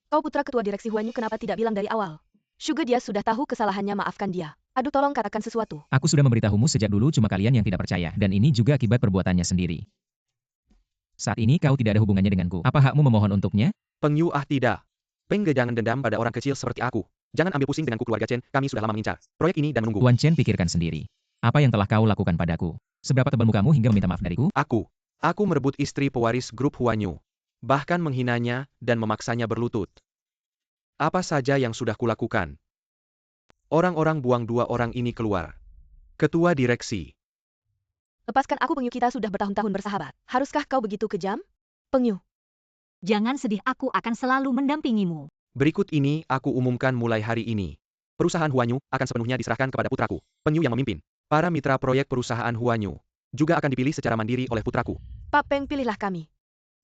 Kau putra ketua direksi Huanyu, kenapa tidak bilang dari awal? Suga, dia sudah tahu kesalahannya, maafkan dia. Aduh, tolong katakan sesuatu. Aku sudah memberitahumu sejak dulu, cuma kalian yang tidak percaya, dan ini juga akibat perbuatannya sendiri. Saat ini kau tidak ada hubungannya denganku. Apa hakmu memohon untuknya? Peng Yu, tidak. Peng Ge, jangan dendam pada orang kecil seperti aku. Jangan ambil pusing denganku, keluarga Chen, kami sudah lama mengincar proyek ini dan menunggu. Tuan Chen, pikirkan sendiri. Apa yang telah kau lakukan padaku? Seberapa tebal mukamu hingga meminta maaf dariku? Aku merebut istri pewaris grup Huanyu. Bahkan menghinanya dan memaksanya berlutut. Apa saja yang sudah kulakukan? Orang-orang buang dua orang ini keluar. Ketua direksi. Lepaskan aku, Peng Yu, kita sudah bertahun-tahun bersahabat. Haruskah kau begitu kejam? Peng Yu. Jangan sedih, aku akan selalu mendampingimu. Berikut ini aku umumkan mulai hari ini. Perusahaan Huanyu akan sepenuhnya diserahkan kepada putraku, Peng Yu yang memimpin. Para mitra proyek perusahaan Huanyu juga akan dipilih secara mandiri oleh putraku. Pak Peng, pilihlah kami.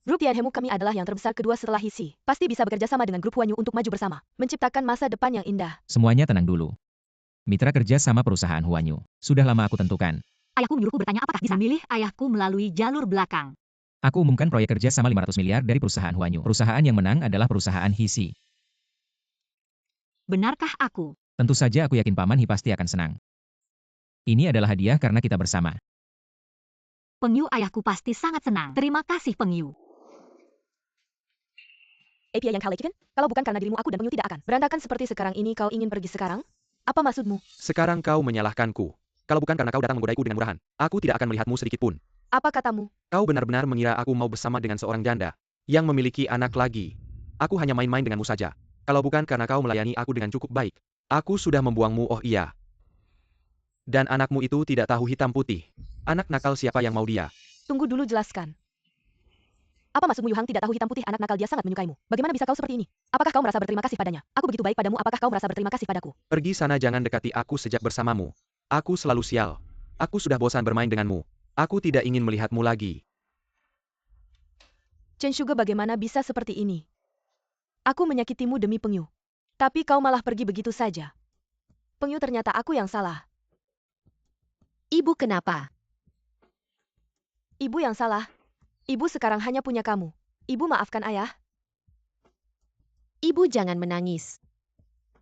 Grup Tianhemu kami adalah yang terbesar kedua setelah Hisi. Pasti bisa bekerja sama dengan grup Huanyu untuk maju bersama, menciptakan masa depan yang indah. Semuanya tenang dulu. Mitra kerja sama perusahaan Huanyu. Sudah lama aku tentukan. Ayahku menyuruhku bertanya apakah bisa memilih ayahku melalui jalur belakang. Aku umumkan proyek kerja sama 500 miliar dari perusahaan Huanyu. Perusahaan yang menang adalah perusahaan Hisi. Benarkah aku? Tentu saja aku yakin Paman Hi pasti akan senang. Ini adalah hadiah karena kita bersama. Peng Yu, ayahku pasti sangat senang. Terima kasih, Peng Yu. API yang kau lecehkan? Kalau bukan karena dirimu, aku dan Peng Yu tidak akan berantakan seperti sekarang ini. Kau ingin pergi sekarang? Apa maksudmu? Sekarang kau menyalahkanku. Kalau bukan karena kau datang menggodaiku dengan murahan, aku tidak akan melihatmu sedikit pun. Apa katamu? Kau benar-benar mengira aku mau bersama dengan seorang janda yang memiliki anak lagi. Aku hanya main-main denganmu saja. Kalau bukan karena kau melayani aku dengan cukup baik, aku sudah membuangmu. Oh iya. Dan anakmu itu tidak tahu hitam putih. Anak nakal siapa yang mau dia? Tunggu dulu, jelaskan. Apa maksudmu? Yu Hang tidak tahu hitam putih, anak nakal, dia sangat menyukaimu. Bagaimana bisa kau seperti ini? Apakah kau merasa berterima kasih padanya? Aku begitu baik padamu, apakah kau merasa berterima kasih padaku? Pergi sana, jangan dekati aku sejak bersamamu. Aku selalu sial. Aku sudah bosan bermain denganmu. Aku tidak ingin melihatmu lagi. Chen Shuge, bagaimana bisa seperti ini? Aku menyakitimu demi Peng Yu. Tapi kau malah pergi begitu saja. Peng Yu, ternyata aku yang salah. Ibu kenapa? Ibu yang salah. Ibu sekarang hanya punya kamu. Ibu maafkan ayah. Ibu jangan menangis.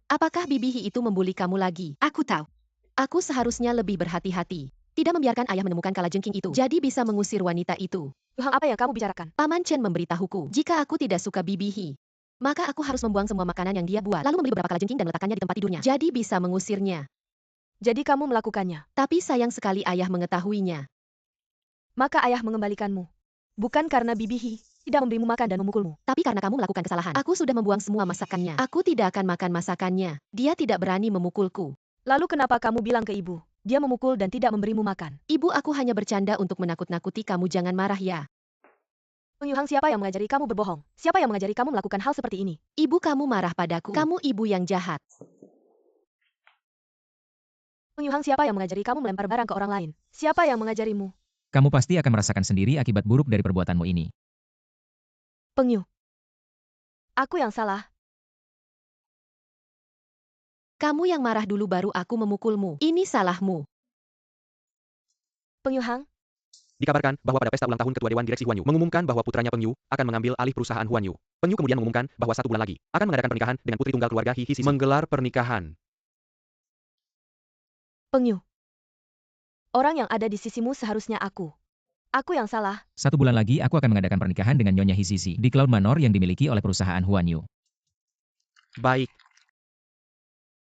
Apakah Bibi Hi itu membuli kamu lagi? Aku tahu. Aku seharusnya lebih berhati-hati. Tidak membiarkan ayah menemukan kalajengking itu. Jadi bisa mengusir wanita itu. Yu Hang, apa yang kamu bicarakan? Paman Chen memberitahuku, jika aku tidak suka Bibi Hi, maka aku harus membuang semua makanan yang dia buat, lalu membeli beberapa kalajengking dan meletakkannya di tempat tidurnya. Jadi bisa mengusirnya. Jadi kamu melakukannya. Tapi sayang sekali ayah mengetahuinya. Maka ayah mengembalikanmu. Bukan karena Bibi Hi tidak memberimu makan dan memukulmu. Tapi karena kamu melakukan kesalahan. Aku sudah membuang semua masakannya. Aku tidak akan makan masakannya. Dia tidak berani memukulku. Lalu kenapa kamu bilang ke ibu? Dia memukul dan tidak memberimu makan. Ibu, aku hanya bercanda untuk menakut-nakuti kamu, jangan marah ya. Peng Yu Hang, siapa yang mengajari kamu berbohong? Siapa yang mengajari kamu melakukan hal seperti ini? Ibu, kamu marah padaku. Kamu ibu yang jahat. Peng Yu Hang, siapa yang mengajari kamu melempar barang ke orang lain? Siapa yang mengajarimu? Kamu pasti akan merasakan sendiri akibat buruk dari perbuatanmu ini. Peng Yu. Aku yang salah. Kamu yang marah dulu baru aku memukulmu. Ini salahmu. Peng Yu Hang, Dikabarkan bahwa pada pesta ulang tahun Ketua Dewan Direksi Huanyu mengumumkan bahwa putranya Peng Yu akan mengambil alih perusahaan Huanyu. Peng Yu kemudian mengumumkan bahwa 1 bulan lagi akan mengadakan pernikahan dengan putri tunggal keluarga Hi Sisi. Menggelar pernikahan. Peng Yu. Orang yang ada di sisimu seharusnya aku. Aku yang salah. 1 bulan lagi aku akan mengadakan pernikahan dengan Nyonya Hizizi di Cloud Manor yang dimiliki oleh perusahaan Huan Yu. Baik,